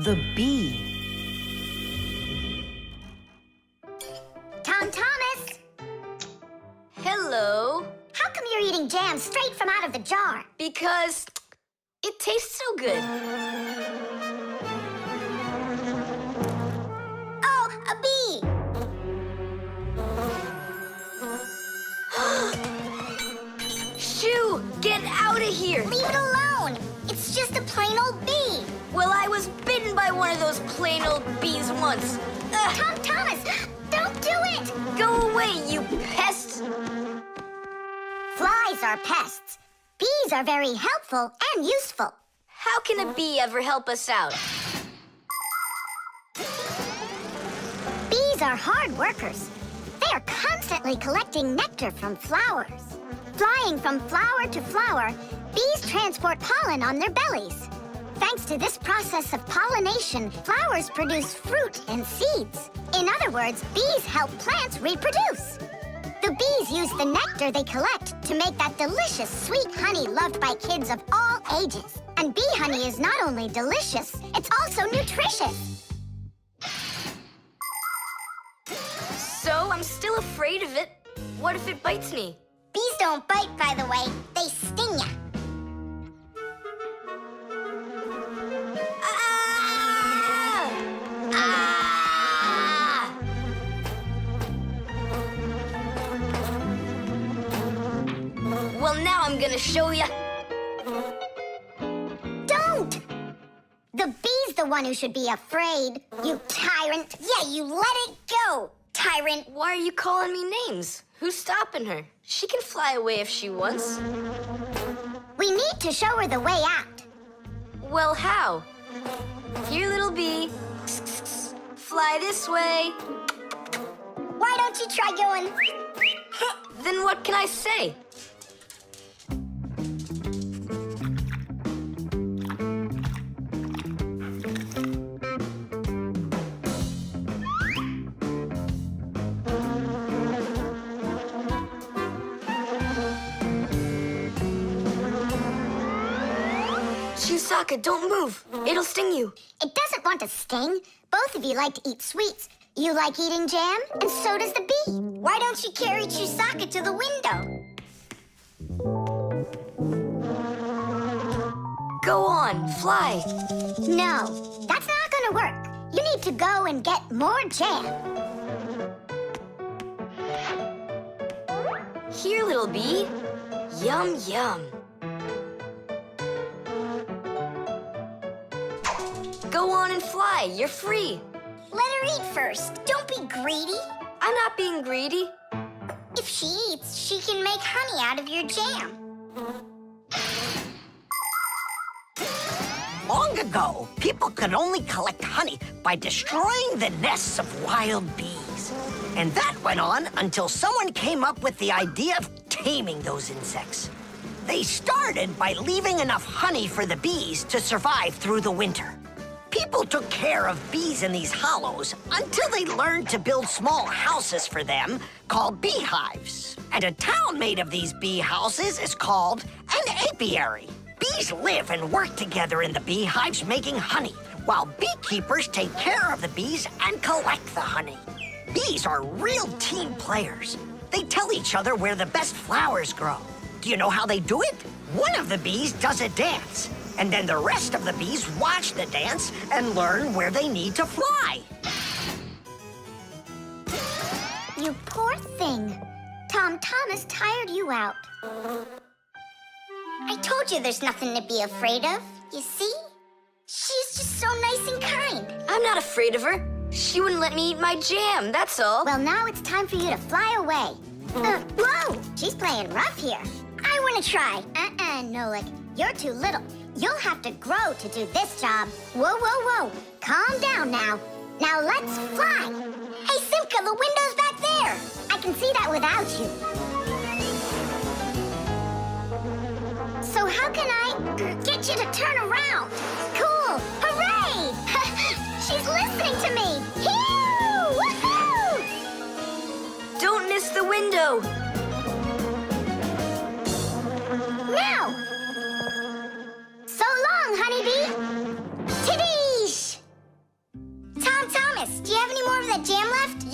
the bee. Tom Thomas! Hello. How come you're eating jam straight from out of the jar? Because it tastes so good. Oh, a bee! Shoo, get out of here. Leave it alone! It's just a plain old bee! Well, I was bitten by one of those plain old bees once. Tom Thomas, don't do it! Go away, you pest! Flies are pests. Bees are very helpful and useful. How can a bee ever help us out? Bees are hard workers. They are constantly collecting nectar from flowers. Flying from flower to flower, bees transport pollen on their bellies. Thanks to this process of pollination, flowers produce fruit and seeds. In other words, bees help plants reproduce. The bees use the nectar they collect to make that delicious sweet honey loved by kids of all ages. And bee honey is not only delicious, it's also nutritious. So I'm still afraid of it. What if it bites me? Bees don't bite, by the way. They sting ya. Ah! Ah! Well, now I'm gonna show ya. Don't! The bee's the one who should be afraid, you tyrant. Yeah, you let it go, tyrant. Why are you calling me names? Who's stopping her? She can fly away if she wants. We need to show her the way out. Well, how? Here, little bee. Fly this way. Why don't you try going? Then what can I say? Chewsocka, don't move. It'll sting you. It doesn't want to sting. Both of you like to eat sweets. You like eating jam, and so does the bee. Why don't you carry Chewsocka to the window? Go on, fly. No, that's not gonna work. You need to go and get more jam. Here, little bee. Yum, yum. Go on and fly. You're free. Let her eat first. Don't be greedy. I'm not being greedy. If she eats, she can make honey out of your jam. Long ago, people could only collect honey by destroying the nests of wild bees. And that went on until someone came up with the idea of taming those insects. They started by leaving enough honey for the bees to survive through the winter. People took care of bees in these hollows until they learned to build small houses for them called beehives. And a town made of these bee houses is called an apiary. Bees live and work together in the beehives making honey, while beekeepers take care of the bees and collect the honey. Bees are real team players. They tell each other where the best flowers grow. Do you know how they do it? One of the bees does a dance, and then the rest of the bees watch the dance and learn where they need to fly. You poor thing. Tom Thomas tired you out. I told you there's nothing to be afraid of. You see? She's just so nice and kind. I'm not afraid of her. She wouldn't let me eat my jam, that's all. Well, now it's time for you to fly away. Whoa! She's playing rough here. I want to try. Nolik. You're too little. You'll have to grow to do this job. Whoa, whoa, whoa. Calm down now. Now let's fly. Hey, Simka, the window's back there. I can see that without you. So how can I get you to turn around? Cool. Hooray! She's listening to me. Phew! Woohoo! Don't miss the window. Now! So long, honeybee! Tidish!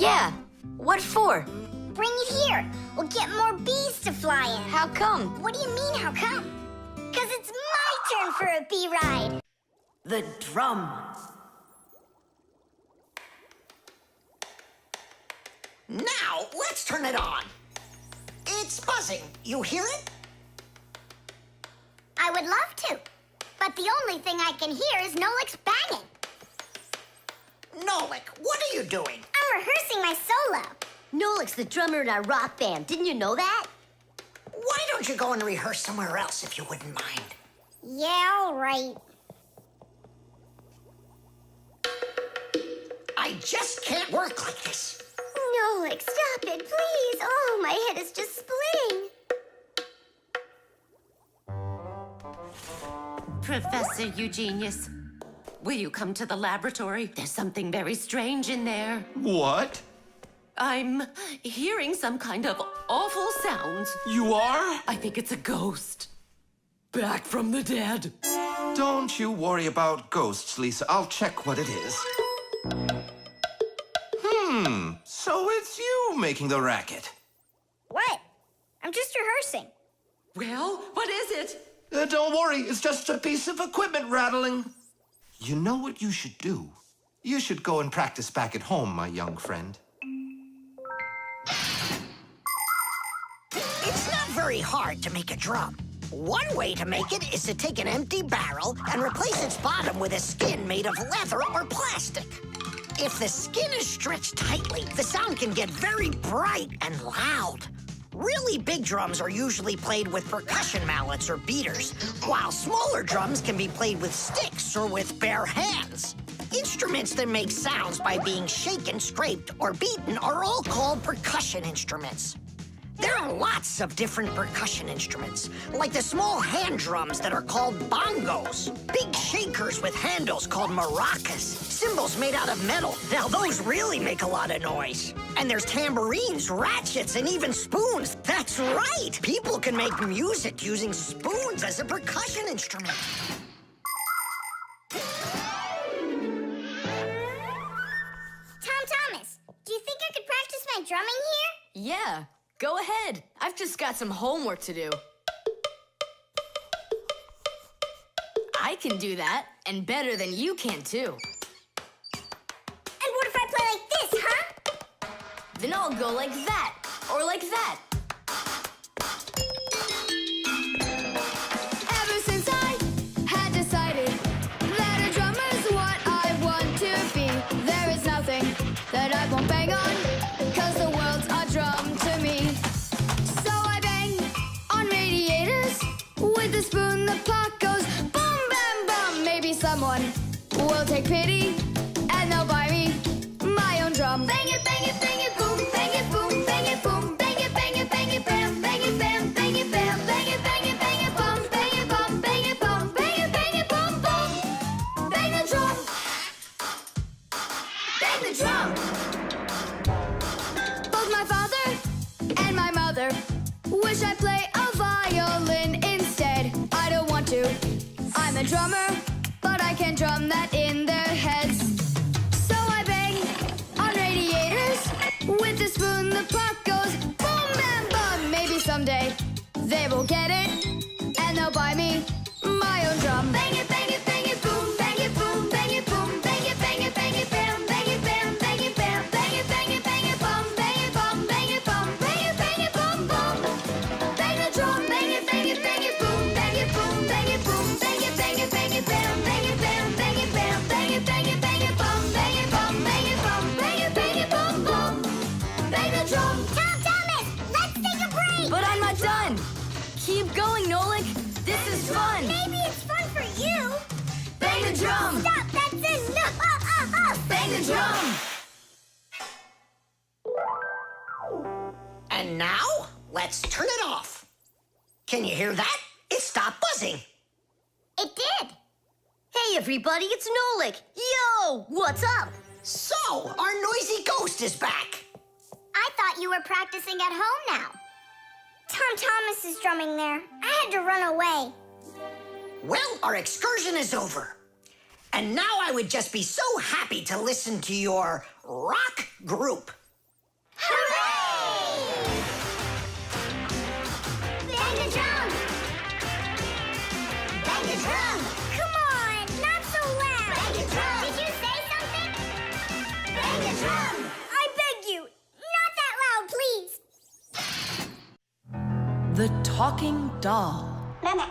Yeah. What for? Bring it here. We'll get more bees to fly in. How come? What do you mean, how come? 'Cause it's my turn for a bee ride. The drum. Now, let's turn it on. It's buzzing. You hear it? I would love to. But the only thing I can hear is Nolik's banging. Nolik, what are you doing? I'm rehearsing my solo. Nolik's the drummer in our rock band. Didn't you know that? Why don't you go and rehearse somewhere else if you wouldn't mind? Yeah, all right. I just can't work like this. Nolik, stop it, please. Oh, my head is just splitting. Professor Eugenius, will you come to the laboratory? There's something very strange in there. What? I'm hearing some kind of awful sounds. You are? I think it's a ghost. Back from the dead. Don't you worry about ghosts, Lisa. I'll check what it is. So it's you making the racket. What? I'm just rehearsing. Well, what is it? Don't worry, it's just a piece of equipment rattling. You know what you should do? You should go and practice back at home, my young friend. It's not very hard to make a drum. One way to make it is to take an empty barrel and replace its bottom with a skin made of leather or plastic. If the skin is stretched tightly, the sound can get very bright and loud. Really big drums are usually played with percussion mallets or beaters, while smaller drums can be played with sticks or with bare hands. Instruments that make sounds by being shaken, scraped, or beaten are all called percussion instruments. There are lots of different percussion instruments, like the small hand drums that are called bongos, big shakers with handles called maracas, cymbals made out of metal. Now those really make a lot of noise. And there's tambourines, ratchets, and even spoons. That's right! People can make music using spoons as a percussion instrument. Tom Thomas, do you think I could practice my drumming here? Yeah. Go ahead. I've just got some homework to do. I can do that, and better than you can, too. And what if I play like this, huh? Then I'll go like that, or like that. Ever since I had decided that a drummer's what I want to be, there is nothing that I won't bang on, 'cause the world's a drum to me. So I bang on radiators with the spoon, the pot goes boom, bam, bum. Maybe someone will take pity and they'll buy me my own drum. Bang it, boom, bang it, boom, bang it, boom, bang it, bam, bang it, bam, bang it, bam, bang it, bum, bang it, bum, bang it, bum, bang it, bum, bum. Bang the drum. Bang the drum. Both my father and my mother wish I play a violin instead. I don't want to. I'm a drummer, but I can't drum that in their heads. So I bang on radiators with the spoon. The pot goes boom, bam, bum. Maybe someday they will get it and they'll buy me my own drum. Bang it, boom, bang it, boom, bang it, boom, bang it, bam, bang it, bam, bang it, bam, bang it, bum, bang it, bum, bang it, bum, bang it, bum, bum. Bang the drum, bang it, boom, bang it, boom, bang it, boom, bang it, bam, bang it, bam, bang it, bam, bang it, bum, bang it, bum, bang it, bum, bum. Bang the drum. Tom Thomas, let's take a break. But I'm not done. Keep going, Nolik. This is fun. Maybe it's fun for you. Bang the drum. Stop, that's enough. Bang the drum. And now, let's turn it off. Can you hear that? It stopped buzzing. It did. Hey, everybody, it's Nolik. Yo, what's up? So, our noisy ghost is back. I thought you were practicing at home now. Tom Thomas is drumming there. I had to run away. Well, our excursion is over. And now I would just be so happy to listen to your rock group. Hooray! Bang the drum! Bang the drum! Come on, not so loud! Bang the drum! Did you say something? Bang the drum! I beg you, not that loud, please! The Talking Doll. Mama.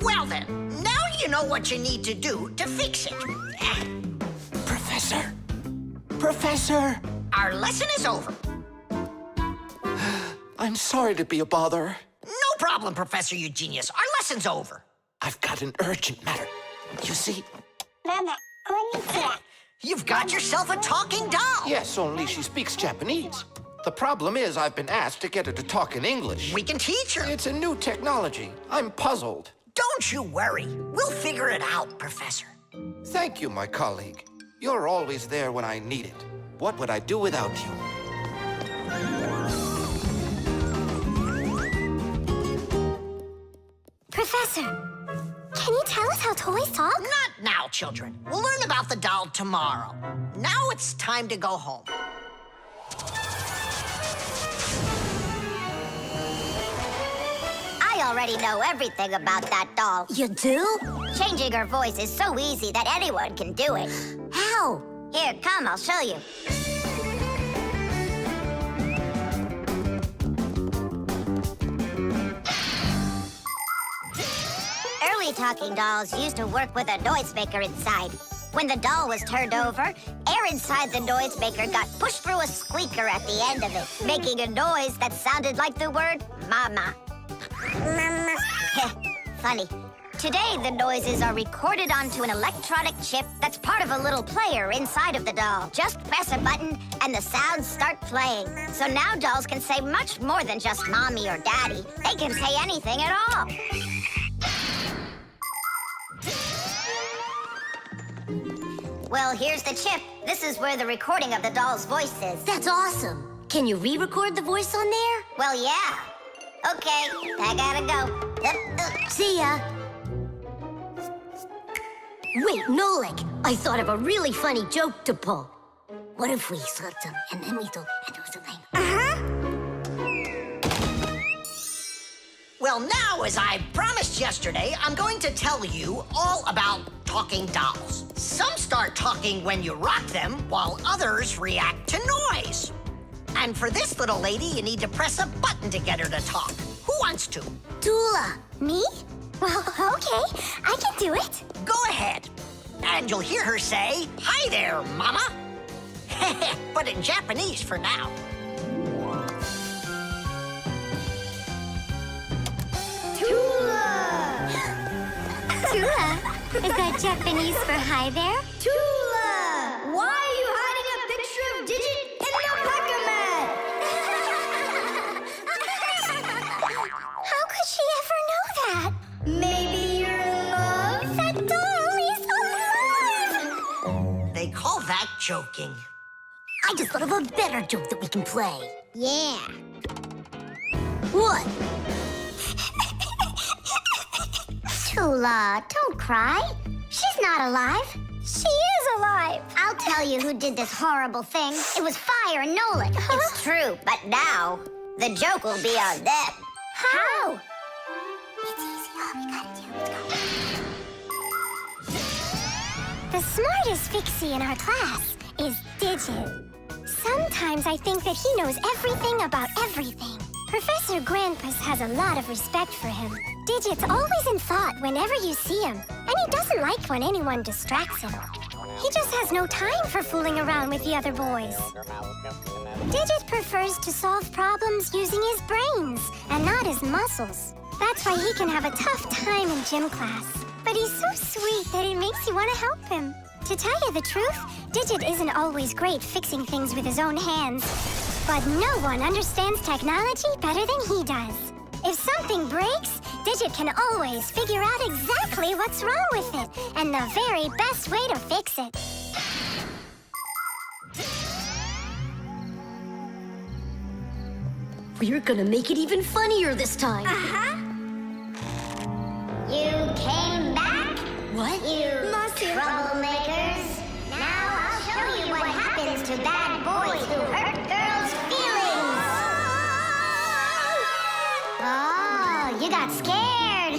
Well then, now you know what you need to do to fix it. Professor! Professor! Our lesson is over. I'm sorry to be a bother. No problem, Professor Eugenius. Our lesson's over. I've got an urgent matter. You see? Mama, konnichiwa. You've got yourself a talking doll. Yes, only she speaks Japanese. The problem is I've been asked to get her to talk in English. We can teach her. It's a new technology. I'm puzzled. Don't you worry. We'll figure it out, Professor. Thank you, my colleague. You're always there when I need it. What would I do without you? Professor, can you tell us how toys talk? Not now, children. We'll learn about the doll tomorrow. Now it's time to go home. I already know everything about that doll. You do? Changing her voice is so easy that anyone can do it. How? Here, come, I'll show you. Early talking dolls used to work with a noisemaker inside. When the doll was turned over, air inside the noisemaker got pushed through a squeaker at the end of it, making a noise that sounded like the word mama. Mama. Funny. Today, the noises are recorded onto an electronic chip that's part of a little player inside of the doll. Just press a button, and the sounds start playing. So now dolls can say much more than just mommy or daddy. They can say anything at all. Well, here's the chip. This is where the recording of the doll's voice is. That's awesome. Can you re-record the voice on there? Well, yeah. Okay, I gotta go. See ya. Wait, Nolik, I thought of a really funny joke to pull. What if we slapped him and then we do something? Well, now, as I promised yesterday, I'm going to tell you all about talking dolls. Some start talking when you rock them, while others react to noise. And for this little lady, you need to press a button to get her to talk. Who wants to? Tula. Me? Well, okay, I can do it. Go ahead. And you'll hear her say, "Hi there, Mama." But in Japanese for now. Tula. Is that Japanese for hi there? Tula! Why are you hiding a picture of Digit in the alpaca mat? How could she ever know that? Maybe you're in love? That doll is alive! They call that joking. I just thought of a better joke that we can play. Yeah. What? Tula, don't cry. She's not alive. She is alive. I'll tell you who did this horrible thing. It was Fire and Nolik. It's true, but now the joke will be on them. How? It's easy. All we gotta do is go. The smartest Fixie in our class is Digit. Sometimes I think that he knows everything about everything. Professor Grandpus has a lot of respect for him. Digit's always in thought whenever you see him, and he doesn't like when anyone distracts him. He just has no time for fooling around with the other boys. Digit prefers to solve problems using his brains and not his muscles. That's why he can have a tough time in gym class. But he's so sweet that it makes you want to help him. To tell you the truth, Digit isn't always great fixing things with his own hands. But no one understands technology better than he does. If something breaks, Digit can always figure out exactly what's wrong with it and the very best way to fix it. We're gonna make it even funnier this time. You came back? What? You troublemakers. Now I'll show you what happens happens to bad boys who hurt girls' feelings. Oh, you got scared.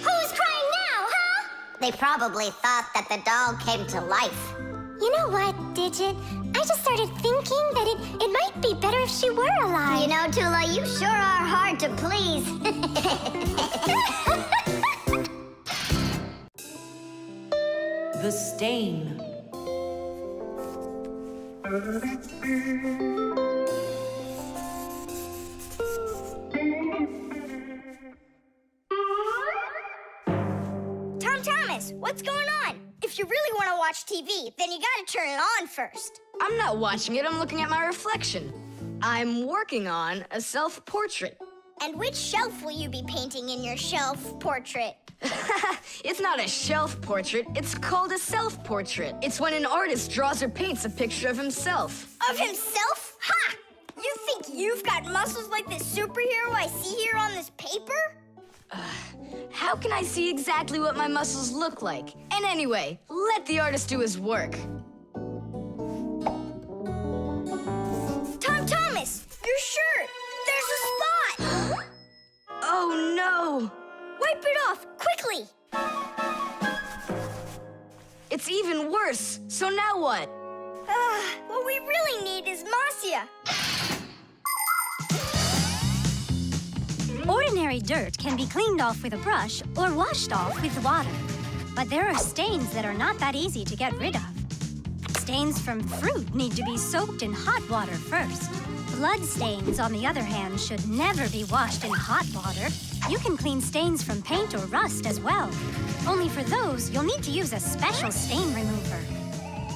Who's crying now, huh? They probably thought that the doll came to life. You know what, Digit? I just started thinking that it might be better if she were alive. You know, Tula, you sure are hard to please. The Stain. Tom Thomas, what's going on? If you really want to watch TV, then you gotta turn it on first. I'm not watching it, I'm looking at my reflection. I'm working on a self-portrait. And which shelf will you be painting in your shelf portrait? It's not a shelf portrait, it's called a self-portrait. It's when an artist draws or paints a picture of himself. Of himself? Ha! You think you've got muscles like this superhero I see here on this paper? How can I see exactly what my muscles look like? And anyway, let the artist do his work. Tom Thomas, your shirt! There's a spot! Oh no! Wipe it off, quickly! It's even worse. So now what? What we really need is Marcia. Ordinary dirt can be cleaned off with a brush or washed off with water. But there are stains that are not that easy to get rid of. Stains from fruit need to be soaked in hot water first. Blood stains, on the other hand, should never be washed in hot water. You can clean stains from paint or rust as well. Only for those, you'll need to use a special stain remover.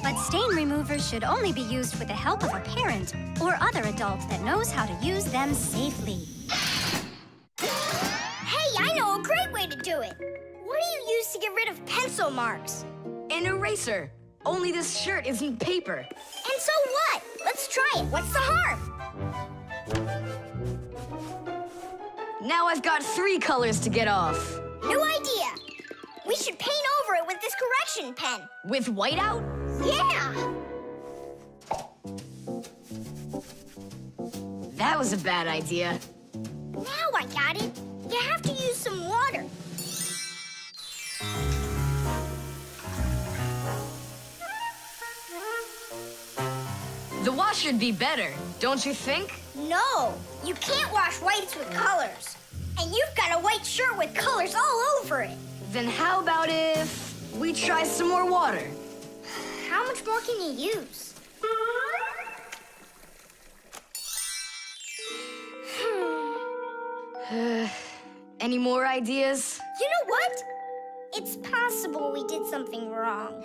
But stain removers should only be used with the help of a parent or other adult that knows how to use them safely. Hey, I know a great way to do it. What do you use to get rid of pencil marks? An eraser. Only this shirt isn't paper. And so what? Let's try it. What's the harm? Now I've got 3 colors to get off. New idea. We should paint over it with this correction pen. With whiteout? Yeah! That was a bad idea. Now I got it. You have to use some water. The wash should be better, don't you think? No, you can't wash whites with colors. And you've got a white shirt with colors all over it. Then how about if we try some more water? How much more can you use? Any more ideas? You know what? It's possible we did something wrong.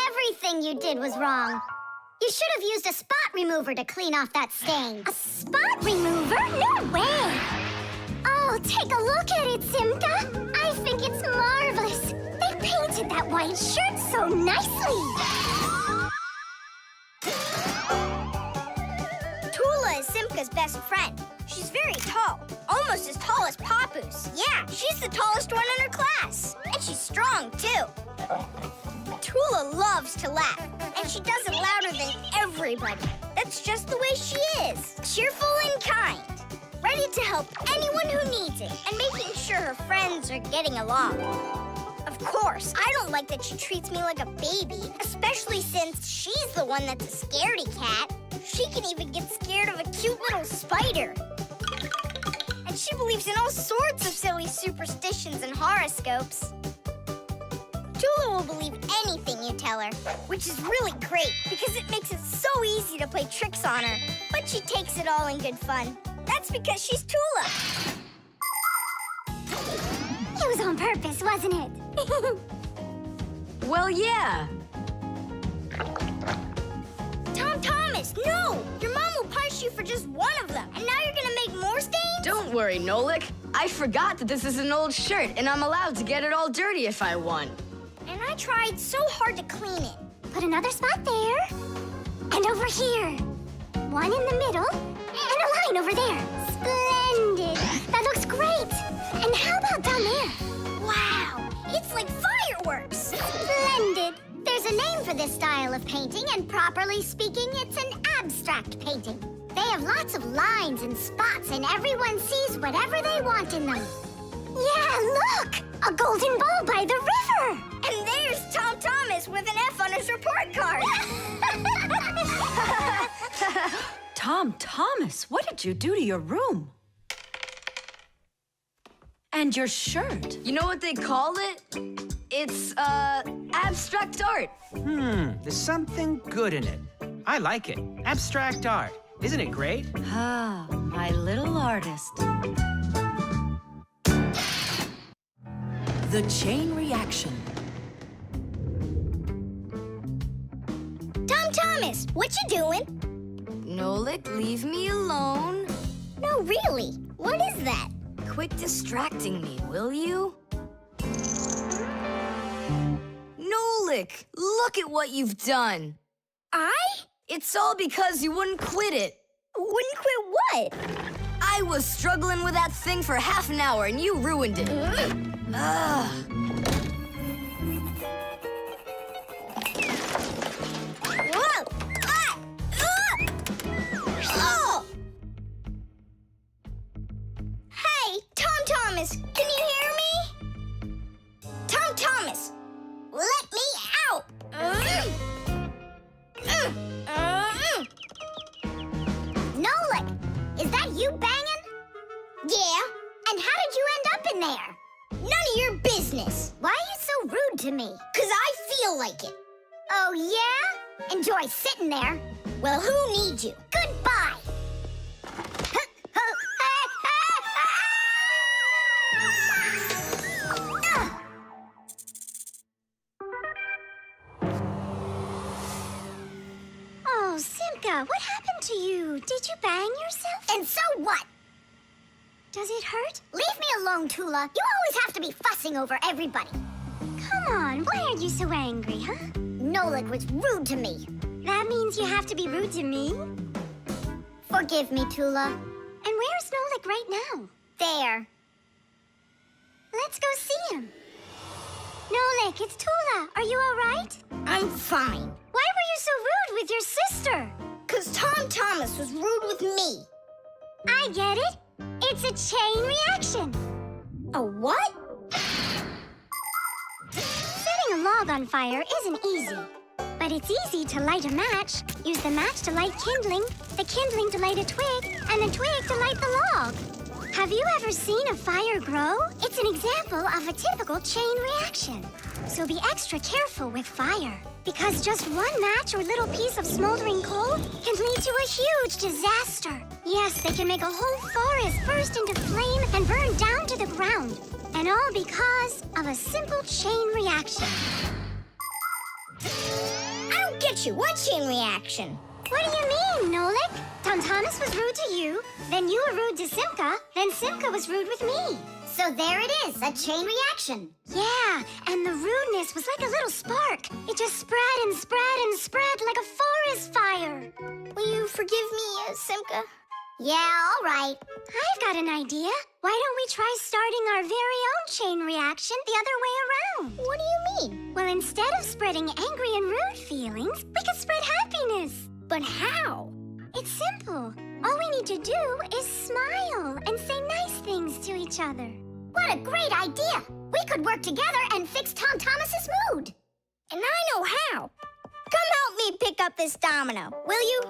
Everything you did was wrong. You should have used a spot remover to clean off that stain. A spot remover? No way! Oh, take a look at it, Simka. I think it's marvelous. They painted that white shirt so nicely. Tula is Simka's best friend. She's very tall, almost as tall as Papoose. Yeah, she's the tallest one in her class. And she's strong, too. Tula loves to laugh, and she does it louder than everybody. That's just the way she is. Cheerful and kind. Ready to help anyone who needs it, and making sure her friends are getting along. Of course, I don't like that she treats me like a baby, especially since she's the one that's a scaredy cat. She can even get scared of a cute little spider. And she believes in all sorts of silly superstitions and horoscopes. Tula will believe anything you tell her, which is really great because it makes it so easy to play tricks on her. But she takes it all in good fun. That's because she's Tula. It was on purpose, wasn't it? Well, yeah. Tom Thomas, no! Your mom will punish you for just one of them, and now you're gonna make more stains? Don't worry, Nolik. I forgot that this is an old shirt, and I'm allowed to get it all dirty if I want. And I tried so hard to clean it. Put another spot there. And over here. One in the middle. And a line over there. Splendid. That looks great. And how about down there? Wow. It's like fireworks. Splendid. There's There's a name for this style of painting, and properly speaking, it's an abstract painting. They have lots of lines and spots, and everyone sees whatever they want in them. Yeah, look! A golden ball by the river! And there's Tom Thomas with an F on his report card. Tom Thomas, what did you do to your room? And your shirt? You know what they call it? It's, abstract art. There's something good in it. I like it. Abstract art. Isn't it great? Ah, my little artist. The chain reaction. Tom Thomas, what you doing? Nolik, leave me alone. No, really. What is that? Quit distracting me, will you? Nolik, look at what you've done. It's all because you wouldn't quit it. Wouldn't quit what? I was struggling with that thing for half an hour and you ruined it. Ugh. Whoa! Oh! Hey, Tom Thomas, can you hear me? Tom Thomas, let me out! Nolik, is that you banging? Yeah, And how did you end up in there? none of your business. Why are you so rude to me? 'Cause I feel like it. Oh, yeah? Enjoy sitting there. Well, who needs you? Goodbye. Oh, Simka, what happened to you? Did you bang yourself? And so what? Does it hurt? Leave me alone, Tula. You always have to be fussing over everybody. Come on, why are you so angry, huh? Nolik was rude to me. That means you have to be rude to me? Forgive me, Tula. And where's Nolik right now? There. Let's go see him. Nolik, it's Tula. Are you all right? I'm fine. Why were you so rude with your sister? 'Cause Tom Thomas was rude with me. I get it. It's a chain reaction. A what? Setting a log on fire isn't easy. But it's easy to light a match, use the match to light kindling, the kindling to light a twig, and the twig to light the log. Have you ever seen a fire grow? It's an example of a typical chain reaction. So be extra careful with fire, because just one match or little piece of smoldering coal can lead to a huge disaster. Yes, they can make a whole forest burst into flame and burn down to the ground. And all because of a simple chain reaction. I don't get you. What chain reaction? What do you mean, Nolik? Tom Thomas was rude to you, then you were rude to Simka, then Simka was rude with me. So there it is, a chain reaction. Yeah, and the rudeness was like a little spark. It just spread and spread and spread like a forest fire. Will you forgive me, Simka? Yeah, all right. I've got an idea. Why don't we try starting our very own chain reaction the other way around? What do you mean? Well, instead of spreading angry and rude feelings, we could spread happiness. But how? It's simple. All we need to do is smile and say nice things to each other. What a great idea. We could work together and fix Tom Thomas's mood. And I know how. Come help me pick up this domino, will you?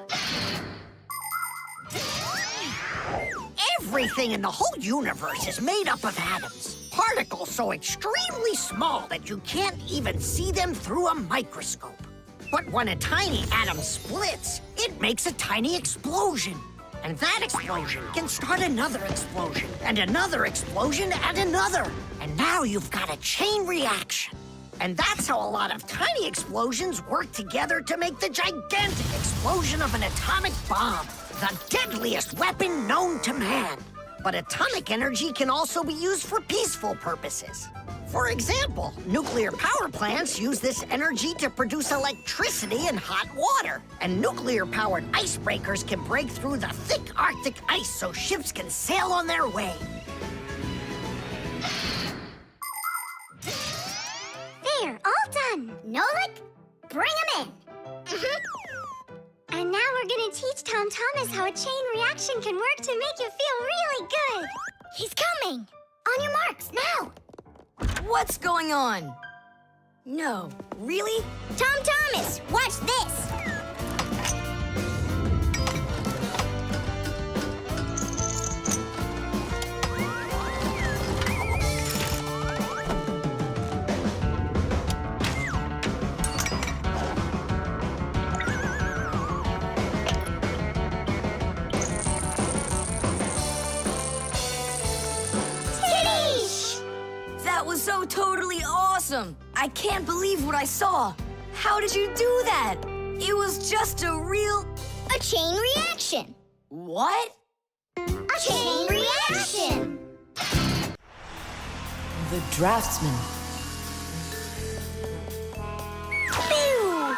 Everything in the whole universe is made up of atoms. Particles so extremely small that you can't even see them through a microscope. But when a tiny atom splits, it makes a tiny explosion. And that explosion can start another explosion, and another explosion, and another. And now you've got a chain reaction. And that's how a lot of tiny explosions work together to make the gigantic explosion of an atomic bomb, the deadliest weapon known to man. But atomic energy can also be used for peaceful purposes. For example, nuclear power plants use this energy to produce electricity and hot water. And nuclear-powered icebreakers can break through the thick Arctic ice so ships can sail on their way. There, all done. Nolik, Bring him in. And now we're gonna teach Tom Thomas how a chain reaction can work to make you feel really good. He's coming. On your marks, now. What's going on? No, really? Tom Thomas, watch this. That was so totally awesome! I can't believe what I saw! How did you do that? It was just a chain reaction. What? A chain reaction. The Draftsman. Pew!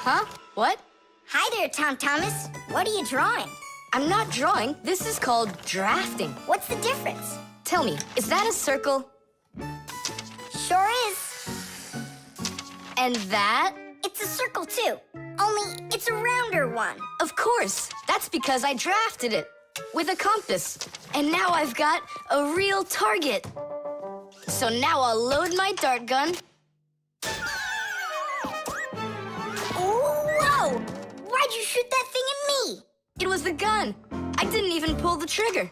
Huh? What? Hi there, Tom Thomas. What are you drawing? I'm not drawing. This is called drafting. What's the difference? Tell me, is that a circle? Sure is. And that? It's a circle, too. Only it's a rounder one. Of course. That's because I drafted it with a compass. And now I've got a real target. So now I'll load my dart gun. Whoa! Why'd you shoot that thing at me? It was the gun. I didn't even pull the trigger.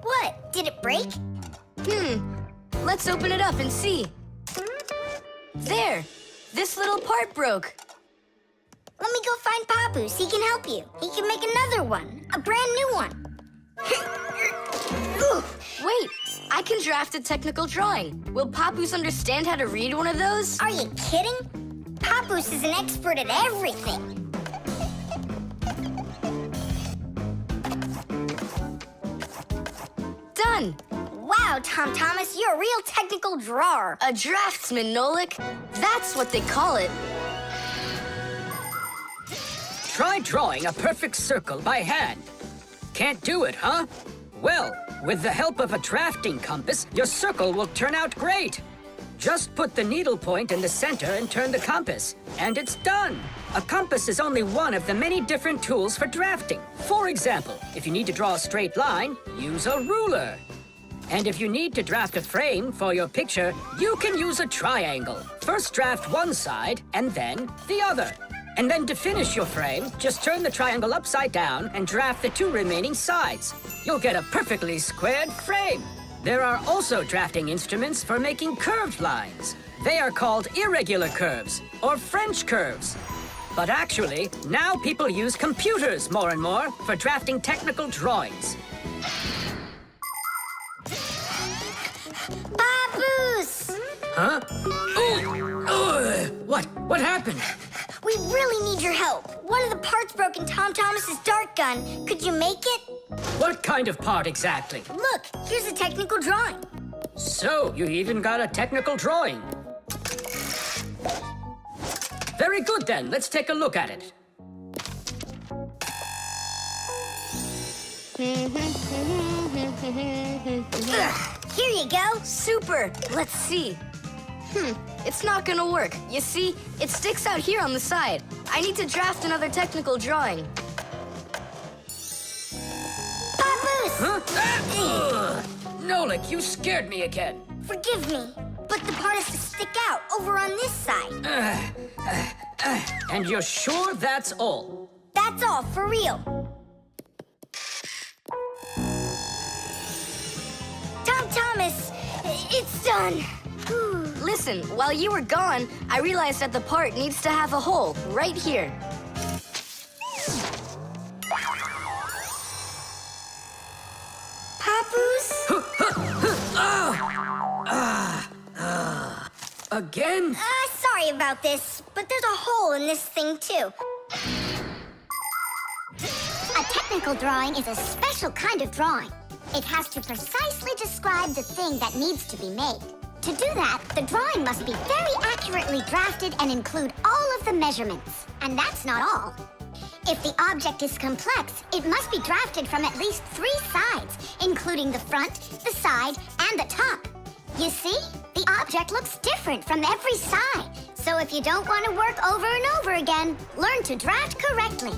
What? Did it break? Let's open it up and see. There! This little part broke. Let me go find Papoose. He can help you. He can make another one. A brand new one. Wait, I can draft a technical drawing. Will Papoose understand how to read one of those? Are you kidding? Papoose is an expert at everything. Done! Wow, Tom Thomas, you're a real technical drawer. A draftsman, Nolik. That's what they call it. Try drawing a perfect circle by hand. Can't do it, huh? Well, with the help of a drafting compass, your circle will turn out great. Just put the needle point in the center and turn the compass, and it's done. A compass is only one of the many different tools for drafting. For example, if you need to draw a straight line, use a ruler. And if you need to draft a frame for your picture, you can use a triangle. First draft one side, and then the other. And then to finish your frame, just turn the triangle upside down and draft the two remaining sides. You'll get a perfectly squared frame. There are also drafting instruments for making curved lines. They are called irregular curves, or French curves. But actually, now people use computers more and more for drafting technical drawings. Papoose! Huh? What happened? We really need your help. One of the parts broke in Tom Thomas's dart gun. Could you make it? What kind of part exactly? Look, here's a technical drawing. So, you even got a technical drawing. Very good then, let's take a look at it. Here you go. Super! Let's see. It's not gonna work. You see, it sticks out here on the side. I need to draft another technical drawing. Papoose! Huh? Nolik, you scared me again. Forgive me, but the part has to stick out over on this side. And you're sure that's all? That's all, for real. Tom Thomas, it's done. Listen, while you were gone, I realized that the part needs to have a hole right here. Papoose? Again? Sorry about this, but there's a hole in this thing, too. A technical drawing is a special kind of drawing. It has to precisely describe the thing that needs to be made. To do that, the drawing must be very accurately drafted and include all of the measurements. And that's not all. If the object is complex, it must be drafted from at least 3 sides, including the front, the side, and the top. You see? the object looks different from every side. So if you don't want to work over and over again, learn to draft correctly.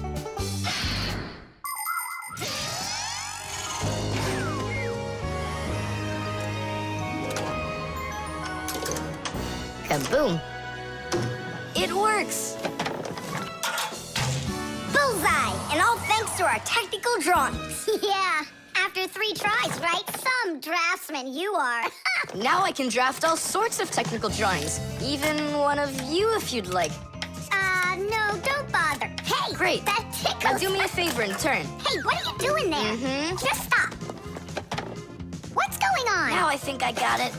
Kaboom. It works. Bullseye! And all thanks to our technical drawings. Yeah, after 3 tries, right? Some draftsman you are. Now I can draft all sorts of technical drawings. Even one of you if you'd like. No, don't bother. Hey, Great. that tickles. Now do me a favor and turn. Hey, what are you doing there? Just stop. What's going on? Now I think I got it.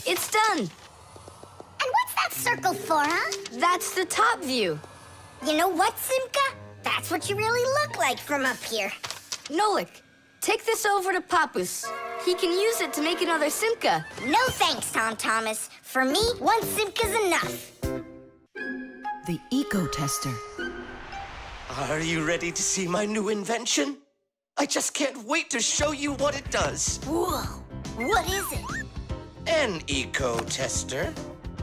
It's done. And what's that circle for, huh? That's the top view. You know what, Simka? That's what you really look like from up here. Nolik, take this over to Papus. He can use it to make another Simka. No thanks, Tom Thomas. For me, 1 Simka's enough. The Ecotester. Are you ready to see my new invention? I just can't wait to show you what it does. Whoa, what is it? An Ecotester.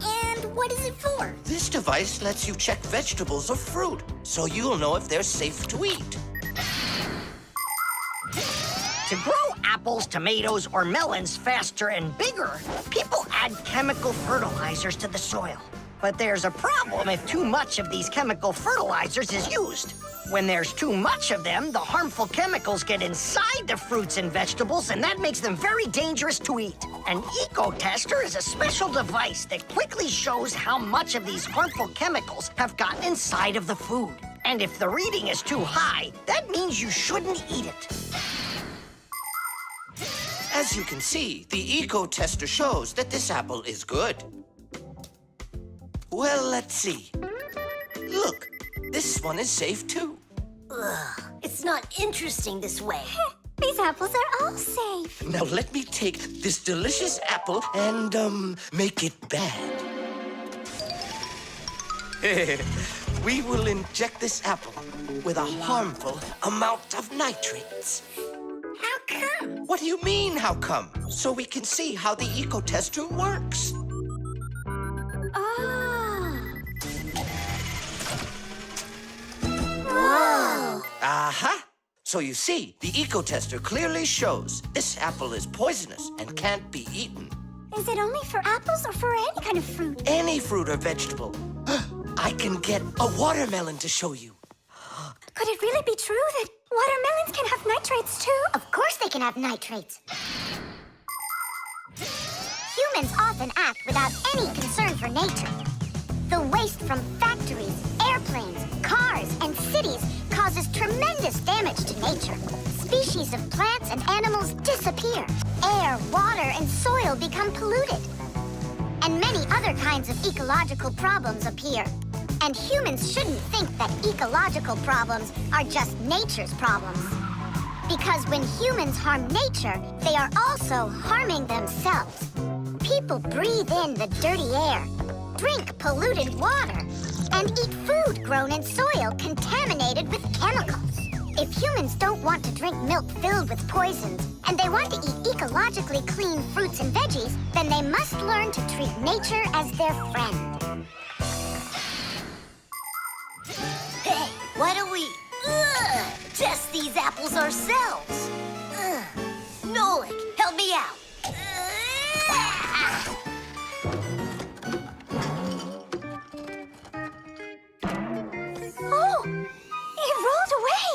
And what is it for? This device lets you check vegetables or fruit, so you'll know if they're safe to eat. To grow apples, tomatoes, or melons faster and bigger, people add chemical fertilizers to the soil. But there's a problem if too much of these chemical fertilizers is used. When there's too much of them, the harmful chemicals get inside the fruits and vegetables, and that makes them very dangerous to eat. An Ecotester is a special device that quickly shows how much of these harmful chemicals have gotten inside of the food. And if the reading is too high, that means you shouldn't eat it. As you can see, the Ecotester shows that this apple is good. Well, let's see. Look, this one is safe too. Ugh, it's not interesting this way. These apples are all safe. Now let me take this delicious apple and, make it bad. We will inject this apple with a harmful amount of nitrates. How come? What do you mean, how come? So we can see how the Ecotester works. Whoa! Aha! So you see, the Ecotester clearly shows this apple is poisonous and can't be eaten. Is it only for apples or for any kind of fruit? Any fruit or vegetable. I can get a watermelon to show you. Could it really be true that watermelons can have nitrates too? Of course they can have nitrates. Humans often act without any concern for nature. The waste from factories, airplanes, cars, and cities causes tremendous damage to nature. Species of plants and animals disappear. Air, water, and soil become polluted. And many other kinds of ecological problems appear. And humans shouldn't think that ecological problems are just nature's problems. Because when humans harm nature, they are also harming themselves. People breathe in the dirty air, drink polluted water, and eat food grown in soil contaminated with chemicals. If humans don't want to drink milk filled with poisons, and they want to eat ecologically clean fruits and veggies, then they must learn to treat nature as their friend. Hey, why don't we test these apples ourselves? Nolik, help me out. Oh, it rolled away.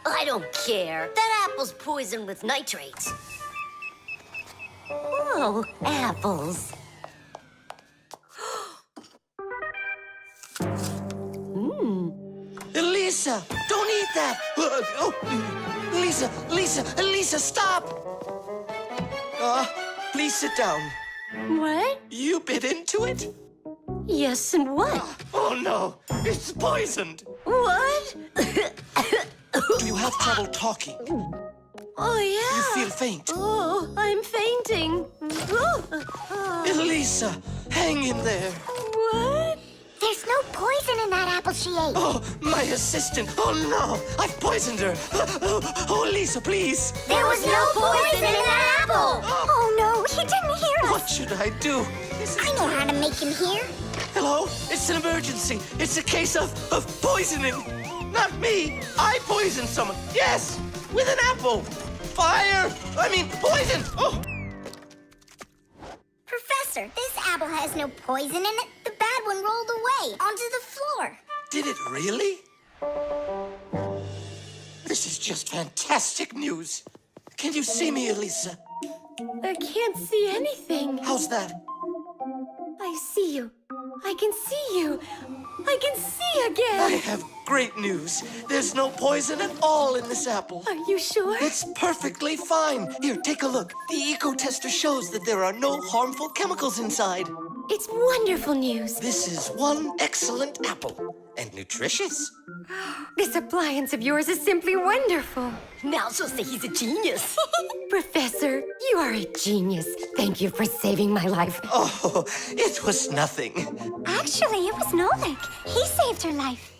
I don't care. That apple's poisoned with nitrates. Oh, apples. Lisa, don't eat that! Lisa, stop! Please sit down. What? You bit into it? Yes, and what? Oh no, it's poisoned! What? Do you have trouble talking? Oh, yeah. You feel faint? Oh, I'm fainting. Elisa, hang in there. What? There's no poison in that apple she ate. Oh, my assistant. Oh no, I've poisoned her. Oh, Lisa, please. There was no poison in that apple. Oh no, he didn't hear us. What should I do? I know how to make him hear. Hello? It's an emergency. It's a case of poisoning. Not me. I poisoned someone. Yes, with an apple. Fire. Poison. Oh. Professor, this apple has no poison in it. The bad one rolled away onto the floor. Did it really? This is just fantastic news. Can you see me, Elisa? I can't see anything. How's that? I see you. I can see you. I can see again. I have great news. There's no poison at all in this apple. Are you sure? It's perfectly fine. Here, take a look. The Ecotester shows that there are no harmful chemicals inside. It's wonderful news. This is one excellent apple. And nutritious. This appliance of yours is simply wonderful. Now she'll say he's a genius. Professor, you are a genius. Thank you for saving my life. Oh, it was nothing. Actually, it was Nolik. He saved her life.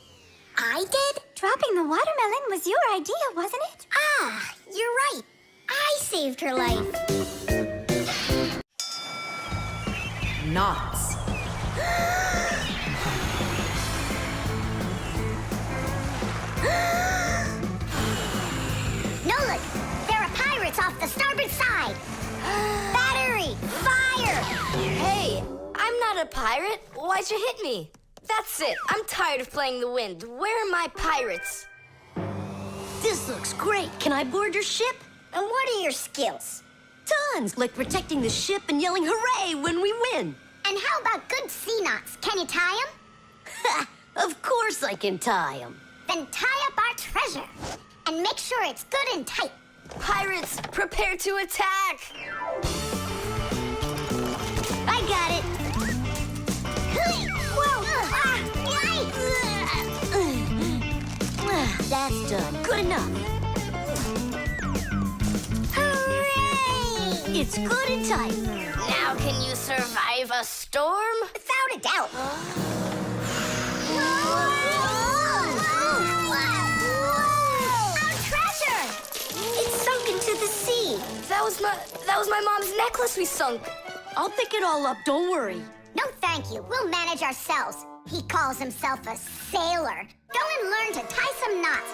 I did? Dropping the watermelon was your idea, wasn't it? Ah, you're right. I saved her life. Knots. Nolik, there are pirates off the starboard side. Battery, fire! Hey, I'm not a pirate. Why'd you hit me? That's it. I'm tired of playing the wind. Where are my pirates? This looks great. Can I board your ship? And what are your skills? Tons, like protecting the ship and yelling hooray when we win. And how about good sea knots? Can you tie them? Ha! Of course I can tie them. Then tie up our treasure. And make sure it's good and tight. Pirates, prepare to attack! I got it. Whoa! That's done. Good enough. Hooray! It's good and tight. Now can you survive a storm? Without a doubt. Our treasure! It's sunk into the sea. That was my mom's necklace we sunk. I'll pick it all up, don't worry. No, thank you. We'll manage ourselves. He calls himself a sailor. Go and learn to tie some knots.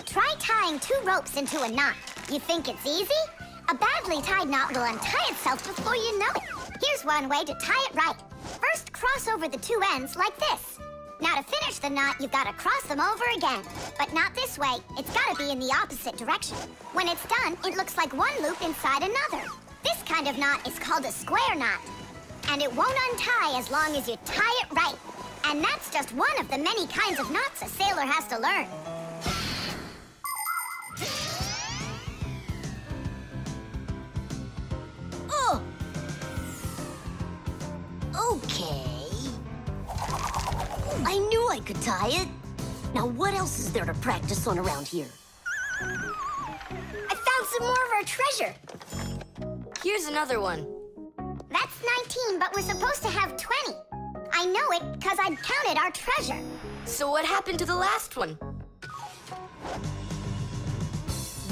Try tying 2 ropes into a knot. You think it's easy? A badly tied knot will untie itself before you know it. Here's one way to tie it right. First, cross over the 2 ends like this. Now, to finish the knot, you've got to cross them over again. But not this way. It's got to be in the opposite direction. When it's done, it looks like one loop inside another. This kind of knot is called a square knot. And it won't untie as long as you tie it right. And that's just one of the many kinds of knots a sailor has to learn. Oh! Okay. I knew I could tie it. Now what else is there to practice on around here? I found some more of our treasure. Here's another one. That's 19, but we're supposed to have 20. I know it because I counted our treasure. So what happened to the last one?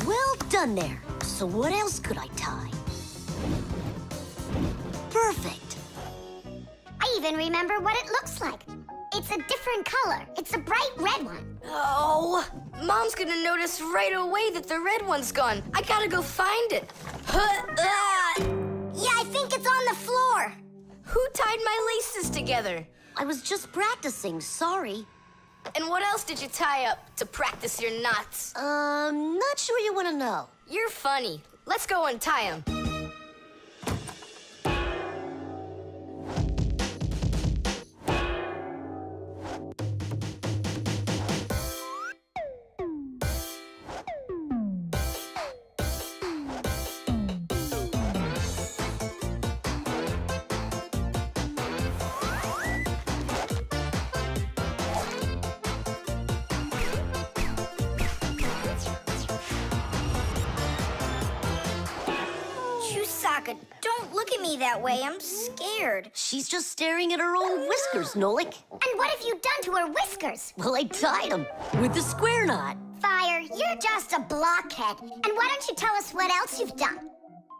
Well done there. So what else could I tie? Perfect. I even remember what it looks like. It's a different color. It's a bright red one. Oh, Mom's gonna notice right away that the red one's gone. I gotta go find it. Yeah, I think it's on the floor. Who tied my laces together? I was just practicing, sorry. And what else did you tie up to practice your knots? Not sure you want to know. You're funny. Let's go untie them. Chewsocka, don't look at me that way. I'm scared. She's just staring at her own whiskers, Nolik. And what have you done to her whiskers? Well, I tied them with the square knot. Fire, you're You're just a blockhead. And why don't you tell us what else you've done?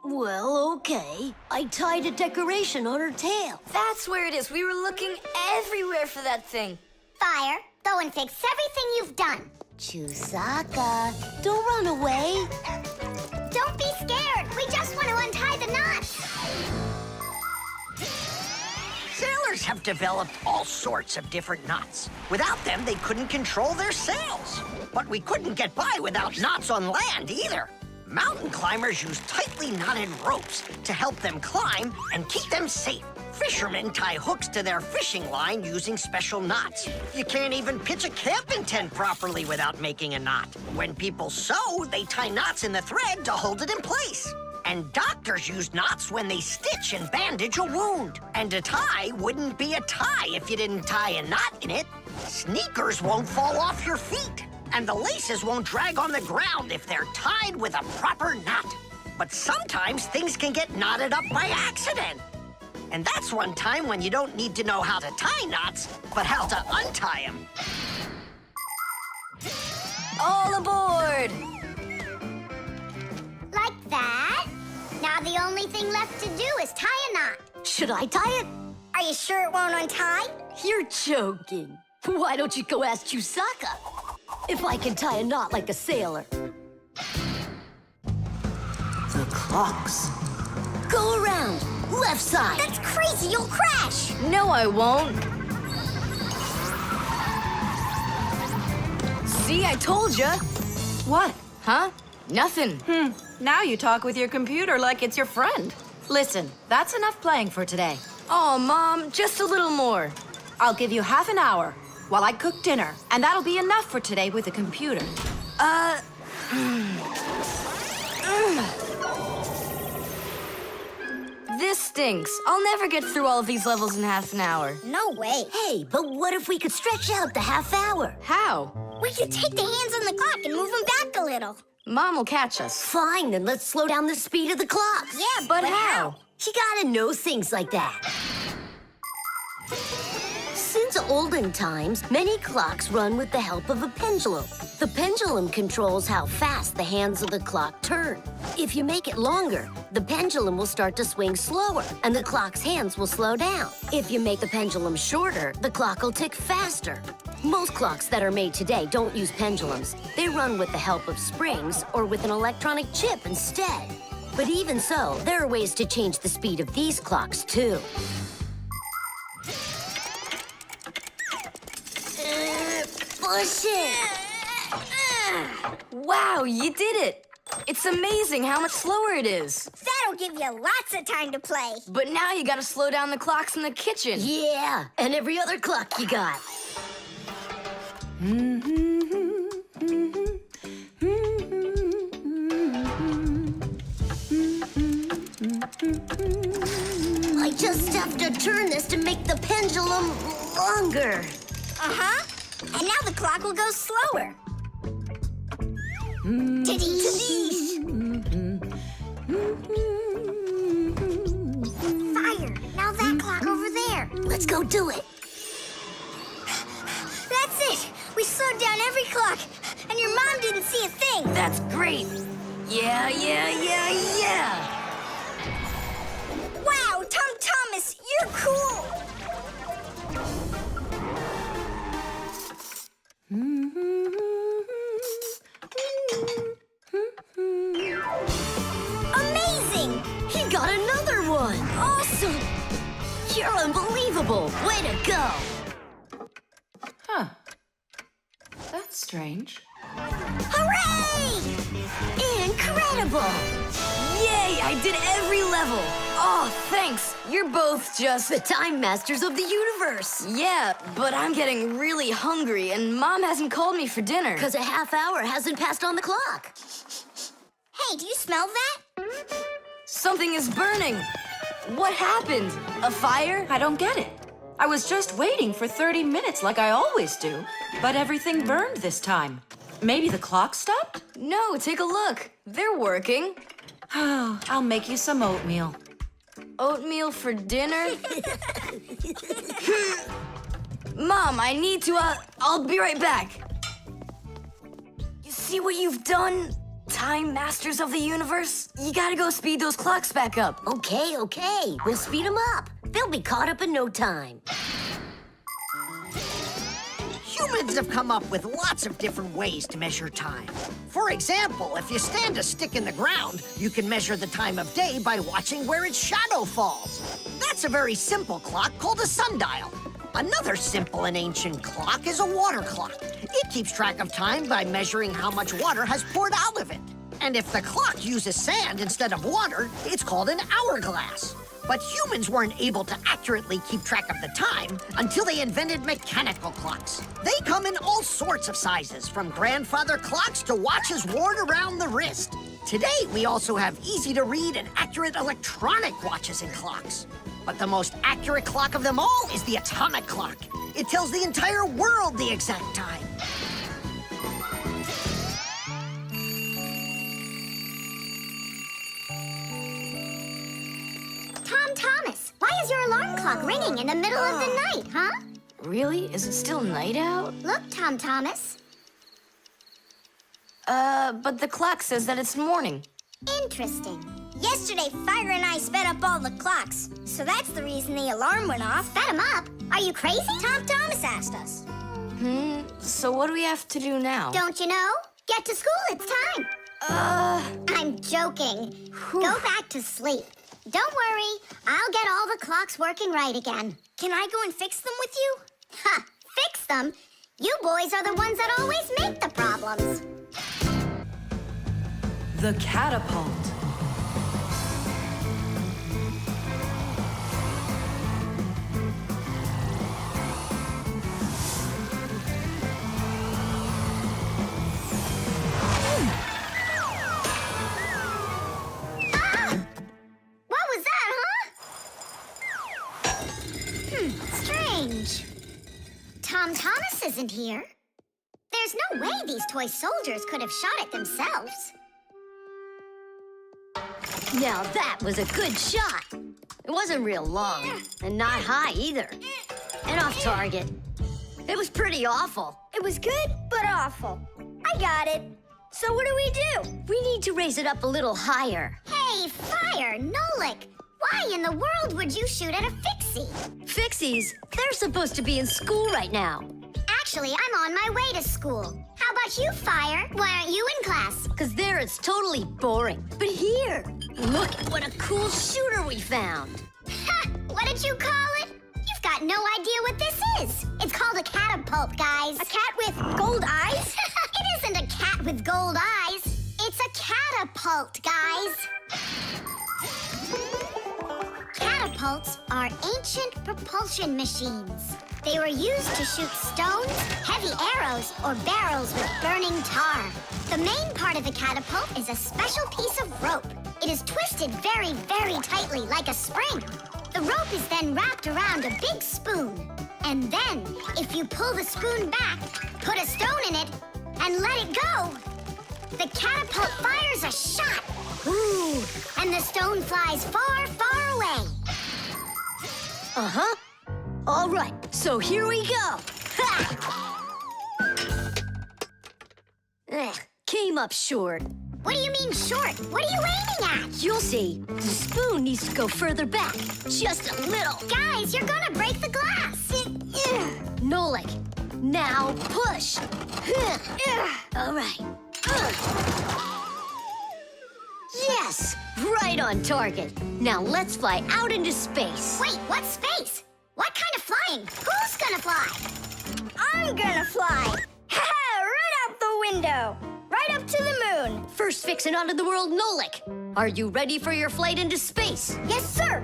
Well, okay. I tied a decoration on her tail. That's where it is. We were looking everywhere for that thing. Fire, go and fix everything you've done. Chewsocka, don't run away. Don't be scared. We just want to untie the knots. Sailors have developed all sorts of different knots. Without them, they couldn't control their sails. But we couldn't get by without knots on land either. Mountain climbers use tightly knotted ropes to help them climb and keep them safe. Fishermen tie hooks to their fishing line using special knots. You can't even pitch a camping tent properly without making a knot. When people sew, they tie knots in the thread to hold it in place. And doctors use knots when they stitch and bandage a wound. And a tie wouldn't be a tie if you didn't tie a knot in it. Sneakers won't fall off your feet. And the laces won't drag on the ground if they're tied with a proper knot. But sometimes things can get knotted up by accident. And that's one time when you don't need to know how to tie knots, but how to untie them. All aboard! Like that. Now the only thing left to do is tie a knot. Should I tie it? Are you sure it won't untie? You're joking. Why don't you go ask Chewsocka? If I can tie a knot like a sailor. The clocks. Go around. Left side. That's crazy. You'll crash. No, I won't. See, I told ya. What? Huh? Nothing. Now you talk with your computer like it's your friend. Listen, that's enough playing for today. Oh, Mom, just a little more. I'll give you half an hour while I cook dinner, and that'll be enough for today with the computer. This stinks. I'll never get through all of these levels in half an hour. No way. Hey, but what if we could stretch out the half hour? How? We could take the hands on the clock and move them back a little. Mom will catch us. Fine, then let's slow down the speed of the clocks. Yeah, But how? You gotta know things like that. Since olden times, many clocks run with the help of a pendulum. The pendulum controls how fast the hands of the clock turn. If you make it longer, the pendulum will start to swing slower, and the clock's hands will slow down. If you make the pendulum shorter, the clock will tick faster. Most clocks that are made today don't use pendulums. They run with the help of springs or with an electronic chip instead. But even so, there are ways to change the speed of these clocks, too. Push it! Wow, you did it! It's amazing how much slower it is. that'll give you lots of time to play. But now you gotta slow down the clocks in the kitchen. Yeah, and every other clock you got. I just have to turn this to make the pendulum longer. Uh-huh. And now the clock will go slower. Tadee! Fire! Now that clock over there. Let's go do it. That's it! We slowed down every clock, and your mom didn't see a thing. That's great. Yeah. Wow, Tom Thomas, you're cool! Amazing! He got another one! Awesome! You're unbelievable! Way to go! Huh. That's strange. Hooray! Incredible! Yay, I did every level. Oh, thanks. You're both just... The time masters of the universe! Yeah, but I'm getting really hungry, and Mom hasn't called me for dinner. Because a half hour hasn't passed on the clock. Hey, do you smell that? Something is burning. What happened? A fire? I don't get it. I was just waiting for 30 minutes like I always do, but everything burned this time. Maybe the clock stopped? No, take a look. They're working. Oh, I'll make you some oatmeal. Oatmeal for dinner? Mom, I need to, I'll be right back. You see what you've done? Time Masters of the Universe? You gotta go speed those clocks back up. Okay. We'll speed them up. They'll be caught up in no time. Humans have come up with lots of different ways to measure time. For example, if you stand a stick in the ground, you can measure the time of day by watching where its shadow falls. That's a very simple clock called a sundial. Another simple and ancient clock is a water clock. It keeps track of time by measuring how much water has poured out of it. And if the clock uses sand instead of water, it's called an hourglass. But humans weren't able to accurately keep track of the time until they invented mechanical clocks. They come in all sorts of sizes, from grandfather clocks to watches worn around the wrist. Today, we also have easy-to-read and accurate electronic watches and clocks. But the most accurate clock of them all is the atomic clock. It tells the entire world the exact time. Thomas, why is your alarm clock ringing in the middle of the night, huh? Really? Is it still night out? Look, Thomas. But the clock says that it's morning. Interesting. Yesterday, Fire and I sped up all the clocks. So that's the reason the alarm went off. Sped him up? Are you crazy? Thomas asked us. So what do we have to do now? Don't you know? Get to school, it's time. I'm joking. Go back to sleep. Don't worry, I'll get all the clocks working right again. Can I go and fix them with you? Ha! Fix them? You boys are the ones that always make the problems. The Catapult. Strange. Thomas isn't here. There's no way these toy soldiers could have shot it themselves. Now that was a good shot. It wasn't real long, and not high either. And off target. It was pretty awful. It was good, but awful. I got it. So what do we do? We need to raise it up a little higher. Hey, Fire, Nolik! Why in the world would you shoot at a Fixie? Fixies, they're supposed to be in school right now. Actually, I'm on my way to school. How about you, Fire? Why aren't you in class? Because there it's totally boring. But here, look at what a cool shooter we found. Ha! What did you call it? You've got no idea what this is. It's called a catapult, guys. A cat with gold eyes? It isn't a cat with gold eyes. It's a catapult, guys. Catapults are ancient propulsion machines. They were used to shoot stones, heavy arrows, or barrels with burning tar. The main part of the catapult is a special piece of rope. It is twisted very, very tightly like a spring. The rope is then wrapped around a big spoon. And then, if you pull the spoon back, put a stone in it, and let it go, the catapult fires a shot. Ooh, and the stone flies far, far away. Uh-huh. All right, so here we go. Ha! Came up short. What do you mean short? What are you aiming at? You'll see. The spoon needs to go further back. Just a little. Guys, you're gonna break the glass. Nolik, now push. All right. Yes, right on target. Now let's fly out into space. Wait, what space? What kind of flying? Who's gonna fly? I'm gonna fly. Right out the window. Right up to the moon. First fixin' onto the world, Nolik. Are you ready for your flight into space? Yes, sir.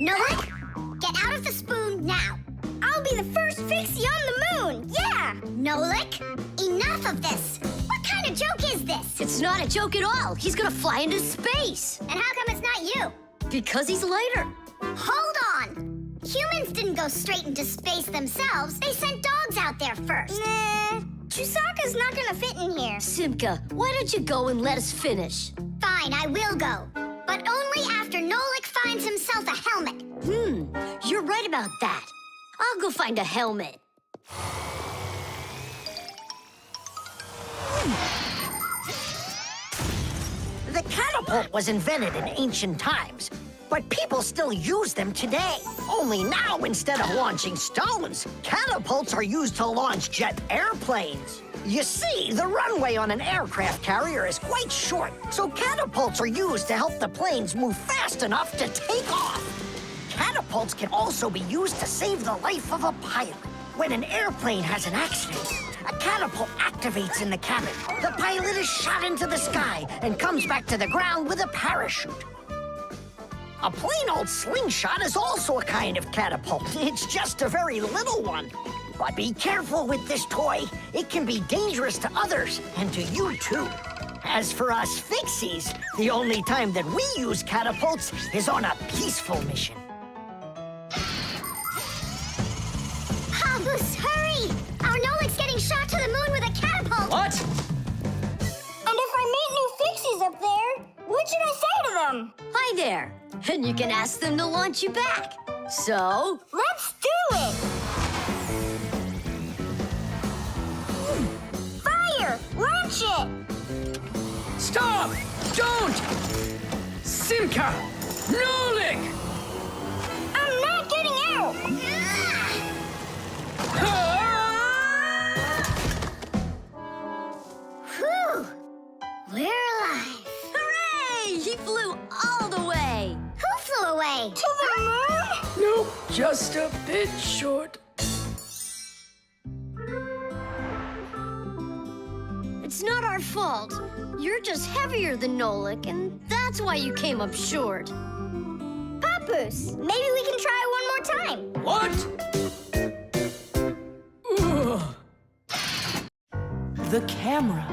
Nolik, get out of the spoon now. I'll be the first Fixie on the moon. Yeah. Nolik, enough of this. What kind of joke is this? It's not a joke at all. He's gonna fly into space. And how come it's not you? Because he's lighter. Hold on. Humans didn't go straight into space themselves. They sent dogs out there first. Nah, Chewsocka's not gonna fit in here. Simka, why don't you go and let us finish? Fine, I will go. But only after Nolik finds himself a helmet. You're right about that. I'll go find a helmet. catapult was invented in ancient times, but people still use them today. Only now, instead of launching stones, catapults are used to launch jet airplanes. You see, the runway on an aircraft carrier is quite short, so catapults are used to help the planes move fast enough to take off. Catapults can also be used to save the life of a pilot. When an airplane has an accident, a catapult activates in the cabin. The pilot is shot into the sky and comes back to the ground with a parachute. A plain old slingshot is also a kind of catapult. It's just a very little one. But be careful with this toy. It can be dangerous to others and to you too. As for us Fixies, the only time that we use catapults is on a peaceful mission. Papoose, hurry! Our Nolik's getting shot to the moon with a catapult! What? And if I meet new Fixies up there, what should I say to them? Hi there. And you can ask them to launch you back. So, Let's do it! Fire! Launch it! Stop! Don't! Simka! Nolik! I'm not getting out! Whew! We're alive. hooray! He flew all the way. Who flew away? To the moon? Nope, just a bit short. It's not our fault. You're just heavier than Nolik, and that's why you came up short. Papoose, maybe we can try one more time. What? The camera.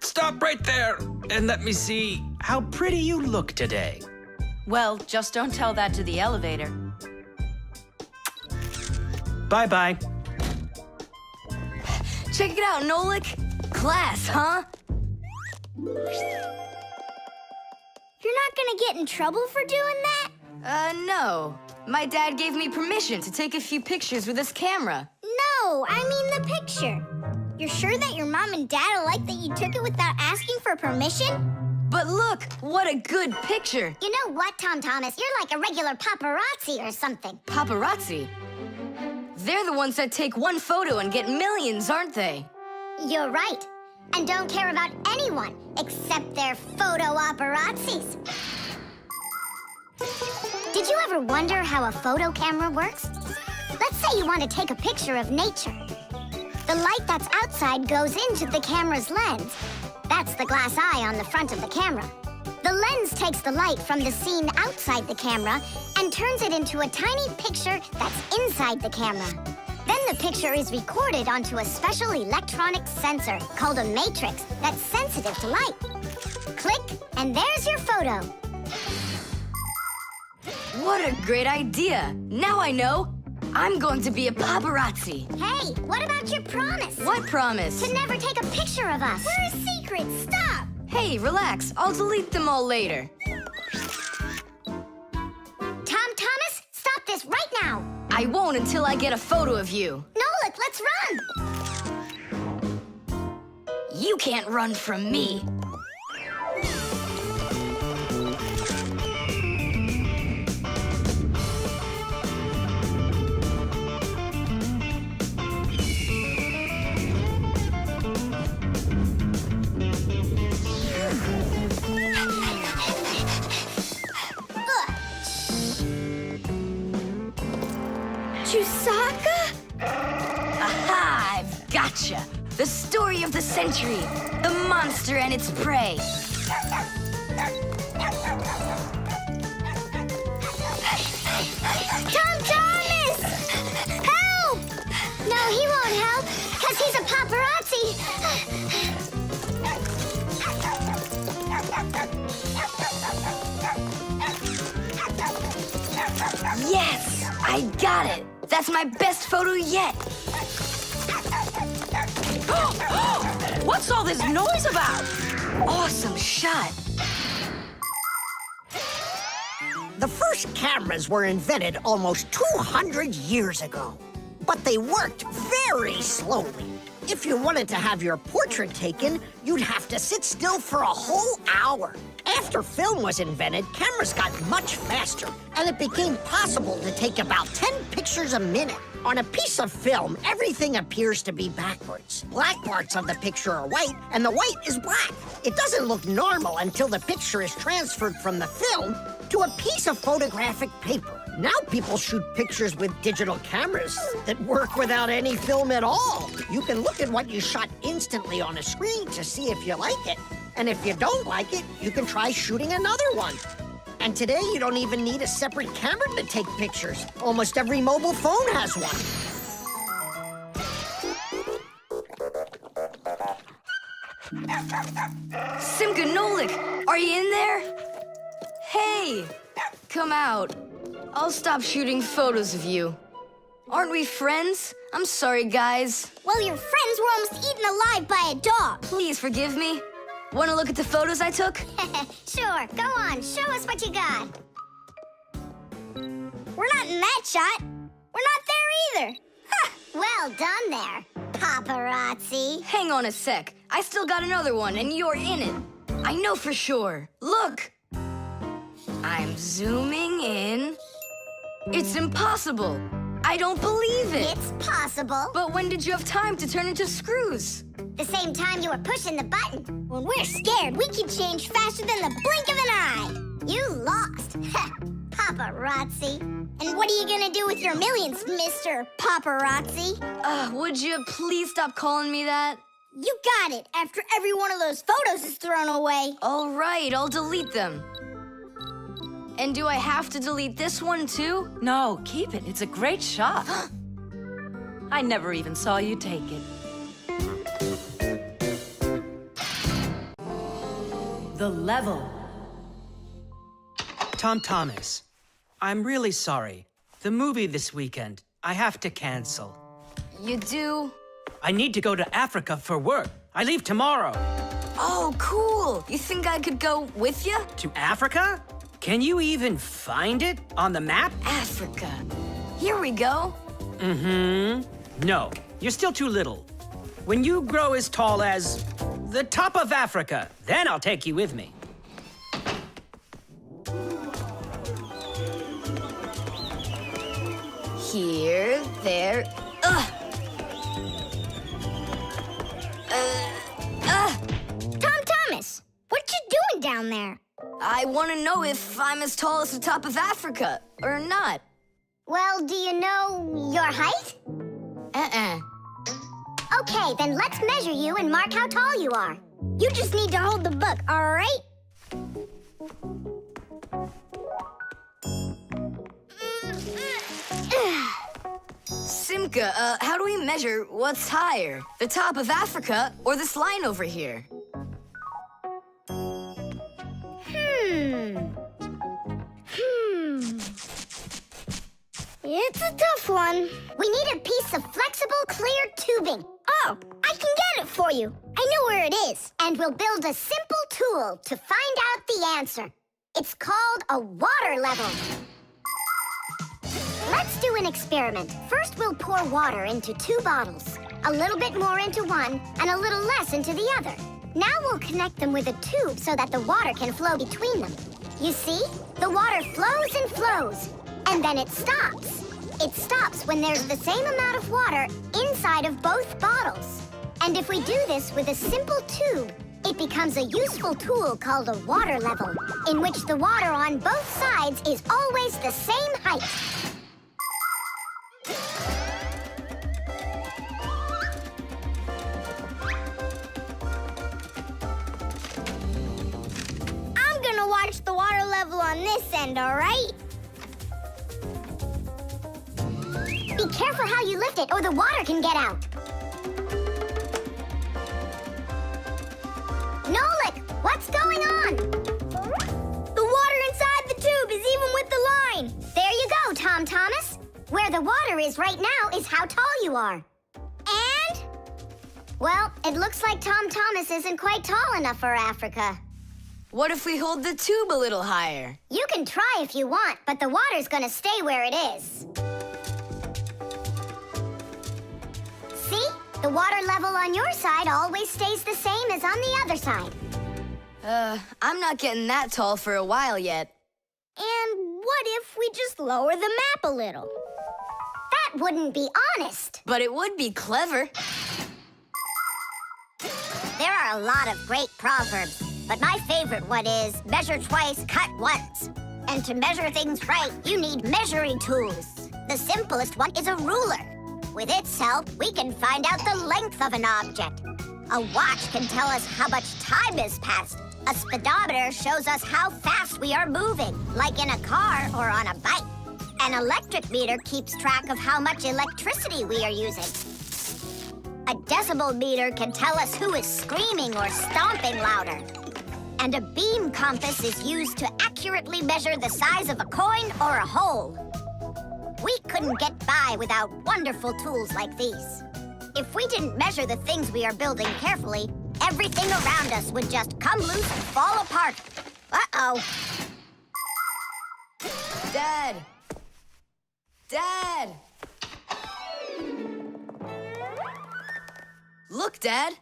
Stop right there and let me see how pretty you look today. Well, just don't tell that to the elevator. Bye-bye. Check it out, Nolik. Class, huh? You're not gonna get in trouble for doing that? No. My dad gave me permission to take a few pictures with his camera. No, I mean the picture. You're sure that your mom and dad will like that you took it without asking for permission? But look, what a good picture. You know what, Tom Thomas? You're like a regular paparazzi or something. Paparazzi. They're the ones that take one photo and get millions, aren't they? You're right. And don't care about anyone except their photo paparazzis. Did you ever wonder how a photo camera works? Let's say you want to take a picture of nature. The light that's outside goes into the camera's lens. That's the glass eye on the front of the camera. The lens takes the light from the scene outside the camera and turns it into a tiny picture that's inside the camera. Then the picture is recorded onto a special electronic sensor called a matrix that's sensitive to light. Click, and there's your photo. What a great idea. Now I know. I'm going to be a paparazzi. Hey, what about your promise? What promise? To never take a picture of us. We're a secret. Stop! Hey, relax. I'll delete them all later. Tom Thomas, stop this right now. I won't until I get a photo of you. Nolik, let's run. You can't run from me. Chewsocka? Aha! I've gotcha. The story of the century. The monster and its prey. Tom Thomas! Help! No, he won't help, because he's a paparazzi. Yes! I got it! That's my best photo yet! What's all this noise about? Awesome shot! The first cameras were invented almost 200 years ago, but they worked very slowly. If you wanted to have your portrait taken, you'd have to sit still for a whole hour. After film was invented, cameras got much faster, and it became possible to take about 10 pictures a minute. On a piece of film, everything appears to be backwards. Black parts of the picture are white, and the white is black. It doesn't look normal until the picture is transferred from the film to a piece of photographic paper. Now people shoot pictures with digital cameras that work without any film at all. You can look at what you shot instantly on a screen to see if you like it. And if you don't like it, you can try shooting another one. And today, you don't even need a separate camera to take pictures. Almost every mobile phone has one. Simka and Nolik, are you in there? Hey, come out. I'll stop shooting photos of you. Aren't we friends? I'm sorry, guys. Well, your friends were almost eaten alive by a dog. Please forgive me. Want to look at the photos I took? Sure, go on, show us what you got. We're not in that shot. We're not there either. Ha! Well done there, paparazzi. Hang on a sec. I still got another one, and you're in it. I know for sure. Look. I'm zooming in. It's impossible. I don't believe it. It's possible. But when did you have time to turn into screws? The same time you were pushing the button. When we're scared, we can change faster than the blink of an eye. You lost. Paparazzi. And what are you gonna do with your millions, Mr. Paparazzi? Would you please stop calling me that? You got it, after every one of those photos is thrown away. All right, I'll delete them. And do I have to delete this one too? No, keep it. It's a great shot. I never even saw you take it. The level. Tom Thomas, I'm really sorry. The movie this weekend, I have to cancel. You do? I need to go to Africa for work. I leave tomorrow. Oh, cool. You think I could go with you? To Africa? Can you even find it on the map? Africa. Here we go. No, you're still too little. When you grow as tall as the top of Africa, then I'll take you with me. Here, there, Tom Thomas, what you doing down there? I want to know if I'm as tall as the top of Africa or not. Well, do you know your height? Okay, then let's measure you and mark how tall you are. You just need to hold the book, all right? Simka, how do we measure what's higher? The top of Africa or this line over here? It's a tough one. We need a piece of flexible, clear tubing. Oh, I can get it for you. I know where it is. And we'll build a simple tool to find out the answer. It's called a water level. Let's do an experiment. First, we'll pour water into 2 bottles. A little bit more into one, and a little less into the other. Now we'll connect them with a tube so that the water can flow between them. You see? The water flows and flows, and then it stops. It stops when there's the same amount of water inside of both bottles. And if we do this with a simple tube, it becomes a useful tool called a water level, in which the water on both sides is always the same height. I'm gonna watch the water level on this end, all right? Be careful how you lift it, or the water can get out. Nolik, what's going on? The water inside the tube is even with the line. There you go, Tom Thomas. Where the water is right now is how tall you are. And? Well, it looks like Tom Thomas isn't quite tall enough for Africa. What if we hold the tube a little higher? You can try if you want, but the water's gonna stay where it is. See? The water level on your side always stays the same as on the other side. I'm not getting that tall for a while yet. And what if we just lower the map a little? That wouldn't be honest. But it would be clever. There are a lot of great proverbs, but my favorite one is measure twice, cut once. And to measure things right, you need measuring tools. The simplest one is a ruler. With its help, we can find out the length of an object. A watch can tell us how much time has passed. A speedometer shows us how fast we are moving, like in a car or on a bike. An electric meter keeps track of how much electricity we are using. A decibel meter can tell us who is screaming or stomping louder. And a beam compass is used to accurately measure the size of a coin or a hole. We couldn't get by without wonderful tools like these. If we didn't measure the things we are building carefully, everything around us would just come loose and fall apart. Uh-oh. Dad! Dad! Look, Dad.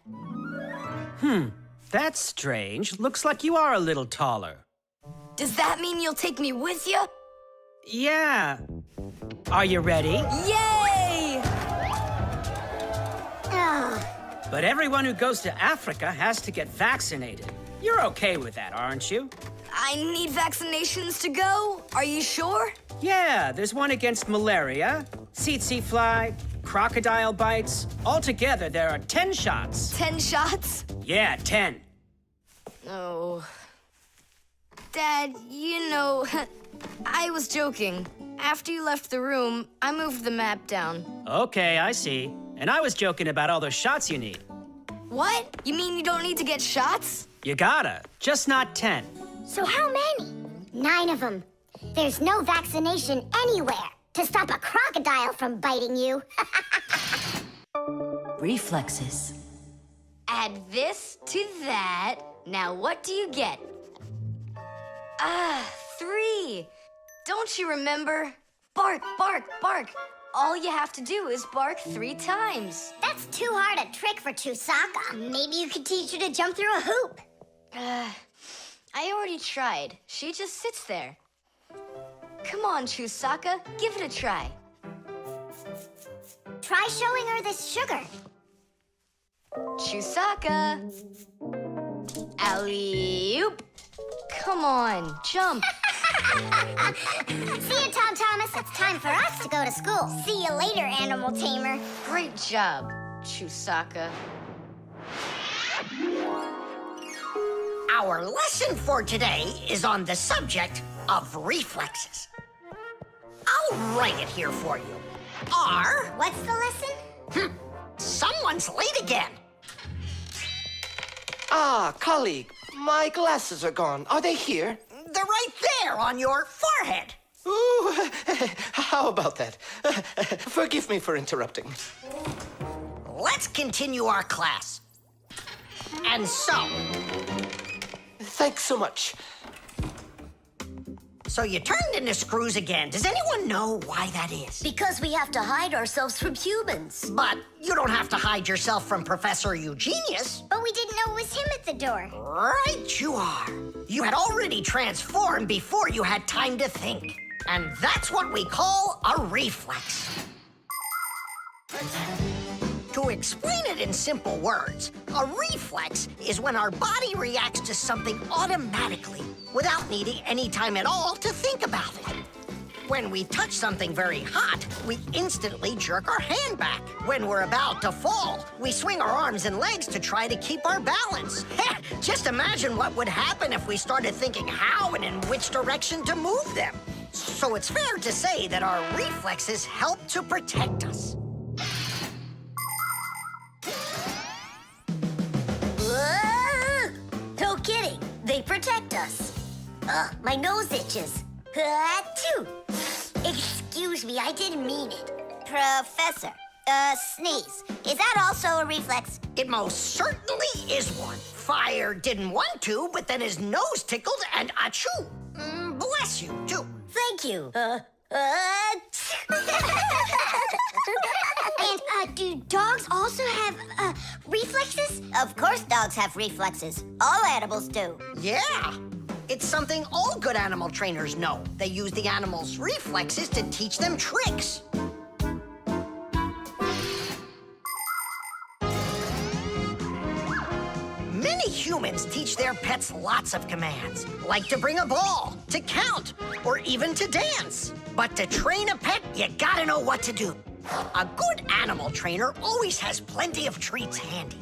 That's strange. Looks like you are a little taller. Does that mean you'll take me with you? Yeah. Are you ready? Yay! But everyone who goes to Africa has to get vaccinated. You're okay with that, aren't you? I need vaccinations to go? Are you sure? Yeah, there's one against malaria, tsetse fly, crocodile bites. Altogether, there are 10 shots. 10 shots? Yeah, 10. Oh. Dad, you know, I was joking. After you left the room, I moved the map down. Okay, I see. And I was joking about all those shots you need. What? You mean you don't need to get shots? You gotta, just not 10. So how many? 9 of them. There's no vaccination anywhere to stop a crocodile from biting you. Reflexes. Add this to that. Now what do you get? 3. Don't you remember? Bark, bark, bark. All you have to do is bark 3 times. That's too hard a trick for Chewsocka. Maybe you could teach her to jump through a hoop. I already tried. She just sits there. Come on, Chewsocka, give it a try. Try showing her this sugar. Chewsocka. Alley-oop. Come on, jump. See you, Tom Thomas. It's time for us to go to school. See you later, animal tamer. Great job, Chewsocka. Our lesson for today is on the subject of reflexes. I'll write it here for you. What's the lesson? Someone's late again. Ah, colleague, my glasses are gone. Are they here? They're right there on your forehead. Ooh, how about that? Forgive me for interrupting. Let's continue our class. And so, Thanks so much. so you turned into screws again. Does anyone know why that is? Because we have to hide ourselves from humans. But you don't have to hide yourself from Professor Eugenius. But we didn't know it was him at the door. Right you are. You had already transformed before you had time to think. And that's what we call a reflex. To explain it in simple words, a reflex is when our body reacts to something automatically without needing any time at all to think about it. When we touch something very hot, we instantly jerk our hand back. When we're about to fall, we swing our arms and legs to try to keep our balance. Just imagine what would happen if we started thinking how and in which direction to move them. So it's fair to say that our reflexes help to protect us. No kidding. They protect us. My nose itches. Achoo. Excuse me, I didn't mean it. Professor, sneeze. Is that also a reflex? It most certainly is one. Fire didn't want to, but then his nose tickled and achoo. Bless you, too. Thank you. And do dogs also have reflexes? Of course dogs have reflexes. All animals do. Yeah. It's something all good animal trainers know. They use the animals' reflexes to teach them tricks. Many humans teach their pets lots of commands, like to bring a ball, to count, or even to dance. But to train a pet, you gotta know what to do. A good animal trainer always has plenty of treats handy.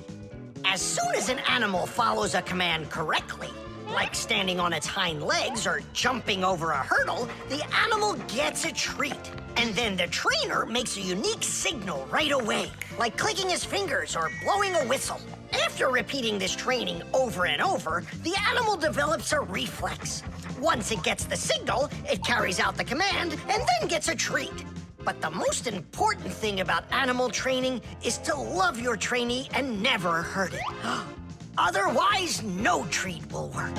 As soon as an animal follows a command correctly, like standing on its hind legs or jumping over a hurdle, the animal gets a treat. And then the trainer makes a unique signal right away, like clicking his fingers or blowing a whistle. After repeating this training over and over, the animal develops a reflex. Once it gets the signal, it carries out the command and then gets a treat. But the most important thing about animal training is to love your trainee and never hurt it. Otherwise, no treat will work.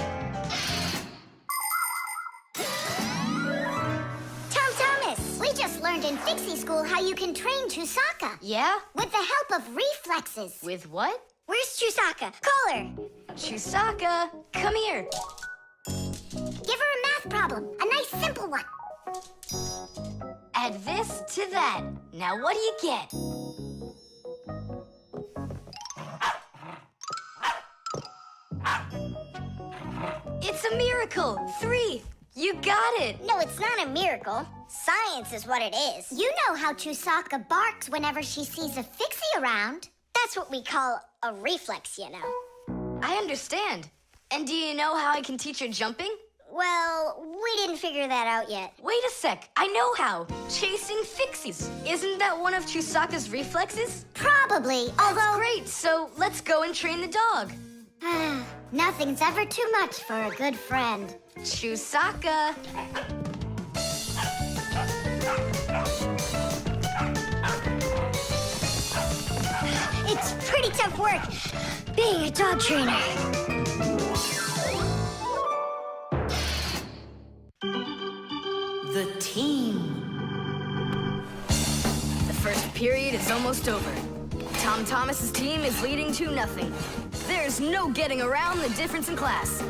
Tom Thomas, we just learned in Fixie School how you can train Chewsocka. Yeah? With the help of reflexes. With what? Where's Chewsocka? Call her. Chewsocka, come here. Give her a math problem. A nice simple one. Add this to that. Now what do you get? It's a miracle! 3! You got it! No, it's not a miracle. Science is what it is. You know how Chewsocka barks whenever she sees a Fixie around. That's what we call a reflex, you know. I understand. And do you know how I can teach her jumping? Well, we didn't figure that out yet. Wait a sec, I know how. Chasing Fixies. Isn't that one of Chewsocka's reflexes? Probably, That's although... great, so let's go and train the dog. Nothing's ever too much for a good friend. Chewsocka. It's pretty tough work being a dog trainer. The team. The first period is almost over. Tom Thomas's team is leading 2-0. There's no getting around the difference in class.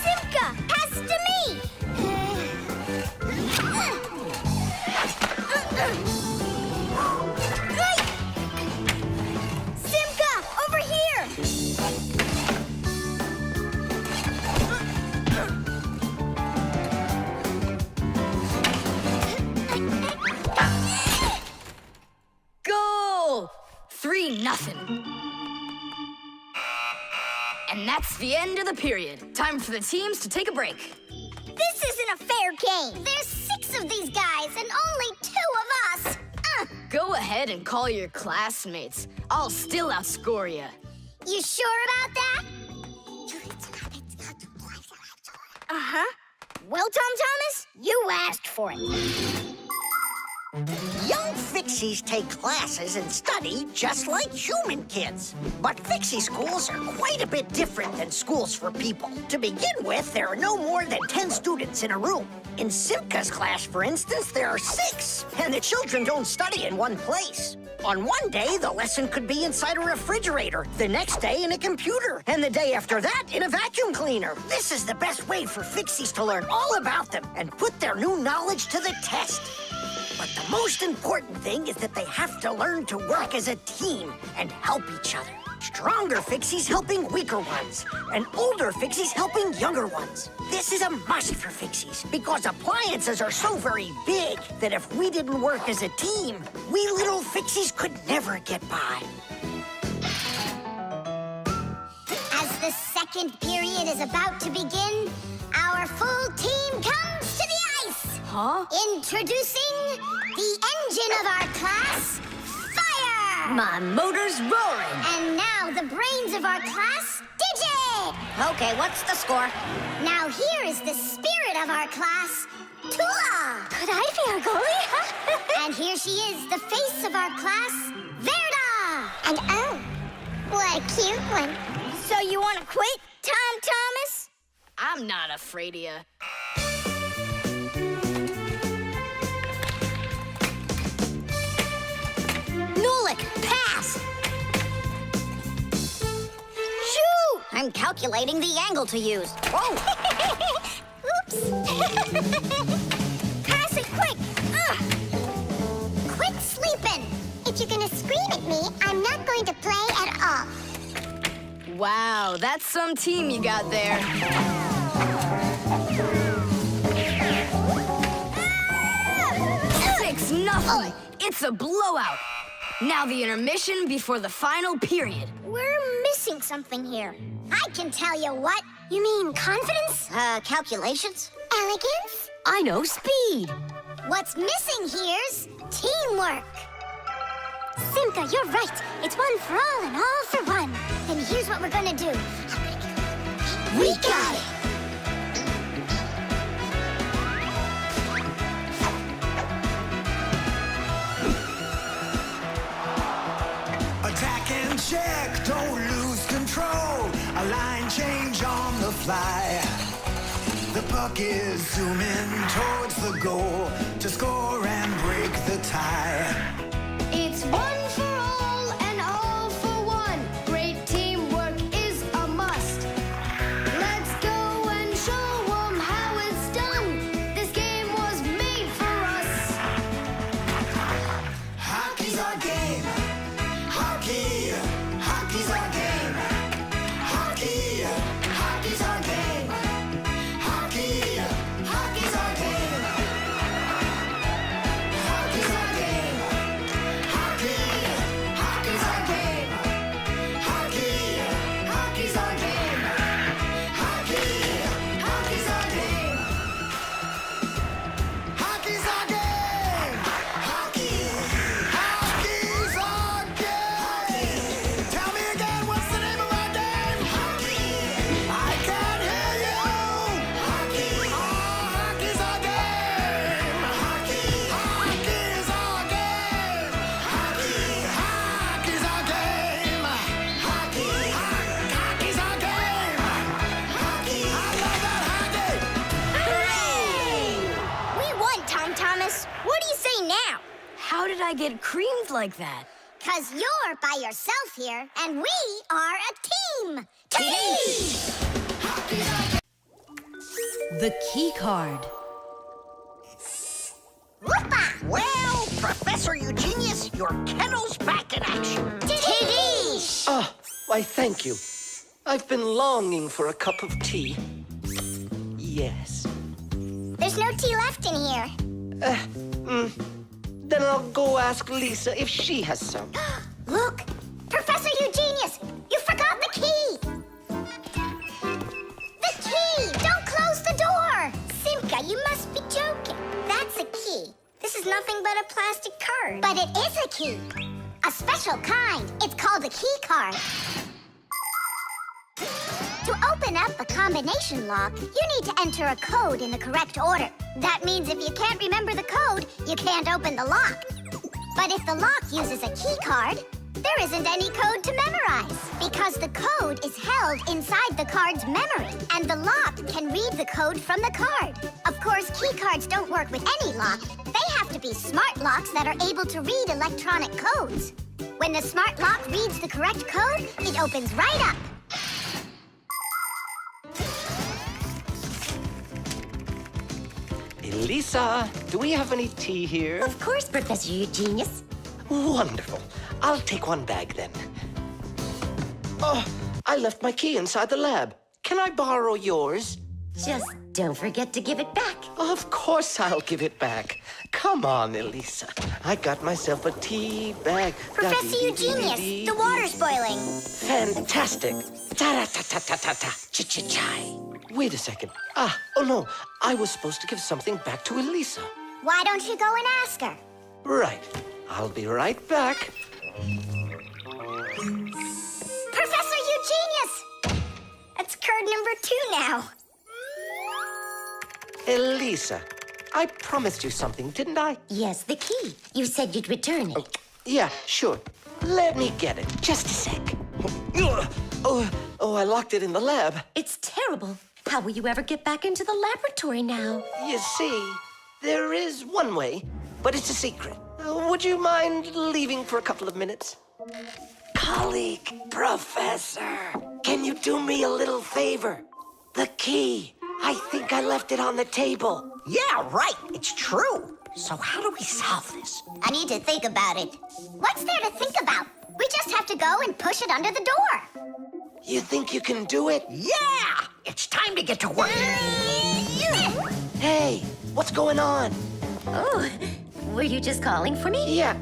Simka, pass to me! Simka, over here! Goal! 3-0. And that's the end of the period. Time for the teams to take a break. This isn't a fair game. There's 6 of these guys and only 2 of us. Go ahead and call your classmates. I'll still outscore you. You sure about that? Uh-huh. Well, Tom Thomas, you asked for it. Young Fixies take classes and study just like human kids. But Fixie schools are quite a bit different than schools for people. To begin with, there are no more than 10 students in a room. In Simka's class, for instance, there are 6, and the children don't study in one place. On one day, the lesson could be inside a refrigerator, the next day in a computer, and the day after that in a vacuum cleaner. This is the best way for Fixies to learn all about them and put their new knowledge to the test. But the most important thing is that they have to learn to work as a team and help each other. Stronger Fixies helping weaker ones, and older Fixies helping younger ones. This is a must for Fixies, because appliances are so very big that if we didn't work as a team, we little Fixies could never get by. As the second period is about to begin, our full team comes to the ice. Huh? Introducing the engine of our class, Fire! My motor's roaring. And now the brains of our class, Digit! Okay, what's the score? Now here is the spirit of our class, Tula! Could I be our goalie? And here she is, the face of our class, Verda! And oh, what a cute one. So you want to quit, Tom Thomas? I'm not afraid of you. Nolik, pass! Shoo! I'm calculating the angle to use. Whoa! Oops! Pass it quick! Quit sleeping! If you're gonna scream at me, I'm not going to play at all. Wow, that's some team you got there. 6-0. It's a blowout. Now the intermission before the final period. We're missing something here. I can tell you what. You mean confidence? Calculations? Elegance? I know speed. What's missing here's teamwork. Simka, you're right. It's one for all and all for one. Then here's what we're gonna do. We got it! Attack and check, don't lose control. A line change on the fly. The puck is zooming towards the goal to score and break the tie. It's one for all and all for one. Great teamwork is a must. Let's go and show 'em how it's done. This game was made for us. Hockey's our game. Hockey, hockey's our game. Hockey, hockey's our game. Hockey, hockey's our game. Hockey's our game. Hockey, hockey's our game. Hockey, hockey's our game. Hockey, hockey's our game. Hockey's our game. Hockey, hockey's our game. Tell me again, what's the name of our game? Hockey. I can't hear you. Hockey. Oh, hockey's our game. Hockey. Hockey's our game. Hockey. Hockey's our game. Hockey. Hockey's our game. Hockey. I love that hockey. Hooray! We won, Tom Thomas. What do you say now? How did I get creamed like that? 'Cause you're by yourself here, and we are a team. Team! The Keycard. Whoopa! Well, Professor Eugenius, your kennel's back in action. Tiddy! Ah, why, thank you. I've been longing for a cup of tea. Yes. There's no tea left in here. Then I'll go ask Lisa if she has some. Look! Professor Eugenius! You forgot the key! The key! Don't close the door! Simka, you must be joking. That's a key. This is nothing but a plastic card. But it is a key. A special kind. It's called a Keycard. To open up a combination lock, you need to enter a code in the correct order. That means if you can't remember the code, you can't open the lock. But if the lock uses a key card, there isn't any code to memorize because the code is held inside the card's memory, and the lock can read the code from the card. Of course, key cards don't work with any lock. They have to be smart locks that are able to read electronic codes. When the smart lock reads the correct code, it opens right up. Lisa, do we have any tea here? Of course, Professor Eugenius. Wonderful. I'll take one bag then. Oh, I left my key inside the lab. Can I borrow yours? Just don't forget to give it back. Of course I'll give it back. Come on, Elisa. I got myself a tea bag. Professor Eugenius, the water's boiling. Fantastic. Ta-ra-ta-ta-ta-ta-ta. Ch-ch-chai. Wait a second. Oh no. I was supposed to give something back to Elisa. Why don't you go and ask her? Right. I'll be right back. Professor Eugenius! That's card number 2 now. Elisa, I promised you something, didn't I? Yes, the key. You said you'd return it. Yeah, sure. Let me get it. Just a sec. I locked it in the lab. It's terrible. How will you ever get back into the laboratory now? You see, there is one way, but it's a secret. Would you mind leaving for a couple of minutes? Colleague, Professor, can you do me a little favor? The key. I think I left it on the table. Yeah, right. It's true. So how do we solve this? I need to think about it. What's there to think about? We just have to go and push it under the door. You think you can do it? Yeah! It's time to get to work. Hey, what's going on? Oh, were you just calling for me? Yeah,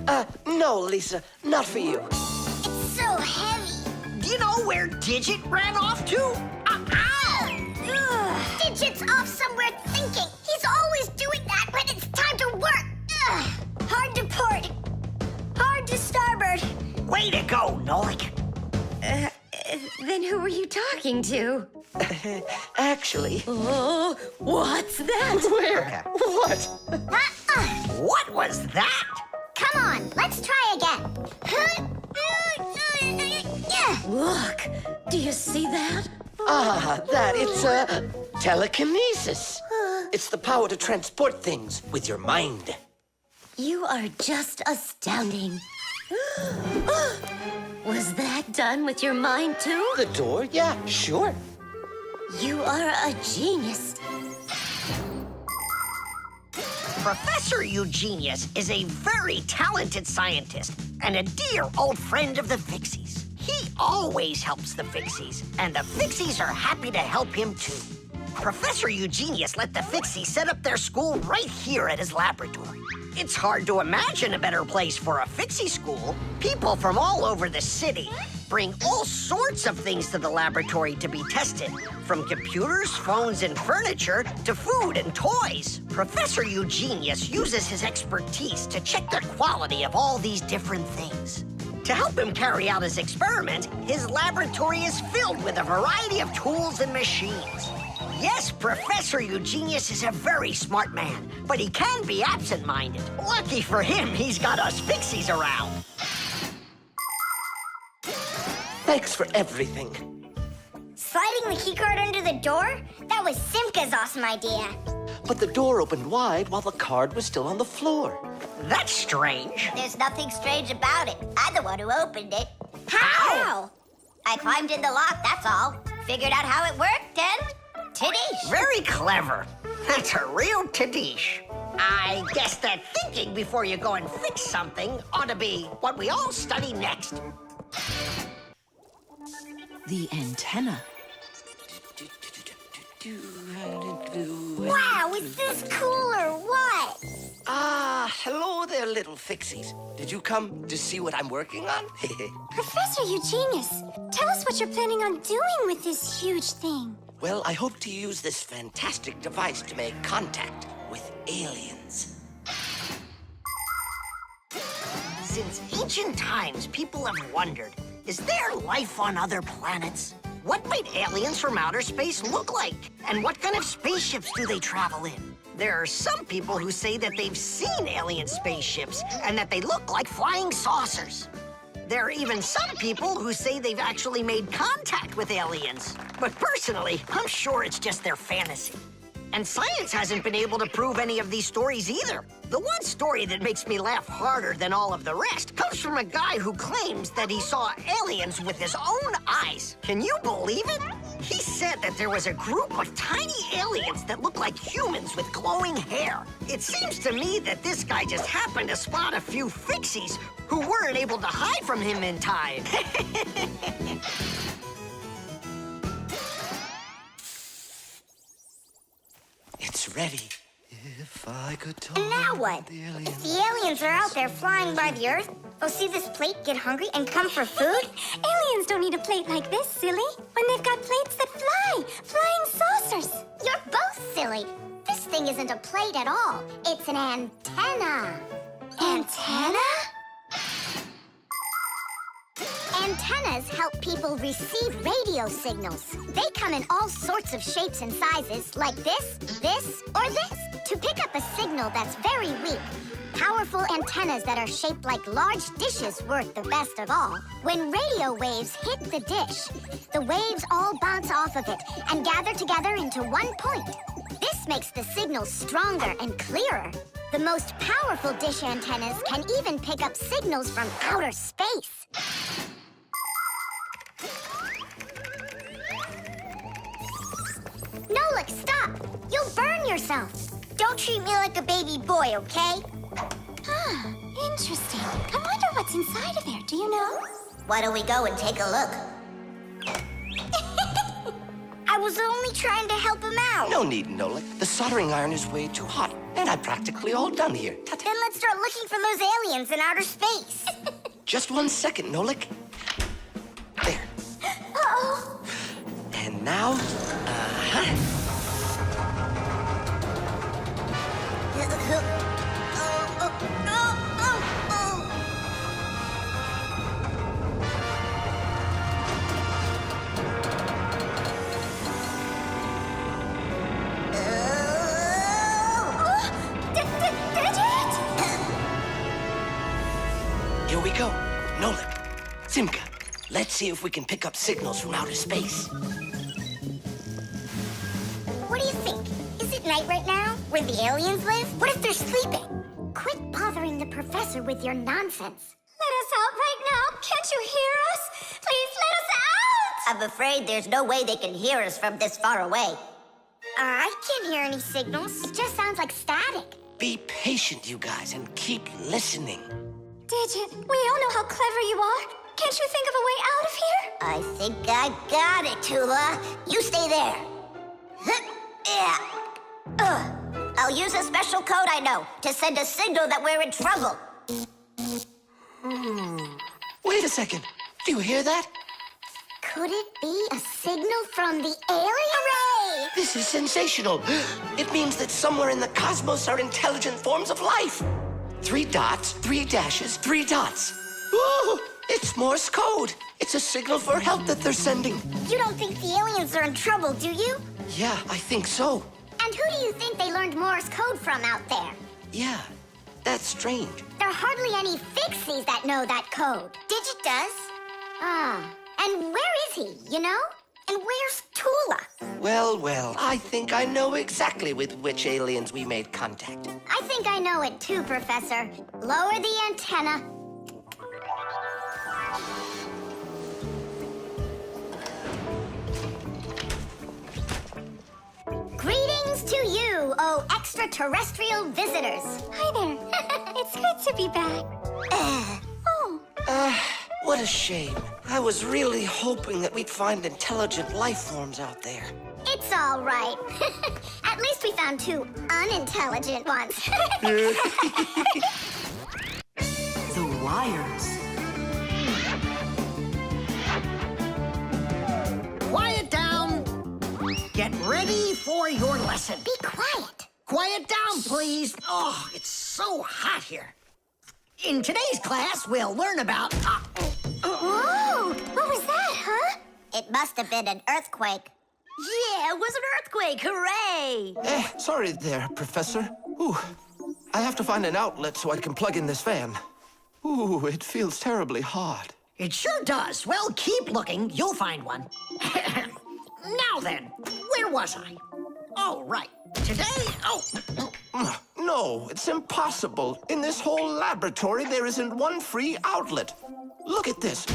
no, Lisa, not for you. It's so heavy. Do you know where Digit ran off to? Ugh. Digit's off somewhere thinking. He's always doing that when it's time to work. Ugh. Hard to port. Hard to starboard. Way to go, Nolik. Then who were you talking to? Actually... Oh, what's that? Where? What? What was that? Come on, let's try again. Look, do you see that? It's telekinesis. It's the power to transport things with your mind. You are just astounding. Was that done with your mind, too? The door? Yeah, sure. You are a genius. Professor Eugenius is a very talented scientist and a dear old friend of the Fixies. He always helps the Fixies, and the Fixies are happy to help him too. Professor Eugenius let the Fixies set up their school right here at his laboratory. It's hard to imagine a better place for a Fixie school. People from all over the city bring all sorts of things to the laboratory to be tested, from computers, phones, and furniture to food and toys. Professor Eugenius uses his expertise to check the quality of all these different things. To help him carry out his experiment, his laboratory is filled with a variety of tools and machines. Yes, Professor Eugenius is a very smart man, but he can be absent-minded. Lucky for him, he's got us Fixies around. Thanks for everything. Sliding the keycard under the door? That was Simka's awesome idea. But the door opened wide while the card was still on the floor. That's strange. There's nothing strange about it. I'm the one who opened it. How? I climbed in the lock, that's all. Figured out how it worked, and Tadish. Very clever. That's a real Tadish. I guess that thinking before you go and fix something ought to be what we all study next. The antenna. Wow, is this cool or what? Hello there, little Fixies. Did you come to see what I'm working on? Professor Eugenius, tell us what you're planning on doing with this huge thing. Well, I hope to use this fantastic device to make contact with aliens. Since ancient times, people have wondered, is there life on other planets? What might aliens from outer space look like? And what kind of spaceships do they travel in? There are some people who say that they've seen alien spaceships and that they look like flying saucers. There are even some people who say they've actually made contact with aliens. But personally, I'm sure it's just their fantasy. And science hasn't been able to prove any of these stories either. The one story that makes me laugh harder than all of the rest comes from a guy who claims that he saw aliens with his own eyes. Can you believe it? He said that there was a group of tiny aliens that looked like humans with glowing hair. It seems to me that this guy just happened to spot a few Fixies who weren't able to hide from him in time. It's ready. If I could talk. And now what? If the aliens are out there flying by the Earth, they'll see this plate, get hungry, and come for food? Aliens don't need a plate like this, silly, when they've got plates that fly, flying saucers. You're both silly. This thing isn't a plate at all. It's an antenna. Antenna? Antennas help people receive radio signals. They come in all sorts of shapes and sizes, like this, or this. To pick up a signal that's very weak, Powerful antennas that are shaped like large dishes work the best of all. When radio waves hit the dish, the waves all bounce off of it and gather together into one point. This makes the signal stronger and clearer. The most powerful dish antennas can even pick up signals from outer space. Nolik, stop! You'll burn yourself. Don't treat me like a baby boy, okay? Interesting. I wonder what's inside of there. Do you know? Why don't we go and take a look? I was only trying to help him out. No need, Nolik. The soldering iron is way too hot, and I'm practically all done here. Ta-ta. Then let's start looking for those aliens in outer space. Just 1 second, Nolik. There. Uh-oh. And now, here we go. Nolik, Simka, let's see if we can pick up signals from outer space. What do you think? Is it night right now, where the aliens live? What if they're sleeping? Quit bothering the professor with your nonsense. Let us out right now. Can't you hear us? Please let us out! I'm afraid there's no way they can hear us from this far away. I can't hear any signals. It just sounds like static. Be patient, you guys, and keep listening. Digit, we all know how clever you are. Can't you think of a way out of here? I think I got it, Tula. You stay there. Yeah. I'll use a special code I know to send a signal that we're in trouble. Wait a second. Do you hear that? Could it be a signal from the aliens? Hooray! This is sensational. It means that somewhere in the cosmos are intelligent forms of life. 3 dots, 3 dashes, 3 dots. Ooh, it's Morse code. It's a signal for help that they're sending. You don't think the aliens are in trouble, do you? Yeah, I think so. And who do you think they learned Morse code from out there? Yeah, that's strange. There are hardly any Fixies that know that code. Digit does. And where is he, you know? And where's Tula? Well, I think I know exactly with which aliens we made contact. I think I know it too, Professor. Lower the antenna. Greetings to you, oh extraterrestrial visitors. Hi there. It's good to be back. What a shame. I was really hoping that we'd find intelligent life forms out there. It's all right. At least we found 2 unintelligent ones. The wires. Quiet down. Get ready for your lesson. Be quiet. Quiet down, please. Oh, it's so hot here. In today's class, we'll learn about... Whoa! What was that, huh? It must have been an earthquake. Yeah, it was an earthquake. Hooray! Sorry there, Professor. Ooh, I have to find an outlet so I can plug in this fan. Ooh, it feels terribly hot. It sure does. Well, keep looking. You'll find one. Now then, where was I? Oh, right. Today, No, it's impossible. In this whole laboratory, there isn't one free outlet. Look at this.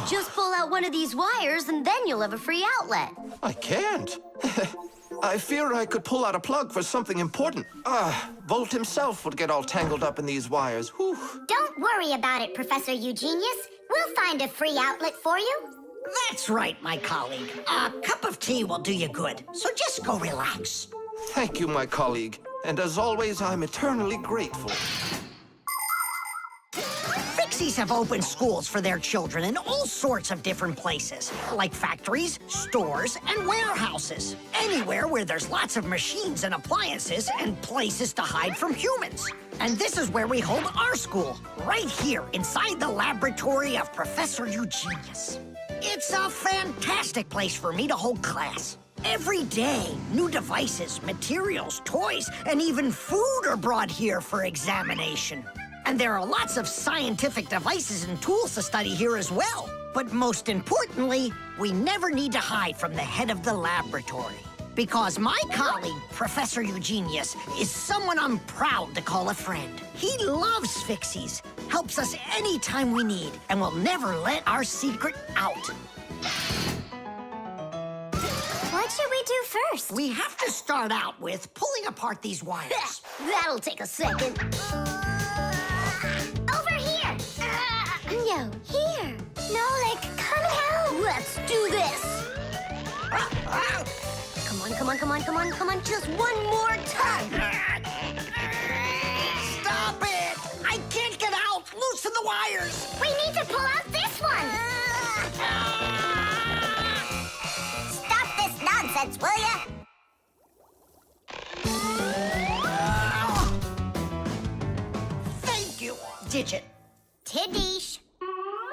Just pull out one of these wires and then you'll have a free outlet. I can't. I fear I could pull out a plug for something important. Volt himself would get all tangled up in these wires. Whew. Don't worry about it, Professor Eugenius. We'll find a free outlet for you. that's right, my colleague. A cup of tea will do you good, so just go relax. Thank you, my colleague. And as always, I'm eternally grateful. Fixies have opened schools for their children in all sorts of different places, like factories, stores, and warehouses. Anywhere where there's lots of machines and appliances and places to hide from humans. And this is where we hold our school, right here inside the laboratory of Professor Eugenius. It's a fantastic place for me to hold class. Every day, new devices, materials, toys, and even food are brought here for examination. And there are lots of scientific devices and tools to study here as well. But most importantly, we never need to hide from the head of the laboratory. Because my colleague, Professor Eugenius, is someone I'm proud to call a friend. He loves Fixies, helps us anytime we need, and will never let our secret out. What should we do first? We have to start out with pulling apart these wires. That'll take a second. Over here! No, here. Nolik, come help! Let's do this. Come on, come on, come on, come on, come on. Just one more time. Stop it! I can't get out! Loosen the wires! We need to pull out this one! Stop this nonsense, will ya? Thank you, Digit. Tidish.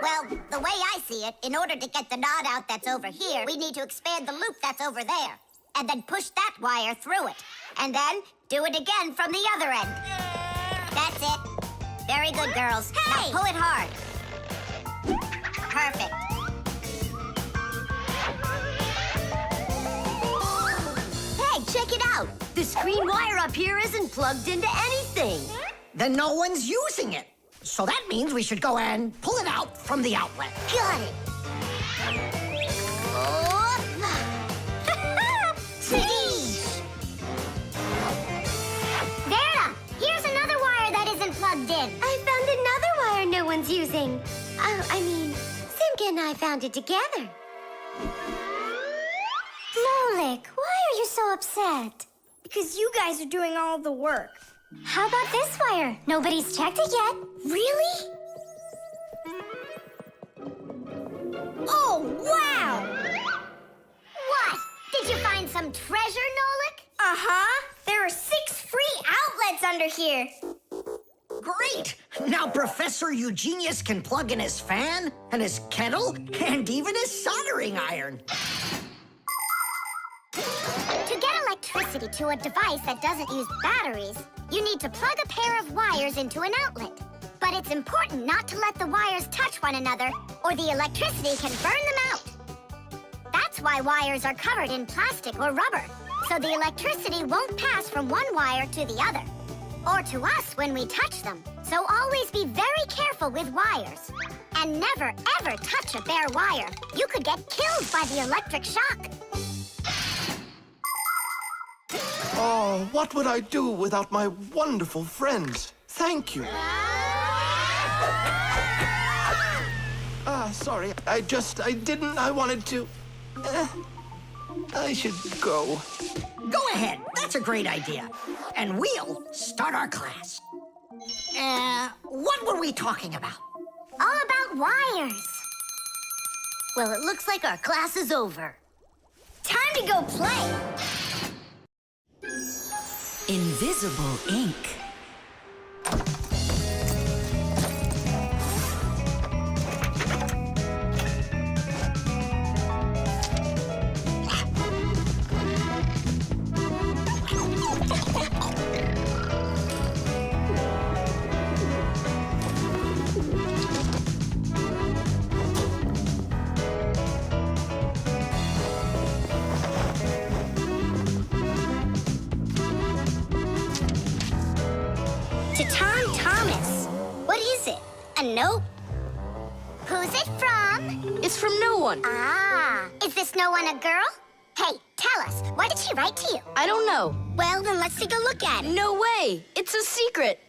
Well, the way I see it, in order to get the knot out that's over here, we need to expand the loop that's over there. And then push that wire through it. And then do it again from the other end. That's it. Very good, girls. Hey! Now pull it hard. Perfect. Hey, check it out. This green wire up here isn't plugged into anything. Then no one's using it. So that means we should go and pull it out from the outlet. Got it! Tidish! Vera, here's another wire that isn't plugged in. I found another wire no one's using. Simka and I found it together. Nolik, why are you so upset? Because you guys are doing all the work. How about this wire? Nobody's checked it yet. Really? Oh, wow! What? Did you find some treasure, Nolik? Uh-huh. There are 6 free outlets under here. Great! Now Professor Eugenius can plug in his fan, and his kettle, and even his soldering iron. To get electricity to a device that doesn't use batteries, you need to plug a pair of wires into an outlet. But it's important not to let the wires touch one another, or the electricity can burn them out. That's why wires are covered in plastic or rubber, so the electricity won't pass from one wire to the other, or to us when we touch them. So always be very careful with wires. And never, ever touch a bare wire. You could get killed by the electric shock. Oh, what would I do without my wonderful friends? Thank you. Sorry. I wanted to... I should go. Go ahead. That's a great idea. And we'll start our class. What were we talking about? All about wires. Well, it looks like our class is over. Time to go play. Invisible ink. To Tom Thomas. What is it? A note? Who's it from? It's from no one. Ah, is this no one a girl? Hey, tell us, what did she write to you? I don't know. Well, then let's take a look at it. No way. It's a secret.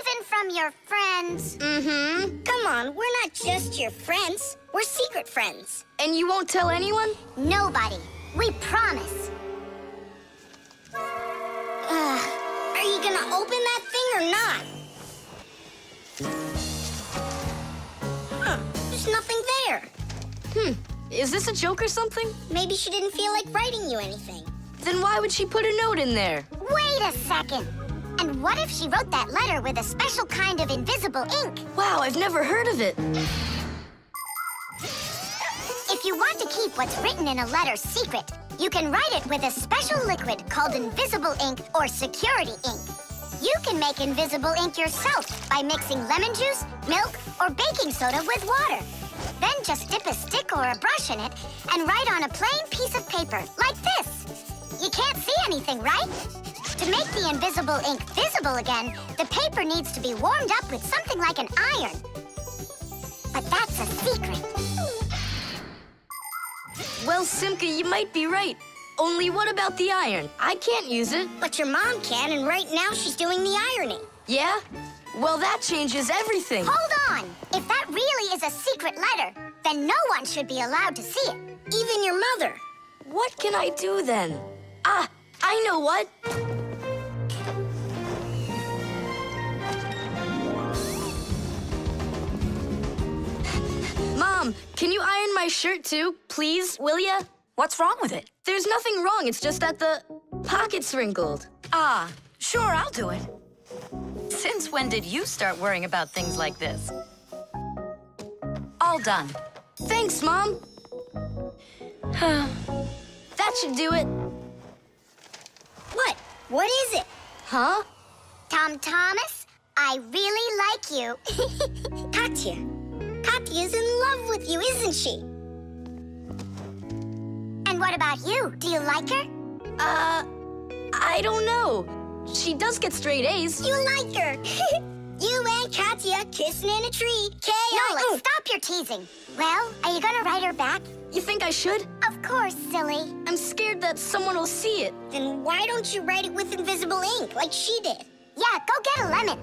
Even from your friends. Mm-hmm. Come on, we're not just your friends. We're secret friends. And you won't tell anyone? Nobody. We promise. Are you gonna open that thing or not? Huh, there's nothing there. Is this a joke or something? Maybe she didn't feel like writing you anything. Then why would she put a note in there? Wait a second. And what if she wrote that letter with a special kind of invisible ink? Wow, I've never heard of it. If you want to keep keep what's written in a letter secret, you can write it with a special liquid called invisible ink or security ink. You can make invisible ink yourself by mixing lemon juice, milk, or baking soda with water. Then just dip a stick or a brush in it and write on a plain piece of paper, like this. You can't see anything, right? To make the invisible ink visible again, the paper needs to be warmed up with something like an iron. But that's a secret. Well, Simka, you might be right. Only what about the iron? I can't use it. But your mom can, and right now she's doing the ironing. Yeah? Well, that changes everything. Hold on! If that really is a secret letter, then no one should be allowed to see it. Even your mother. What can I do then? Ah, I know what. Mom, can you iron my shirt too, please, will ya? What's wrong with it? There's nothing wrong, it's just that the pocket's wrinkled. Ah, sure, I'll do it. Since when did you start worrying about things like this? All done. Thanks, Mom. That should do it. What? What is it? Huh? Tom Thomas, I really like you. Katya. Katya's in love with you, isn't she? And what about you? Do you like her? I don't know. She does get straight A's. You like her. You and Katya kissing in a tree. Nolik, stop your teasing. Well, are you gonna write her back? You think I should? Of course, silly. I'm scared that someone will see it. Then why don't you write it with invisible ink like she did? Yeah, go get a lemon.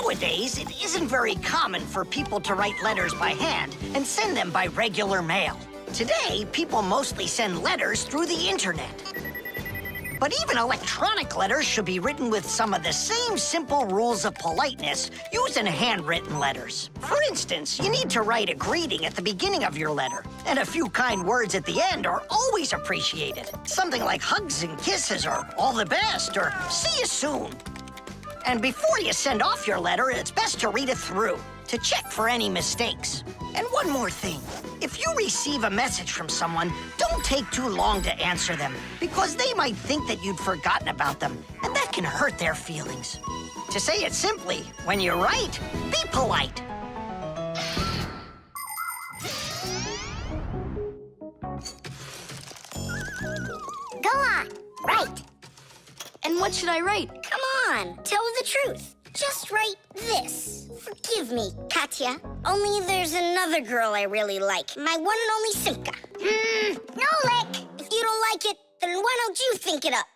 Nowadays, it isn't very common for people to write letters by hand and send them by regular mail. Today, people mostly send letters through the internet. But even electronic letters should be written with some of the same simple rules of politeness used in handwritten letters. For instance, you need to write a greeting at the beginning of your letter, and a few kind words at the end are always appreciated. Something like hugs and kisses, or all the best, or see you soon. And before you send off your letter, it's best to read it through to check for any mistakes. And one more thing. If you receive a message from someone, don't take too long to answer them, because they might think that you'd forgotten about them, and that can hurt their feelings. To say it simply, when you write, be polite. Go on, write. And what should I write? Come on, tell the truth. Just write this. Forgive me, Katya. Only there's another girl I really like. My one and only Simka. Nolik! If you don't like it, then why don't you think it up?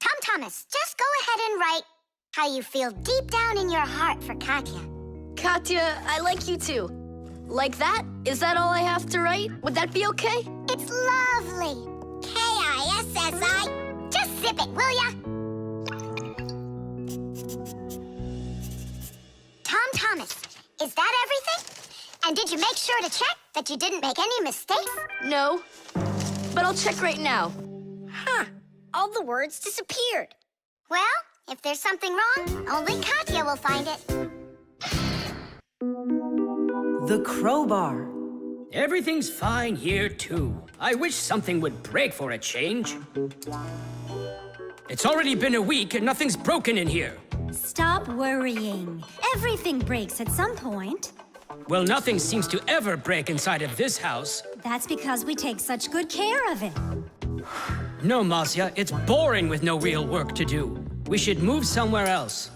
Tom Thomas, just go ahead and write how you feel deep down in your heart for Katya. Katya, I like you too. Like that? Is that all I have to write? Would that be okay? It's lovely. Kissi. Just zip it, will ya? Tom Thomas, is that everything? And did you make sure to check that you didn't make any mistakes? No, but I'll check right now. Huh. All the words disappeared. Well, if there's something wrong, only Katya will find it. The crowbar. Everything's fine here, too. I wish something would break for a change. It's already been a week and nothing's broken in here. Stop worrying. Everything breaks at some point. Well, nothing seems to ever break inside of this house. That's because we take such good care of it. No, Masya, it's boring with no real work to do. We should move somewhere else.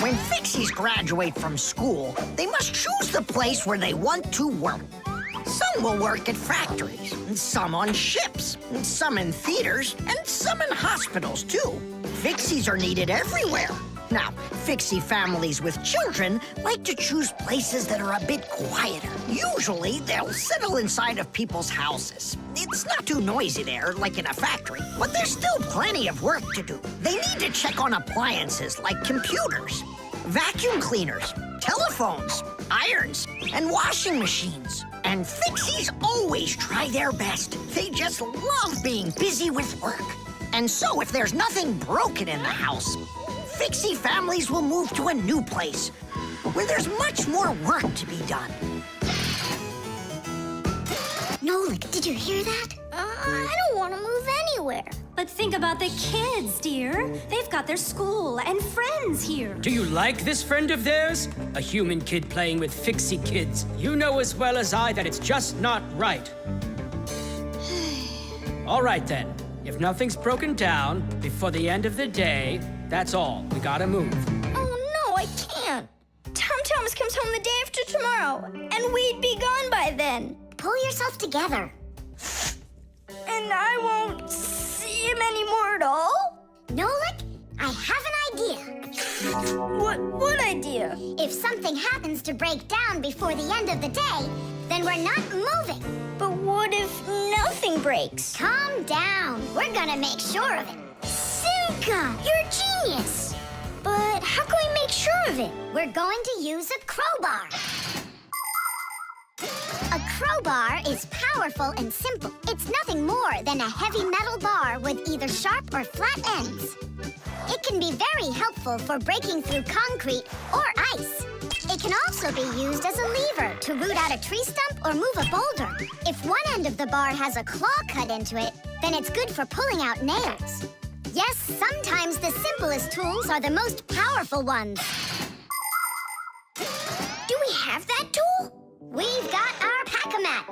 When Fixies graduate from school, they must choose the place where they want to work. Some will work at factories, and some on ships, and some in theaters, and some in hospitals, too. Fixies are needed everywhere. Now, Fixie families with children like to choose places that are a bit quieter. Usually, they'll settle inside of people's houses. It's not too noisy there, like in a factory, but there's still plenty of work to do. They need to check on appliances like computers, vacuum cleaners, telephones, irons, and washing machines. And Fixies always try their best. They just love being busy with work. And so if there's nothing broken in the house, Fixie families will move to a new place where there's much more work to be done. Nolik, did you hear that? I don't want to move anywhere. But think about the kids, dear. They've got their school and friends here. Do you like this friend of theirs? A human kid playing with Fixie kids. You know as well as I that it's just not right. All right, then. If nothing's broken down before the end of the day, that's all. We gotta move. Oh, no, I can't. Tom Thomas comes home the day after tomorrow, and we'd be gone by then. Pull yourself together. And I won't see him anymore at all? Nolik, I have an idea. What idea? If something happens to break down before the end of the day, then we're not moving. But what if nothing breaks? Calm down. We're gonna make sure of it. Simka, you're a genius. But how can we make sure of it? We're going to use a crowbar. A crowbar is powerful and simple. It's nothing more than a heavy metal bar with either sharp or flat ends. It can be very helpful for breaking through concrete or ice. It can also be used as a lever to root out a tree stump or move a boulder. If one end of the bar has a claw cut into it, then it's good for pulling out nails. Yes, sometimes the simplest tools are the most powerful ones. Do we have that tool? We've got our pack-a-mat,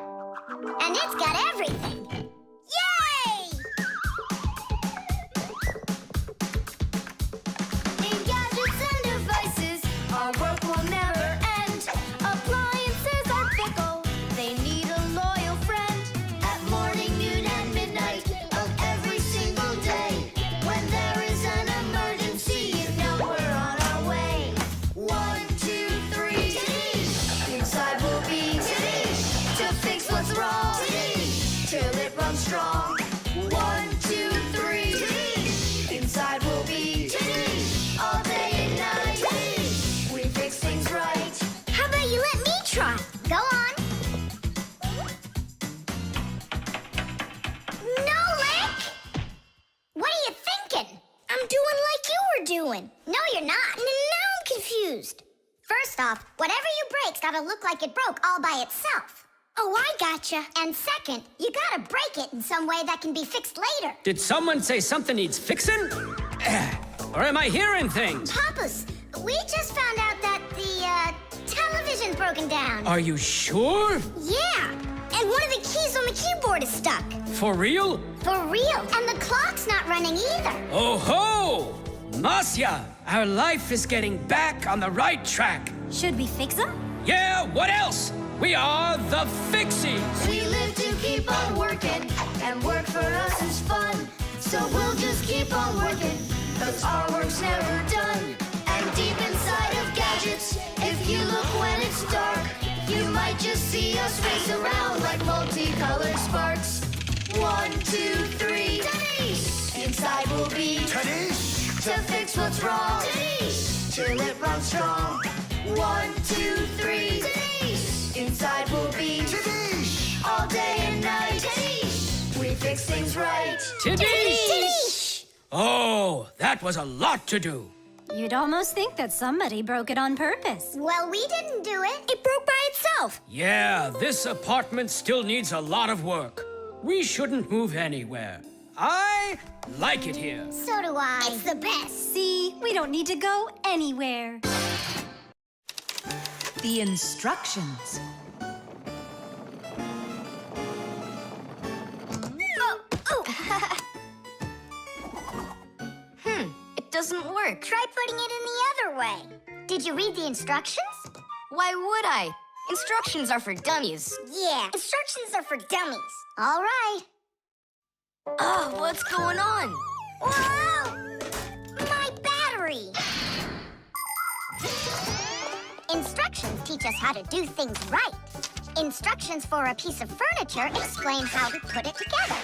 and it's got everything. Yay! In gadgets and devices, our work will never end. Appliances are fickle, they need a loyal friend. At morning, noon, and midnight of every single day. When there is an emergency, you know we're on our way. 1, 2, 3. Inside will be to fix what's wrong. Till it runs strong. 1, 2, 3. Inside will be all day and night. We fix things right. How about you let me try? Go on. Nolik! What are you thinking? I'm doing like you were doing. No, you're not. Now I'm confused. First off, whatever you break's gotta look like it broke all by itself. Oh, I gotcha. And second, you gotta break it in some way that can be fixed later. Did someone say something needs fixing? Or am I hearing things? Papas, we just found out that the television's broken down. Are you sure? Yeah, and one of the keys on the keyboard is stuck. For real? For real. And the clock's not running either. Oh ho! Masya, our life is getting back on the right track. Should we fix them? Yeah, what else? We are the Fixies. We live to keep on working, and work for us is fun. So we'll just keep on working, 'cause our work's never done. And deep inside of gadgets, if you look when it's dark, you might just see us race around like multicolored sparks. 1, 2, 3. Inside will be to fix what's wrong. Till it runs strong. 1, 2, 3. Inside will be all day and night. We fix things right. Tidish! Oh, that was a lot to do. You'd almost think that somebody broke it on purpose. Well, we didn't do it. It broke by itself. Yeah, this apartment still needs a lot of work. We shouldn't move anywhere. I like it here. So do I. It's the best. See, we don't need to go anywhere. The instructions. It doesn't work. Try putting it in the other way. Did you read the instructions? Why would I? Instructions are for dummies. Yeah, instructions are for dummies. All right. Oh, what's going on? Whoa! My battery! Instructions teach us how to do things right. Instructions for a piece of furniture explain how to put it together.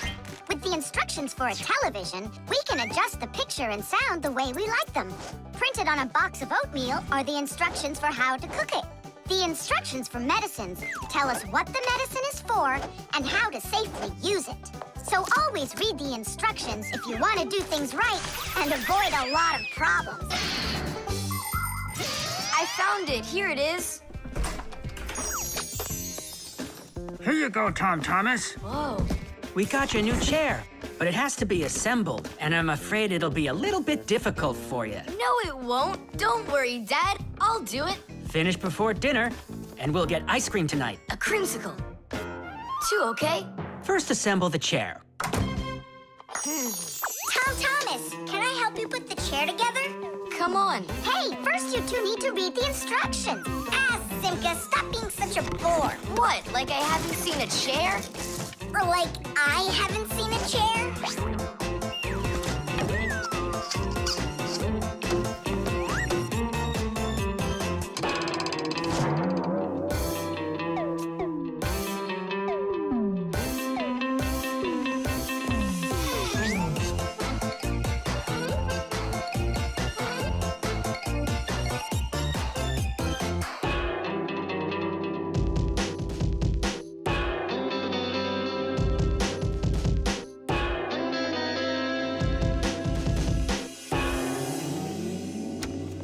With the instructions for a television, we can adjust the picture and sound the way we like them. Printed on a box of oatmeal are the instructions for how to cook it. The instructions for medicines tell us what the medicine is for and how to safely use it. So always read the instructions if you want to do things right and avoid a lot of problems. I found it. Here it is. Here you go, Tom Thomas. Whoa. We got you a new chair, but it has to be assembled, and I'm afraid it'll be a little bit difficult for you. No, it won't. Don't worry, Dad. I'll do it. Finish before dinner, and we'll get ice cream tonight. A creamsicle. 2, okay? First, assemble the chair. Tom Thomas, can I help you put the chair together? Come on. Hey, first you two need to read the instructions. Simka, stop being such a bore. What, like I haven't seen a chair? Or like I haven't seen a chair?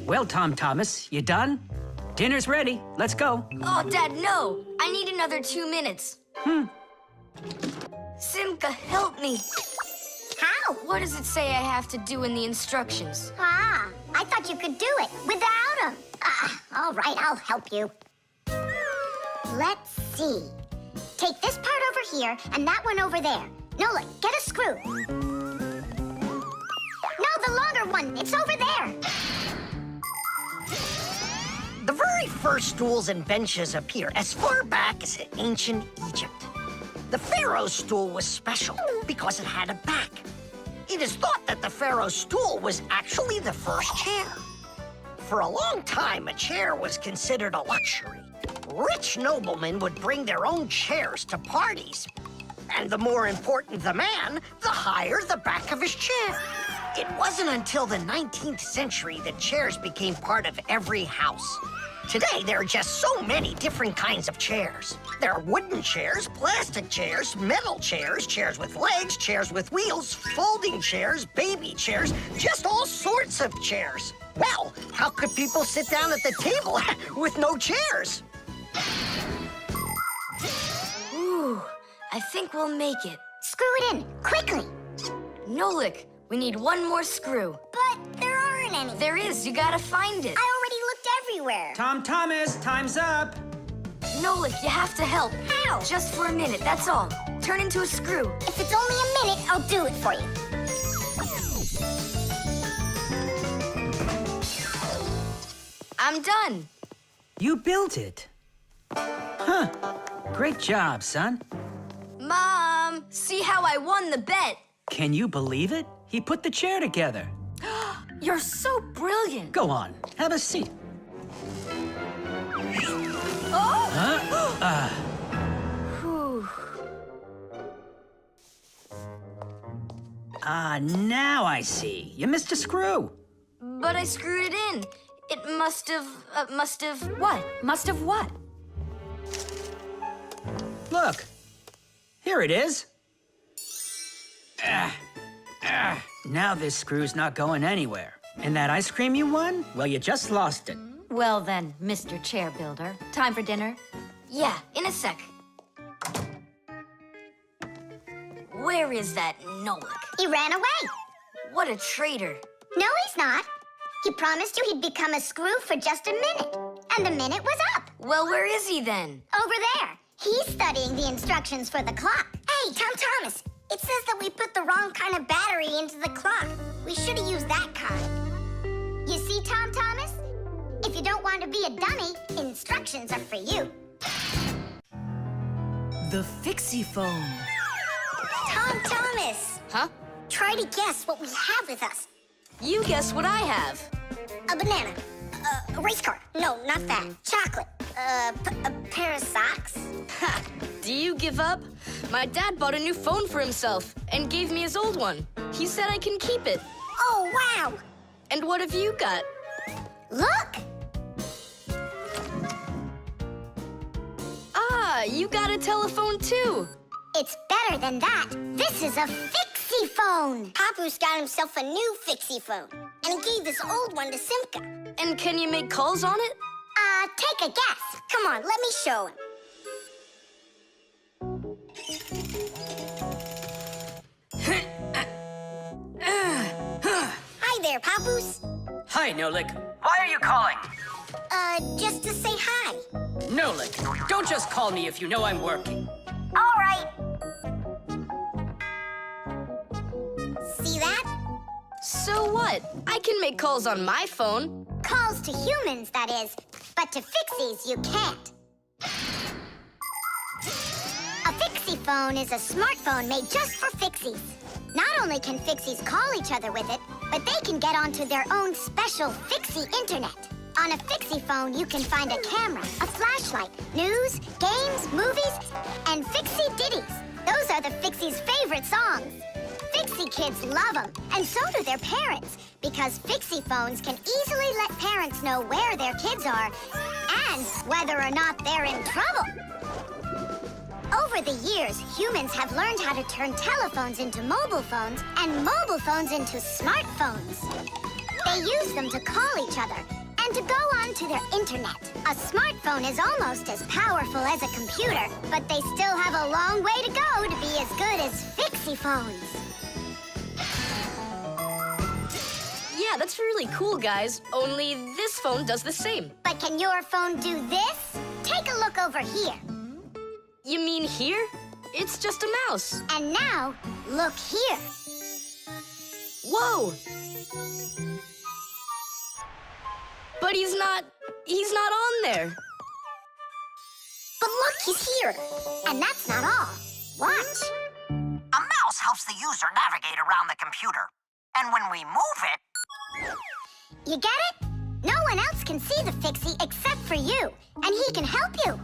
Well, Tom Thomas, you done? Dinner's ready. Let's go. Oh, Dad, no. I need another 2 minutes. Simka, help me. How? What does it say I have to do in the instructions? Ah, I thought you could do it without him. All right, I'll help you. Let's see. Take this part over here and that one over there. Nolik, get a screw. No, the longer one. It's over there. The very first stools and benches appear as far back as ancient Egypt. The pharaoh's stool was special because it had a back. It is thought that the pharaoh's stool was actually the first chair. For a long time, a chair was considered a luxury. Rich noblemen would bring their own chairs to parties. And the more important the man, the higher the back of his chair. It wasn't until the 19th century that chairs became part of every house. Today, there are just so many different kinds of chairs. There are wooden chairs, plastic chairs, metal chairs, chairs with legs, chairs with wheels, folding chairs, baby chairs, just all sorts of chairs. Well, how could people sit down at the table with no chairs? Ooh, I think we'll make it. Screw it in, quickly. Nolik, we need one more screw. But there aren't any. There is, you gotta find it. I already looked everywhere. Tom Thomas, time's up. Nolik, you have to help. How? Just for a minute, that's all. Turn into a screw. If it's only a minute, I'll do it for you. I'm done. You built it. Huh. Great job, son. Mom, see how I won the bet. Can you believe it? He put the chair together. You're so brilliant. Go on, have a seat. Oh! Whew. Now I see. You missed a screw. But I screwed it in. It must have. What? Must have what? Look. Here it is. Now this screw's not going anywhere. And that ice cream you won? Well, you just lost it. Well then, Mr. Chair Builder, time for dinner? Yeah, in a sec. Where is that Nolik? He ran away. What a traitor. No, he's not. He promised you he'd become a screw for just a minute. And the minute was up. Well, where is he then? Over there. He's studying the instructions for the clock. Hey, Tom Thomas, it says that we put the wrong kind of battery into the clock. We should have used that kind. You see, Tom Thomas? If you don't want to be a dummy, instructions are for you. The Fixiephone. Tom Thomas, Huh? try to guess what we have with us. You guess what I have. A banana. A race car. No, not that. Chocolate. A pair of socks. Ha! Do you give up? My dad bought a new phone for himself and gave me his old one. He said I can keep it. Oh, wow. And what have you got? Look! Ah, you got a telephone too. It's better than that. This is a Fixiephone. Papu's got himself a new Fixiephone. And he gave this old one to Simka. And can you make calls on it? Take a guess. Come on, let me show him. Hi there, Papoose. Hi, Nolik. Why are you calling? Just to say hi. Nolik, don't just call me if you know I'm working. All right. See that? So what? I can make calls on my phone. Calls to humans, that is. But to Fixies, you can't. A Fixiephone is a smartphone made just for Fixies. Not only can Fixies call each other with it, but they can get onto their own special Fixie internet. On a Fixiephone, you can find a camera, a flashlight, news, games, movies, and Fixie ditties. Those are the Fixies' favorite songs. Fixie kids love them, and so do their parents, because Fixiephones can easily let parents know where their kids are and whether or not they're in trouble. Over the years, humans have learned how to turn telephones into mobile phones and mobile phones into smartphones. They use them to call each other and to go onto their internet. A smartphone is almost as powerful as a computer, but they still have a long way to go to be as good as Fixiephones. Yeah, that's really cool, guys. Only this phone does the same. But can your phone do this? Take a look over here. You mean here? It's just a mouse. And now, look here. Whoa! But he's not on there. But look, he's here. And that's not all. Watch. A mouse helps the user navigate around the computer. And when we move it... You get it? No one else can see the Fixie except for you. And he can help you.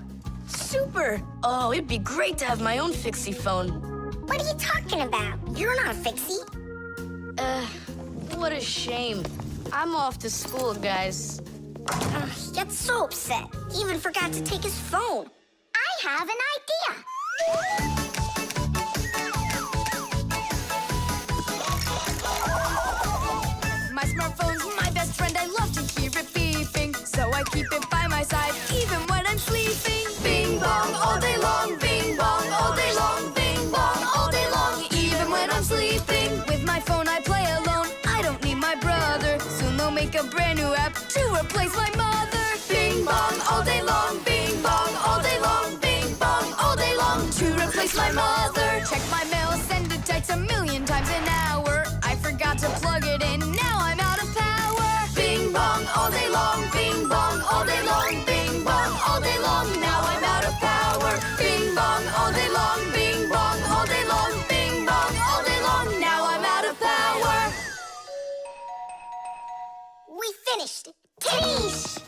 Super! Oh, it'd be great to have my own Fixiephone. What are you talking about? You're not a Fixie. What a shame. I'm off to school, guys. He gets so upset. He even forgot to take his phone. I have an idea. My smartphone's my best friend. I love to hear it beeping, so I keep it by my side even when I'm sleeping. Bing bong all day long, bing bong all day long, bing bong all day long, even when I'm sleeping. With my phone I play alone. I don't need my brother. Soon they'll make a brand new app to replace my mother. Bing bong all day long, bing bong all day long, bing bong all day long, to replace my mother. Check my mail, send a text 1,000,000 times an hour. I forgot to plug it in, now I'm out of power. Bing bong all day long, bing bong all day long, bing bong all day long, now I'm out of power. Bing bong all day long, bing bong all day long, bing bong all day long, now I'm out of power. We finished. Tadoosh!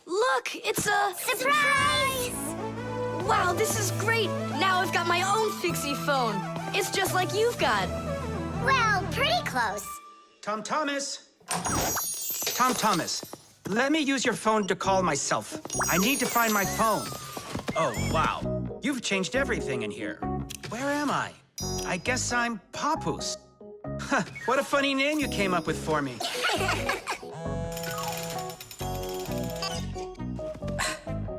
Look, it's a... Surprise! Wow, this is great! Now I've got my own Fixiephone. It's just like you've got. Well, pretty close. Tom Thomas, let me use your phone to call myself. I need to find my phone. Oh, wow. You've changed everything in here. Where am I? I guess I'm Papoose. Huh, what a funny name you came up with for me.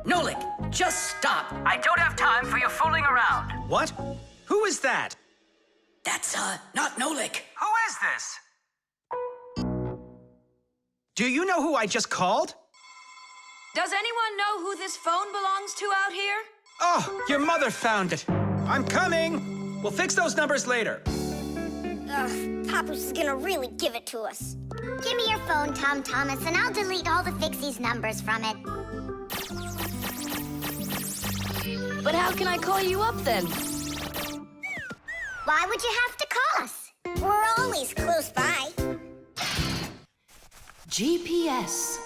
Nolik, just stop. I don't have time for your fooling around. What? Who is that? That's, not Nolik. Who is this? Do you know who I just called? Does anyone know who this phone belongs to out here? Oh, your mother found it. I'm coming. We'll fix those numbers later. Ugh, Papoose is gonna really give it to us. Give me your phone, Tom Thomas, and I'll delete all the Fixie's numbers from it. But how can I call you up then? Why would you have to call us? We're always close by. GPS.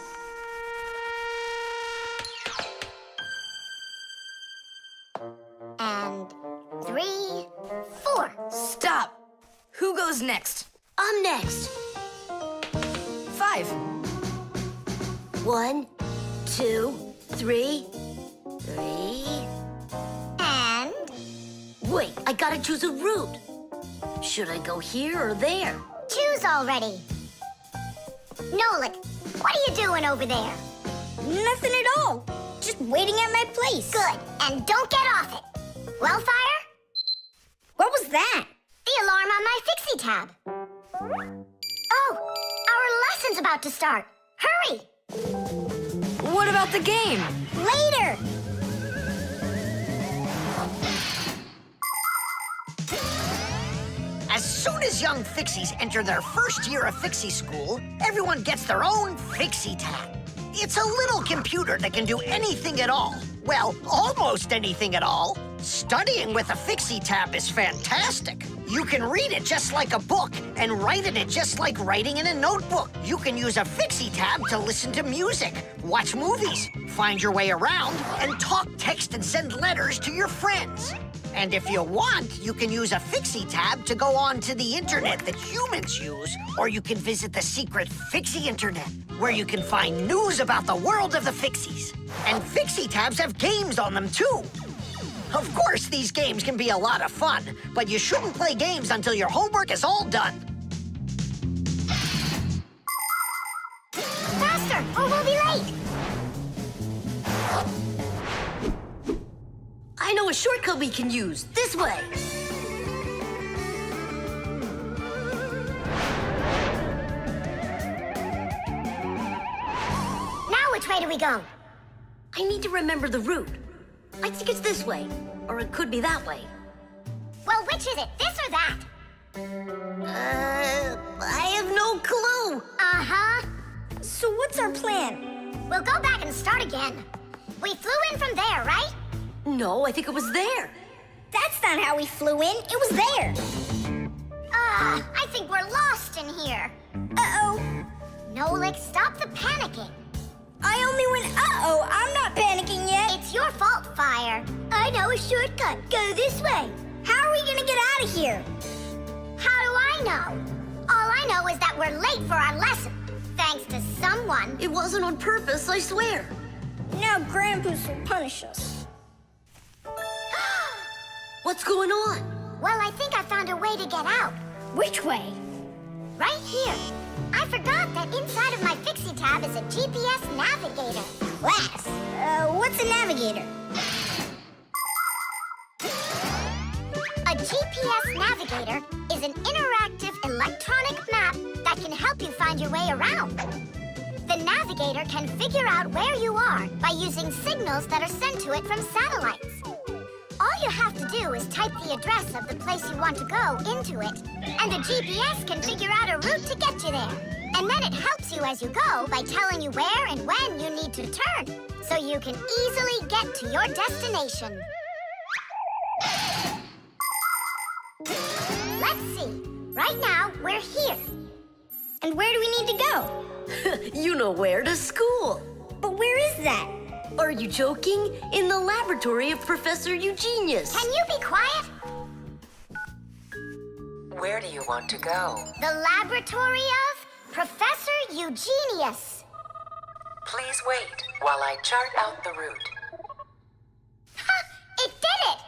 And 3, 4. Stop! Who goes next? I'm next. 5. 1, 2, 3. 3. And... Wait, I gotta choose a route. Should I go here or there? choose already. Nolik, What are you doing over there? Nothing at all. Just waiting at my place. Good. And don't get off it. Well, Fire? What was that? The alarm on my Fixie tab. Oh, our lesson's about to start. Hurry! What about the game? Later. As soon as young Fixies enter their first year of Fixie school, everyone gets their own Fixie tab. It's a little computer that can do anything at all. Well, almost anything at all. Studying with a Fixie tab is fantastic. You can read it just like a book and write in it just like writing in a notebook. You can use a Fixie tab to listen to music, watch movies, find your way around, and talk, text, and send letters to your friends. And if you want, you can use a Fixie tab to go on to the internet that humans use, or you can visit the secret Fixie internet, where you can find news about the world of the Fixies. And Fixie tabs have games on them, too. Of course, these games can be a lot of fun, but you shouldn't play games until your homework is all done. Faster, or we'll be late. I know a shortcut we can use. This way. Now which way do we go? I need to remember the route. I think it's this way, or it could be that way. Well, which is it, this or that? I have no clue. Uh-huh. So what's our plan? We'll go back and start again. We flew in from there, right? No, I think it was there. That's not how we flew in. It was there. I think we're lost in here. Uh-oh. Nolik, stop the panicking. I only went uh-oh. I'm not panicking yet. It's your fault, Fire. I know a shortcut. Go this way. How are we gonna get out of here? How do I know? All I know is that we're late for our lesson. Thanks to someone. It wasn't on purpose, I swear. Now Grandpa's will punish us. What's going on? Well, I think I found a way to get out. Which way? Right here. I forgot that inside of my Fixie tab is a GPS navigator. Class. What's a navigator? A GPS navigator is an interactive electronic map that can help you find your way around. The navigator can figure out where you are by using signals that are sent to it from satellites. All you have to do is type the address of the place you want to go into it, and the GPS can figure out a route to get you there. And then it helps you as you go by telling you where and when you need to turn, so you can easily get to your destination. Let's see. Right now, we're here. And where do we need to go? You know where, to school. But where is that? Are you joking? In the laboratory of Professor Eugenius. Can you be quiet? Where do you want to go? The laboratory of Professor Eugenius. Please wait while I chart out the route. Ha! It did it!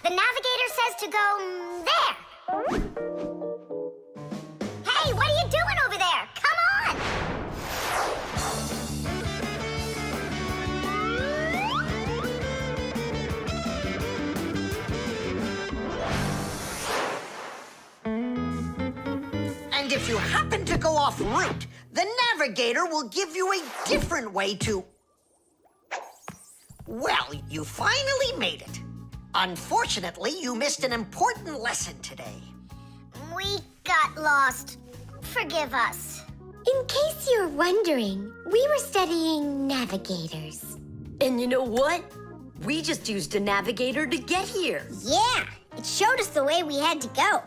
The navigator says to go there. Hey, what are you doing over there? Come on! And if you happen to go off route, the navigator will give you a different way to... Well, you finally made it. Unfortunately, you missed an important lesson today. We got lost. Forgive us. In case you're wondering, we were studying navigators. And you know what? We just used a navigator to get here. Yeah, it showed us the way we had to go.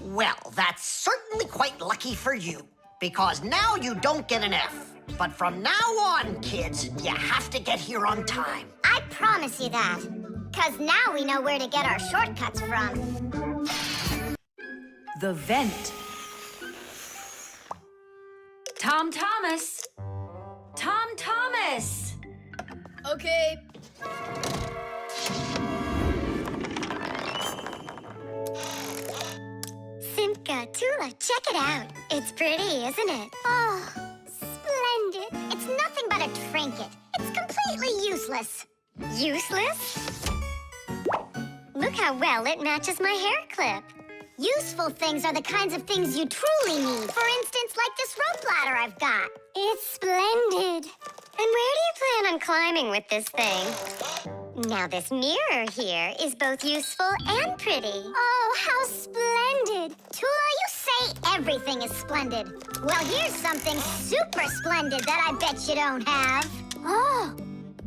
Well, that's certainly quite lucky for you, because now you don't get an F. But from now on, kids, you have to get here on time. I promise you that. 'Cause now we know where to get our shortcuts from. The vent. Tom Thomas. Tom Thomas. Okay. Simka, Tula, check it out. It's pretty, isn't it? Oh, useless. Useless? Look how well it matches my hair clip. Useful things are the kinds of things you truly need. For instance, like this rope ladder I've got. It's splendid. And where do you plan on climbing with this thing? Now this mirror here is both useful and pretty. Oh, how splendid. Tula, you say everything is splendid. Well, here's something super splendid that I bet you don't have. Oh,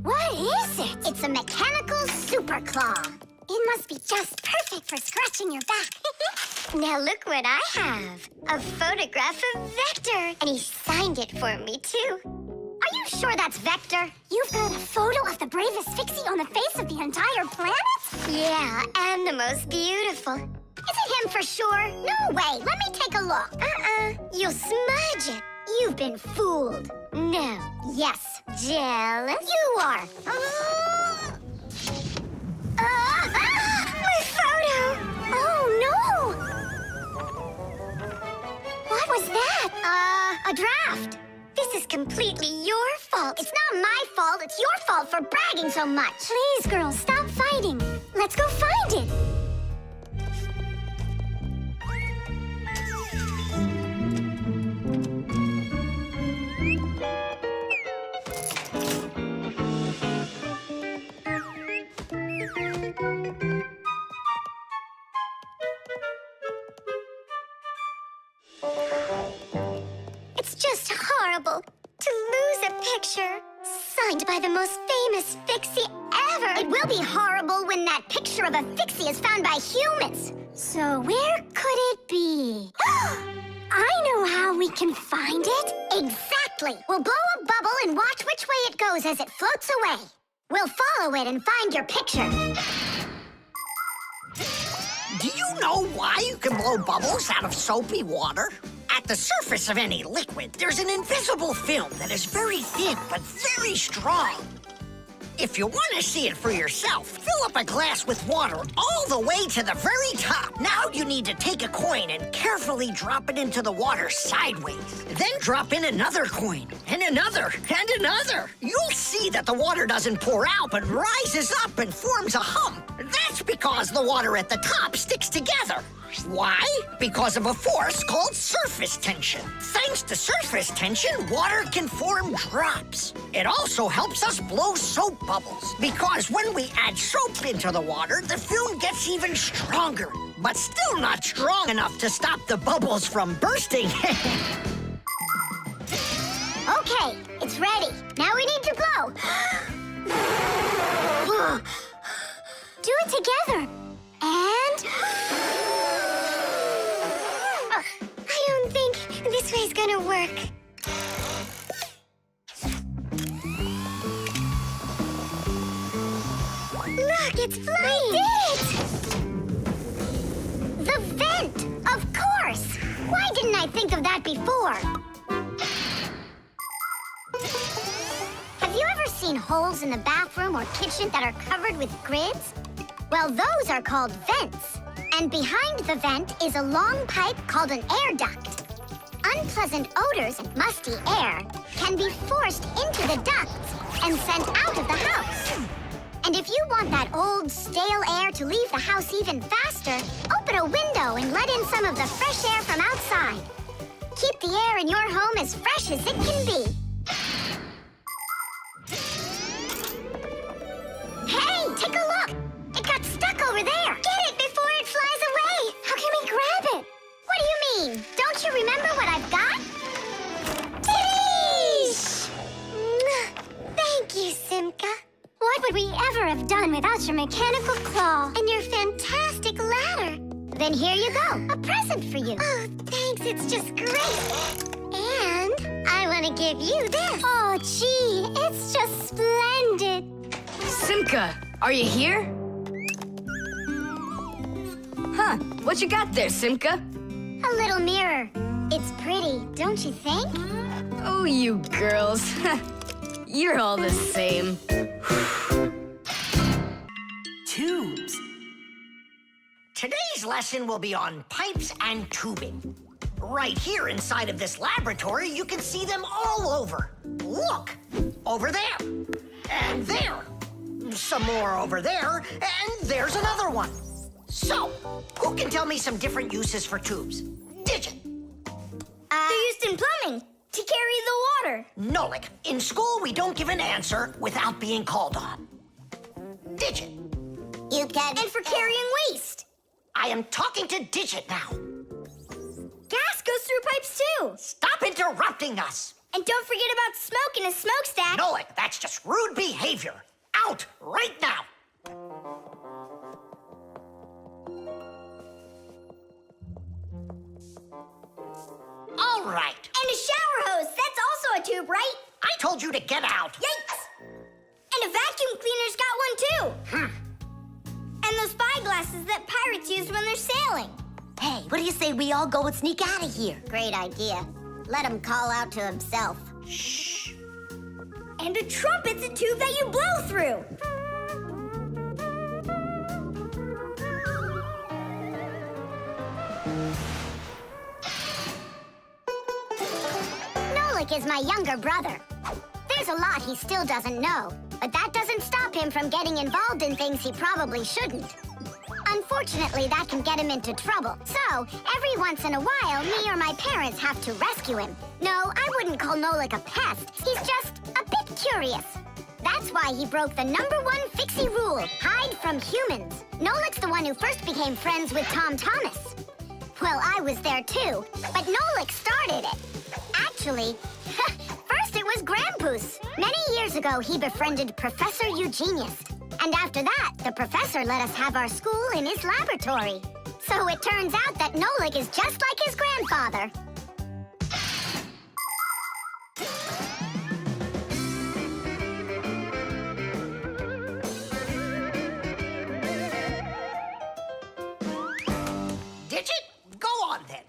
what is it? It's a mechanical super claw. It must be just perfect for scratching your back. Now look what I have. A photograph of Vector. And he signed it for me, too. Are you sure that's Vector? You've got a photo of the bravest Fixie on the face of the entire planet? Yeah, and the most beautiful. Is it him for sure? No way. Let me take a look. You'll smudge it. You've been fooled. No. Yes. Jealous? You are. My photo! Oh, no! What was that? A draft. This is completely your fault. It's not my fault. It's your fault for bragging so much. Please, girls, stop fighting. Let's go find it. It's just horrible to lose a picture signed by the most famous Fixie ever. It will be horrible when that picture of a Fixie is found by humans. So where could it be? I know how we can find it. Exactly. We'll blow a bubble and watch which way it goes as it floats away. We'll follow it and find your picture. Do you know why you can blow bubbles out of soapy water? At the surface of any liquid, there's an invisible film that is very thin but very strong. If you want to see it for yourself, fill up a glass with water all the way to the very top. Now you need to take a coin and carefully drop it into the water sideways. Then drop in another coin, and another, and another. You'll see that the water doesn't pour out, but rises up and forms a hump. That's because the water at the top sticks together. Why? Because of a force called surface tension. Thanks to surface tension, water can form drops. It also helps us blow soap bubbles, because when we add soap into the water, the film gets even stronger, but still not strong enough to stop the bubbles from bursting. Okay, it's ready. Now we need to blow. Do it together. And... I don't think this way's gonna work. Look, it's flying! We did it! The vent! Of course! Why didn't I think of that before? Have you ever seen holes in the bathroom or kitchen that are covered with grids? Well, those are called vents. And behind the vent is a long pipe called an air duct. Unpleasant odors and musty air can be forced into the ducts and sent out of the house. And if you want that old, stale air to leave the house even faster, open a window and let in some of the fresh air from outside. Keep the air in your home as fresh as it can be. Hey, take a look! It got stuck over there! Get it before it flies away! How can we grab it? What do you mean? Don't you remember what I've got? Teesh! Thank you, Simka. What would we ever have done without your mechanical claw and your fantastic ladder? Then here you go, a present for you. Oh, thanks, it's just great. And I want to give you this. Oh, gee, it's just splendid. Simka, are you here? Huh, what you got there, Simka? A little mirror. It's pretty, don't you think? Oh, you girls. You're all the same. Tubes. Today's lesson will be on pipes and tubing. Right here inside of this laboratory, you can see them all over. Look, over there, and there, some more over there, and there's another one. So, who can tell me some different uses for tubes? Digit. They're used in plumbing to carry the water. Nolik, in school we don't give an answer without being called on. Digit. You can... And for carrying waste. I am talking to Digit now. Gas goes through pipes too. Stop interrupting us. And don't forget about smoke in a smokestack. Nolik, that's just rude behavior. Out right now. All right. And a shower hose. That's also a tube, right? I told you to get out. Yikes! And a vacuum cleaner's got one too. And those spyglasses that pirates use when they're sailing. Hey, what do you say we all go and sneak out of here? Great idea. Let him call out to himself. Shh. And a trumpet's a tube that you blow through. Nolik is my younger brother. There's a lot he still doesn't know, but that doesn't stop him from getting involved in things he probably shouldn't. Unfortunately, that can get him into trouble. So, every once in a while, me or my parents have to rescue him. No, I wouldn't call Nolik a pest. He's just a bit curious. That's why he broke the #1 Fixie rule, hide from humans. Nolik's the one who first became friends with Tom Thomas. Well, I was there too, but Nolik started it. Actually, first it was Grampus. Many years ago, he befriended Professor Eugenius. And after that, the professor let us have our school in his laboratory. So it turns out that Nolik is just like his grandfather. Digit, go on then.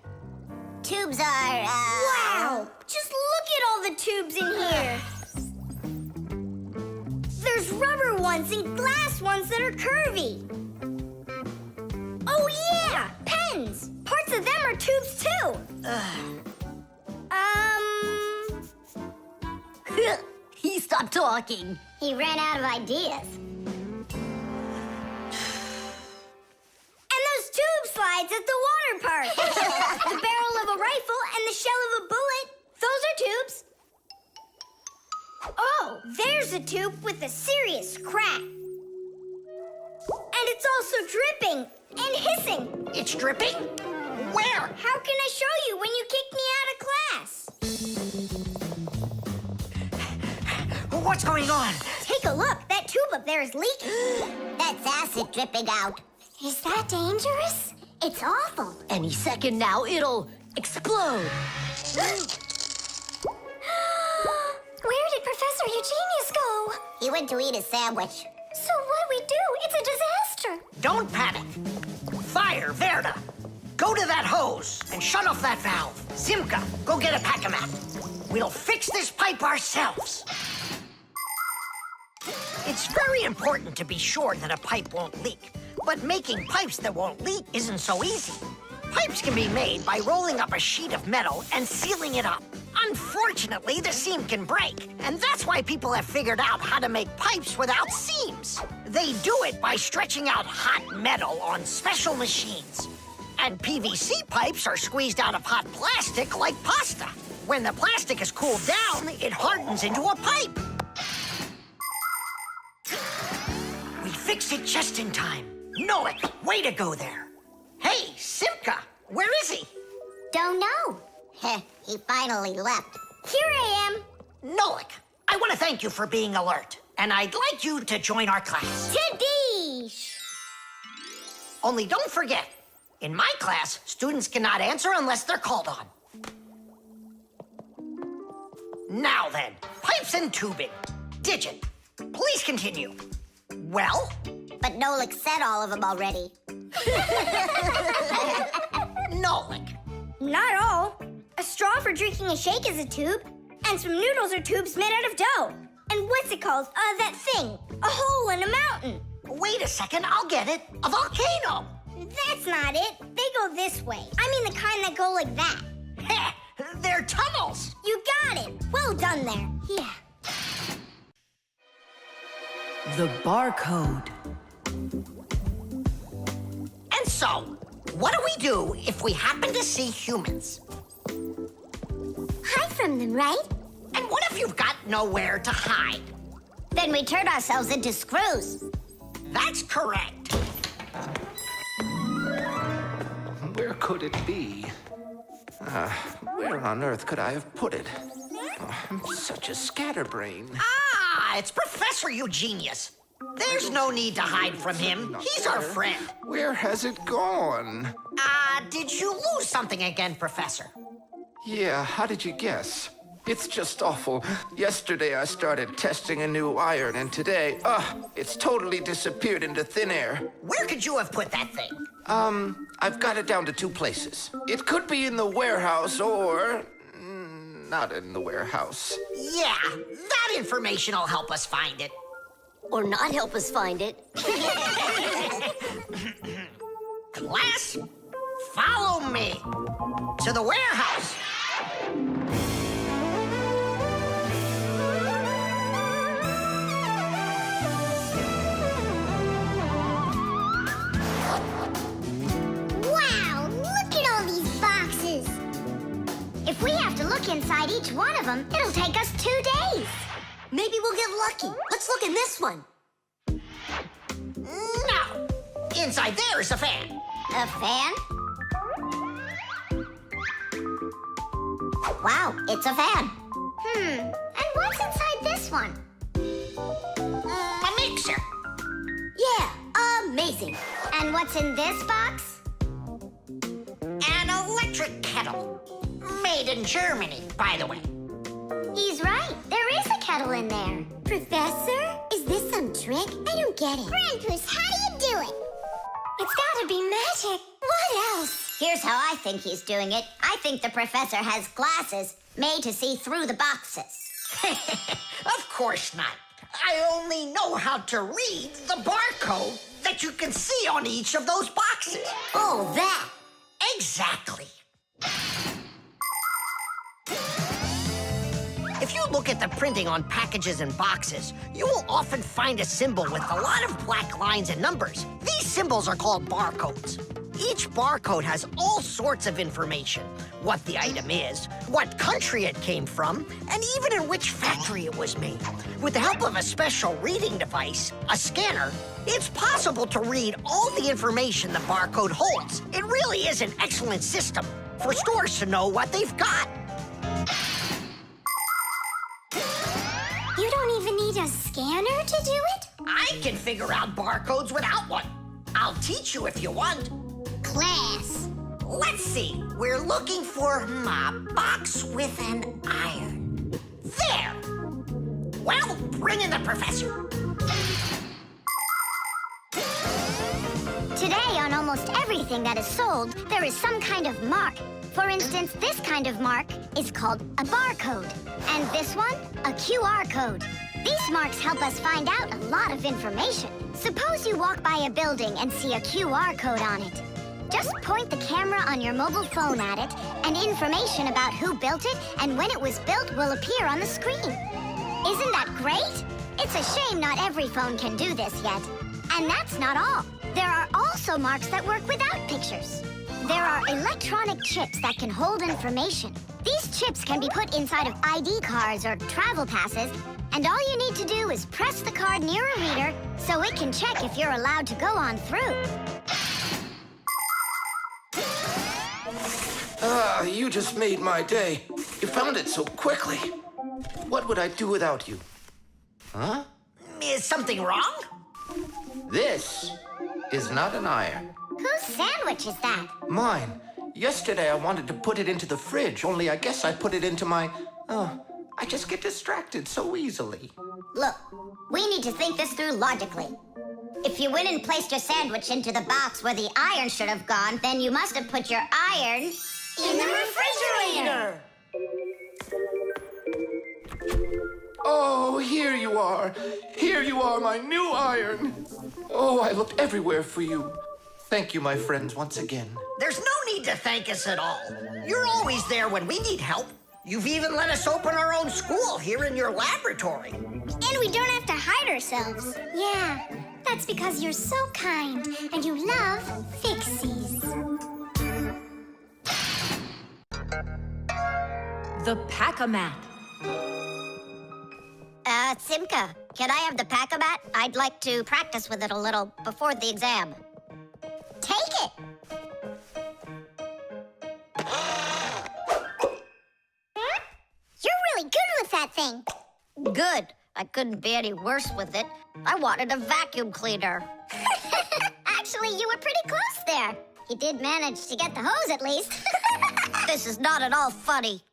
Tubes are, Wow! Just look at all the tubes in here. There's rubber ones and glass ones that are curvy. Oh yeah, pens. Parts of them are tubes too. He stopped talking. He ran out of ideas. And those tube slides at the water park. The barrel of a rifle and the shell of a bullet. Those are tubes. Oh, there's a tube with a serious crack. And it's also dripping and hissing. It's dripping? Where? How can I show you when you kicked me out of class? What's going on? Take a look. That tube up there is leaking. that's acid dripping out. Is that dangerous? It's awful. Any second now, it'll explode. Where did Professor Eugenius go? He went to eat a sandwich. So what do we do? It's a disaster. Don't panic. Fire, Verda. Go to that hose and shut off that valve. Simka, go get a pack-a-mat. We'll fix this pipe ourselves. It's very important to be sure that a pipe won't leak. But making pipes that won't leak isn't so easy. Pipes can be made by rolling up a sheet of metal and sealing it up. Unfortunately, the seam can break, and that's why people have figured out how to make pipes without seams. They do it by stretching out hot metal on special machines. And PVC pipes are squeezed out of hot plastic like pasta. When the plastic is cooled down, it hardens into a pipe. We fixed it just in time. Nolik, way to go there. Hey, Simka, where is he? Don't know. He finally left. Here I am. Nolik, I want to thank you for being alert, and I'd like you to join our class. Tadish! Only don't forget, in my class, students cannot answer unless they're called on. Now then, pipes and tubing. Digit, please continue. Well? But Nolik said all of them already. Nolik. Not all. A straw for drinking a shake is a tube, and some noodles are tubes made out of dough. And what's it called? That thing. A hole in a mountain. Wait a second, I'll get it. A volcano. That's not it. They go this way. I mean the kind that go like that. Heh, they're tunnels. You got it. Well done there. Yeah. The barcode. And so, what do we do if we happen to see humans? Hide from them, right? And what if you've got nowhere to hide? Then we turn ourselves into screws. That's correct. Where could it be? Where on earth could I have put it? Oh, I'm such a scatterbrain. Ah, it's Professor Eugenius. There's no need to hide from him. He's our friend. Where has it gone? Did you lose something again, Professor? Yeah, how did you guess? It's just awful. Yesterday I started testing a new iron, and today, it's totally disappeared into thin air. Where could you have put that thing? I've got it down to 2 places. It could be in the warehouse or not in the warehouse. Yeah, that information will help us find it. Or not help us find it. Class, follow me to the warehouse. Wow, look at all these boxes. If we have to look inside each one of them, it'll take us 2 days. Maybe we'll get lucky. Let's look in this one. No, inside there is a fan. A fan? Wow, it's a fan. And what's inside this one? A mixer. Yeah, amazing. And what's in this box? An electric kettle. Made in Germany, by the way. He's right. There is a kettle in there. Professor, is this some trick? I don't get it. Grandpus, how do you do it? It's gotta be magic. What else? Here's how I think he's doing it. I think the professor has glasses made to see through the boxes. Of course not. I only know how to read the barcode that you can see on each of those boxes. Oh, that. Exactly. If you look at the printing on packages and boxes, you will often find a symbol with a lot of black lines and numbers. These symbols are called barcodes. Each barcode has all sorts of information. What the item is, what country it came from, and even in which factory it was made. With the help of a special reading device, a scanner, it's possible to read all the information the barcode holds. It really is an excellent system for stores to know what they've got. You don't even need a scanner to do it? I can figure out barcodes without one. I'll teach you if you want. Class. Let's see. We're looking for a box with an iron. There. Well, bring in the professor. Today, on almost everything that is sold, there is some kind of mark. For instance, this kind of mark is called a barcode. And this one, a QR code. These marks help us find out a lot of information. Suppose you walk by a building and see a QR code on it. Just point the camera on your mobile phone at it, and information about who built it and when it was built will appear on the screen. Isn't that great? It's a shame not every phone can do this yet. And that's not all. There are also marks that work without pictures. There are electronic chips that can hold information. These chips can be put inside of ID cards or travel passes, and all you need to do is press the card near a reader so it can check if you're allowed to go on through. You just made my day. You found it so quickly. What would I do without you? Huh? Is something wrong? This is not an iron. Whose sandwich is that? Mine. Yesterday I wanted to put it into the fridge, only I guess I put it into my... I just get distracted so easily. Look, we need to think this through logically. If you went and placed your sandwich into the box where the iron should have gone, then you must have put your iron in the refrigerator. Oh, here you are. Here you are, my new iron. Oh, I looked everywhere for you. Thank you, my friends, once again. There's no need to thank us at all. You're always there when we need help. You've even let us open our own school here in your laboratory. And we don't have to hide ourselves. Yeah, that's because you're so kind and you love Fixies. The Pack-A-Mat. Simka, can I have the Pack-A-Mat? I'd like to practice with it a little before the exam. Take it! You're really good with that thing. Good. I couldn't be any worse with it. I wanted a vacuum cleaner. Actually, you were pretty close there. You did manage to get the hose at least. This is not at all funny.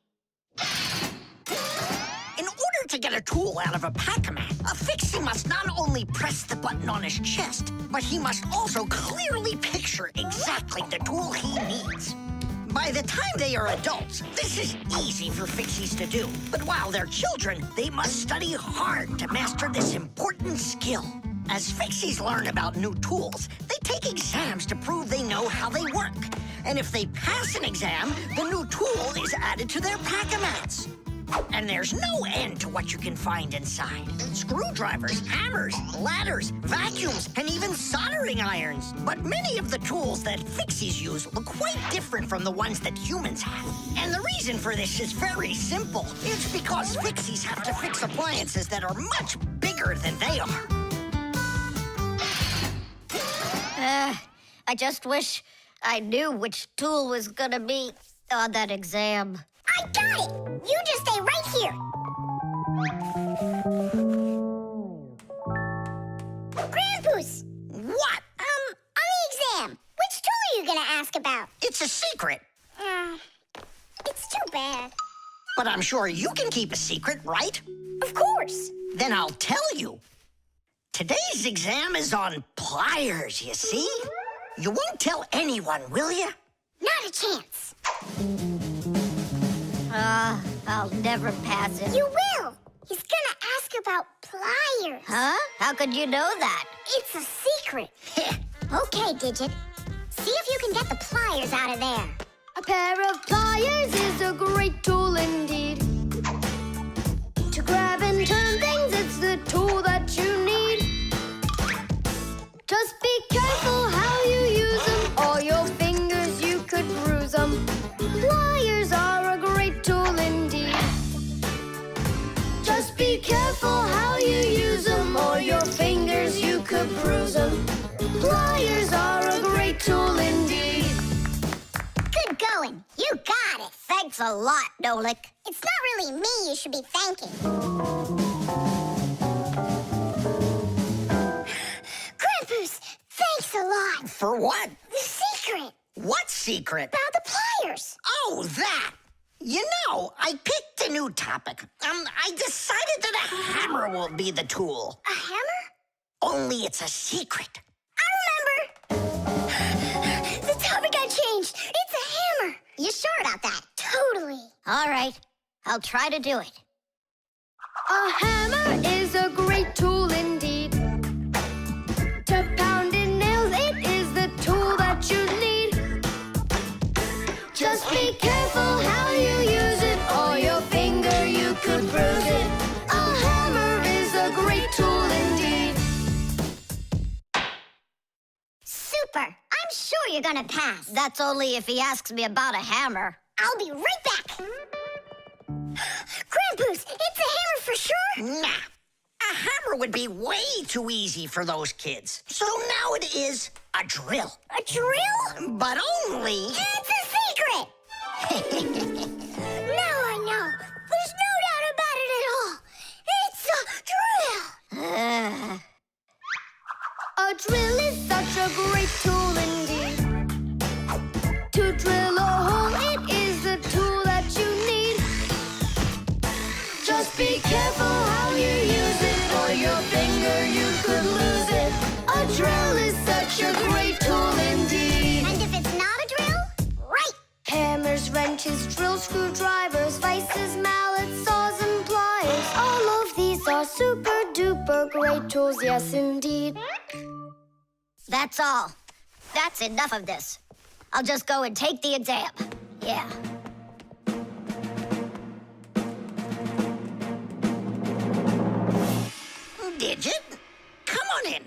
In order to get a tool out of a Pack-A-Mat, a Fixie must not only press the button on his chest, but he must also clearly picture exactly the tool he needs. By the time they are adults, this is easy for Fixies to do. But while they're children, they must study hard to master this important skill. As Fixies learn about new tools, they take exams to prove they know how they work. And if they pass an exam, the new tool is added to their Pack-A-Mats. And there's no end to what you can find inside. Screwdrivers, hammers, ladders, vacuums, and even soldering irons. But many of the tools that Fixies use look quite different from the ones that humans have. And the reason for this is very simple. It's because Fixies have to fix appliances that are much bigger than they are. I just wish I knew which tool was gonna be on that exam. I got it! You just stay right here. Grandpoos! What? On the exam, which tool are you gonna ask about? It's a secret. It's too bad. But I'm sure you can keep a secret, right? Of course. Then I'll tell you. Today's exam is on pliers, you see? You won't tell anyone, will you? Not a chance. I'll never pass it. You will. He's gonna ask about pliers. Huh? How could you know that? It's a secret. Okay, Digit. See if you can get the pliers out of there. A pair of pliers is a great tool indeed. To grab and turn things, it's the tool that you need. Just be careful how you use them, or your fingers you could bruise them. Pliers are a great tool indeed. Just be careful how you use them, or your fingers you could bruise them. Pliers are a great tool indeed. Good going. You got it. Thanks a lot, Nolik. It's not really me you should be thanking. Grandpoos, thanks a lot. For what? The secret. What secret? About the pliers. Oh, that! You know, I picked a new topic. I decided that a hammer will be the tool. A hammer? Only it's a secret. I remember. The topic got changed. It's a hammer. You sure about that? Totally. All right. I'll try to do it. A hammer is a great tool indeed. To pound in nails, it is the tool that you need. Just be careful how you use it, or your finger you could bruise it. A hammer is a great tool indeed. Super. I'm sure you're gonna pass. That's only if he asks me about a hammer. I'll be right back. Grandpoos, it's a hammer for sure? Nah. A hammer would be way too easy for those kids. So now it is a drill. A drill? But only... It's a secret! Now I know. There's no doubt about it at all. It's a drill! A drill is such a great tool indeed. To drill a hole, it is the tool that you need. Just be careful how you use it, or your finger you could lose it. A drill is such a great tool indeed. And if it's not a drill, right. Hammers, wrenches, drills, screwdrivers, vices, mallets, saws, and pliers. All of these are super duper great tools, yes indeed. That's all. That's enough of this. I'll just go and take the exam. Yeah. Digit. Come on in.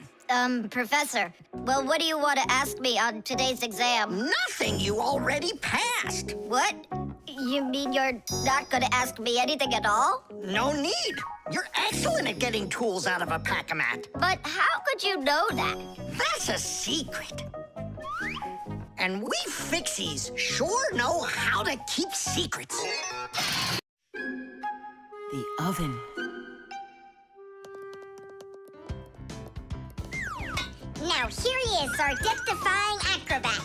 Professor, well, what do you want to ask me on today's exam? Nothing. You already passed. What? You mean you're not going to ask me anything at all? No need. You're excellent at getting tools out of a pack-a-mat. But how could you know that? That's a secret. And we Fixies sure know how to keep secrets. The oven. Now here he is, our death-defying acrobat.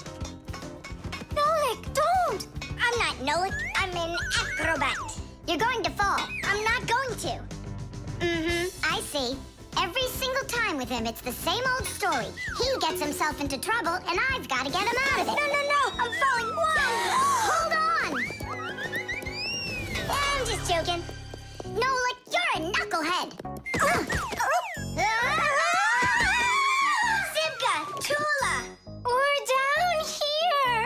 Nolik, don't! I'm not Nolik, I'm an acrobat. You're going to fall. I'm not going to. I see. Every single time with him, it's the same old story. He gets himself into trouble, and I've got to get him out of it. No, I'm falling. Whoa! Hold on! I'm just joking. Nolik, you're a knucklehead. Simka, Tula! We're down here!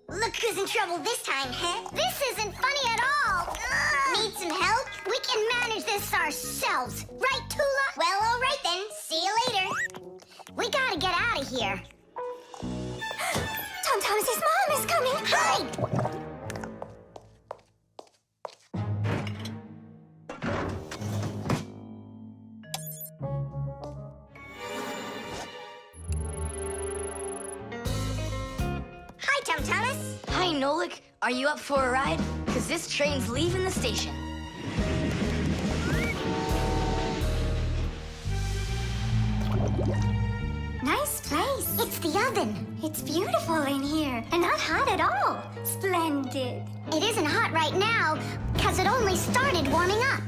Look who's in trouble this time, huh? This isn't funny at all. Need some help? We can manage this ourselves. Right, Tula? Well, all right then. See you later. We gotta get out of here. Tom Thomas's mom is coming! Hide! Hi, Tom Thomas. Hi, Nolik. Are you up for a ride? Because this train's leaving the station. Nice place. It's the oven. It's beautiful in here and not hot at all. Splendid. It isn't hot right now, because it only started warming up.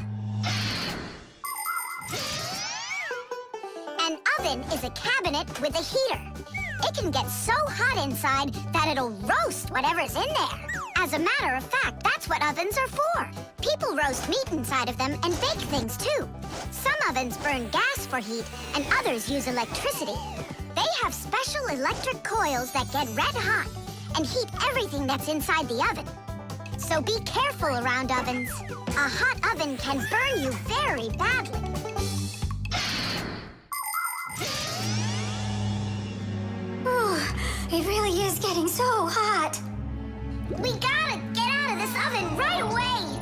An oven is a cabinet with a heater. It can get so hot inside that it'll roast whatever's in there. As a matter of fact, that's what ovens are for. People roast meat inside of them and bake things too. Some ovens burn gas for heat and others use electricity. They have special electric coils that get red hot and heat everything that's inside the oven. So be careful around ovens. A hot oven can burn you very badly. It really is getting so hot. We gotta get out of this oven right away!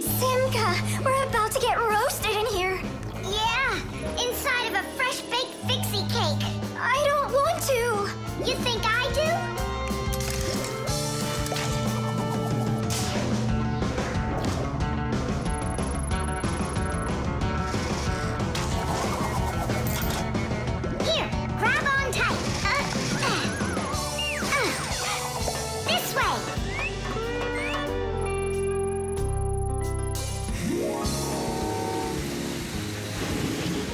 Simka, we're about to get roasted in here. Yeah, inside of a fresh-baked Fixie cake. I don't want to. You think I do? Here, grab on tight. This way.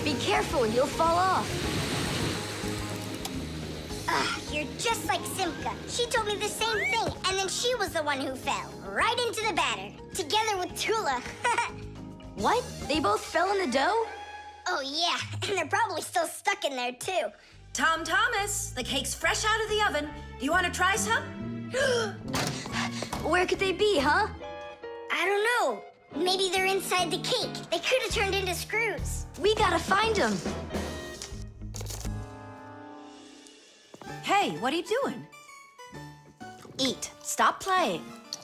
Be careful, you'll fall off. You're just like Simka. She told me the same thing, and then she was the one who fell. Right into the batter. Together with Tula. What? They both fell in the dough? Oh, yeah. And they're probably still stuck in there, too. Tom Thomas, the cake's fresh out of the oven. Do you want to try some? Where could they be, huh? I don't know. Maybe they're inside the cake. They could have turned into screws. We gotta find them. Hey, what are you doing? Eat. Stop playing.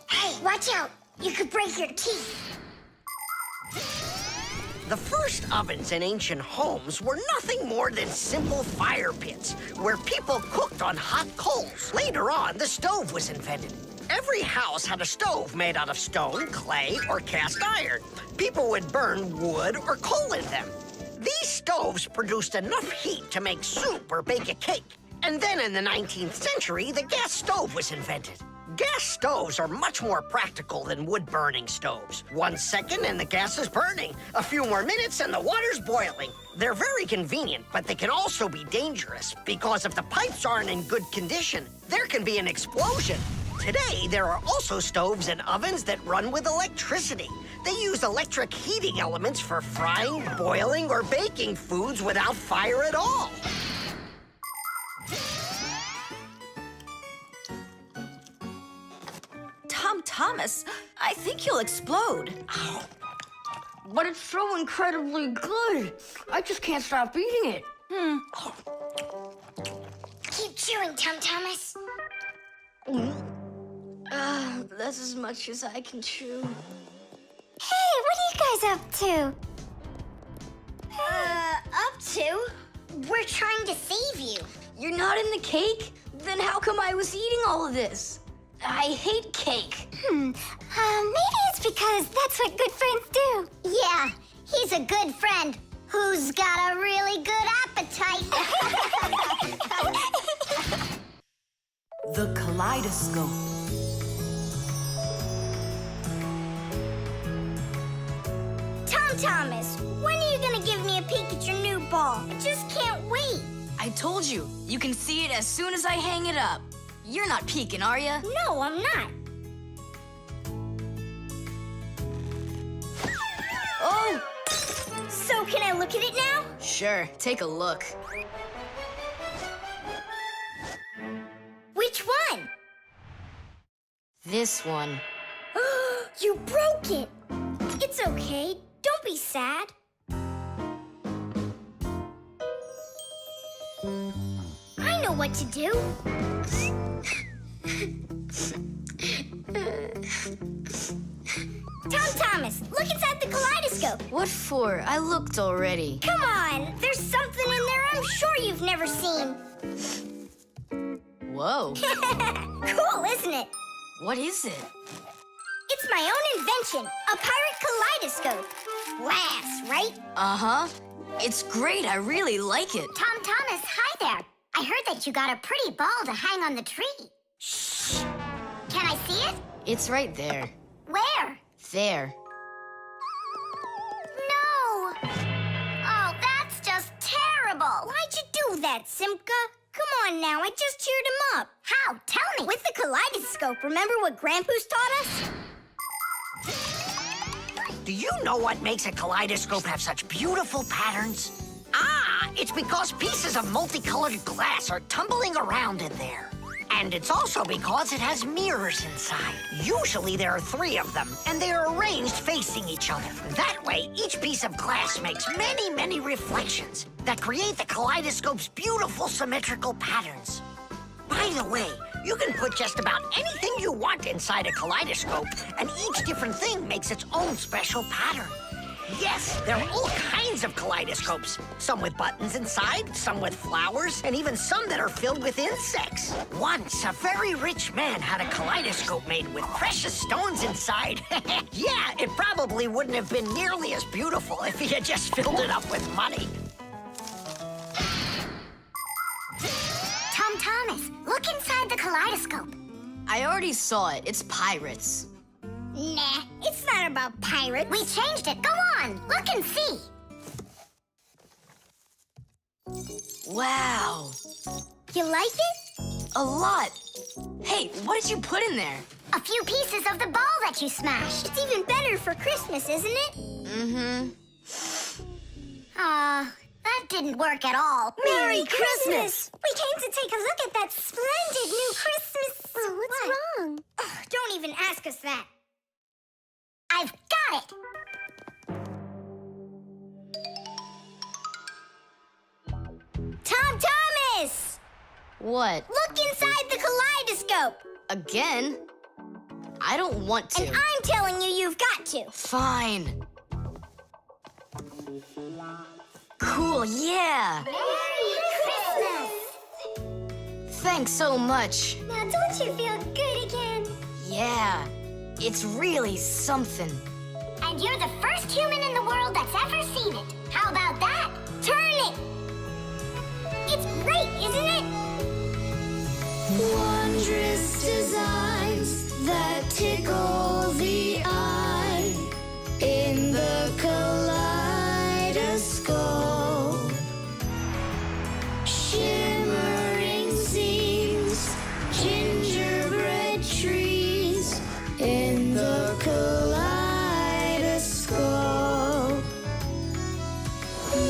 Hey, watch out. You could break your teeth. The first ovens in ancient homes were nothing more than simple fire pits where people cooked on hot coals. Later on, the stove was invented. Every house had a stove made out of stone, clay, or cast iron. People would burn wood or coal in them. These stoves produced enough heat to make soup or bake a cake. And then in the 19th century, the gas stove was invented. Gas stoves are much more practical than wood-burning stoves. 1 second and the gas is burning. A few more minutes and the water's boiling. They're very convenient, but they can also be dangerous because if the pipes aren't in good condition, there can be an explosion. Today, there are also stoves and ovens that run with electricity. They use electric heating elements for frying, boiling, or baking foods without fire at all. Tom Thomas, I think you'll explode. Oh, but it's so incredibly good. I just can't stop eating it. Keep chewing, Tom Thomas. That's as much as I can chew. Hey, what are you guys up to? Up to? We're trying to save you. You're not in the cake? Then how come I was eating all of this? I hate cake. Maybe it's because that's what good friends do. Yeah, he's a good friend who's got a really good appetite. The Kaleidoscope. Tom Thomas, when are you gonna give me a peek at your new ball? I just can't wait. I told you, you can see it as soon as I hang it up. You're not peeking, are you? No, I'm not. Oh! So can I look at it now? Sure, take a look. Which one? This one. You broke it. It's okay. Don't be sad. I know what to do. Tom Thomas, look inside the kaleidoscope. What for? I looked already. Come on, there's something in there I'm sure you've never seen. Whoa. Cool, isn't it? What is it? It's my own invention, a pirate kaleidoscope. Laughs, right? Uh-huh. It's great. I really like it. Tom Thomas, hi there. I heard that you got a pretty ball to hang on the tree. Shh. Can I see it? It's right there. Where? There. No. Oh, that's just terrible. Why'd you do that, Simka? Come on now, I just cheered him up. How? Tell me. With the kaleidoscope, remember what Grandpa's taught us? Do you know what makes a kaleidoscope have such beautiful patterns? Ah, it's because pieces of multicolored glass are tumbling around in there. And it's also because it has mirrors inside. Usually there are 3 of them, and they are arranged facing each other. That way, each piece of glass makes many, many reflections that create the kaleidoscope's beautiful symmetrical patterns. By the way, you can put just about anything you want inside a kaleidoscope, and each different thing makes its own special pattern. Yes, there are all kinds of kaleidoscopes. Some with buttons inside, some with flowers, and even some that are filled with insects. Once, a very rich man had a kaleidoscope made with precious stones inside. Yeah, it probably wouldn't have been nearly as beautiful if he had just filled it up with money. Tom Thomas, look inside the kaleidoscope. I already saw it. It's pirates. Nah, it's not about pirates. We changed it. Go on, look and see. Wow. You like it? A lot. Hey, what did you put in there? A few pieces of the ball that you smashed. It's even better for Christmas, isn't it? Mm-hmm. That didn't work at all. Merry Christmas! We came to take a look at that splendid new Christmas... Oh, what's wrong? Oh, don't even ask us that. I've got it! Tom Thomas! What? Look inside the kaleidoscope! Again? I don't want to. And I'm telling you, you've got to. Fine. Cool, yeah. Merry Christmas! Thanks so much. Now don't you feel good again? Yeah, it's really something. And you're the first human in the world that's ever seen it. How about that? Turn it! It's great, isn't it? Wondrous designs that tickle the eye in the kaleidoscope. Shimmering scenes, gingerbread trees in the kaleidoscope.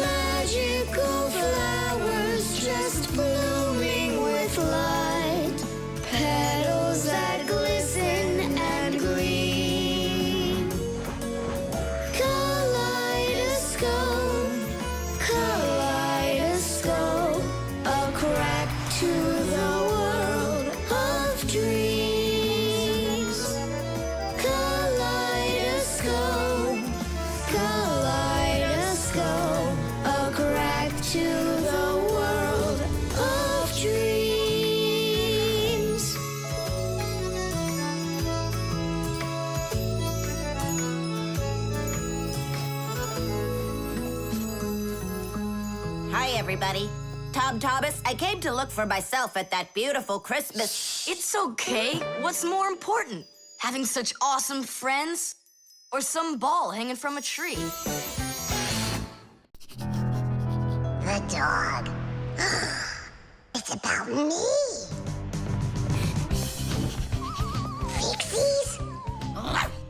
Magical flowers just blooming with light, petals everybody. Tom Thomas, I came to look for myself at that beautiful Christmas... It's okay. What's more important? Having such awesome friends? Or some ball hanging from a tree? The dog. It's about me. Fixies?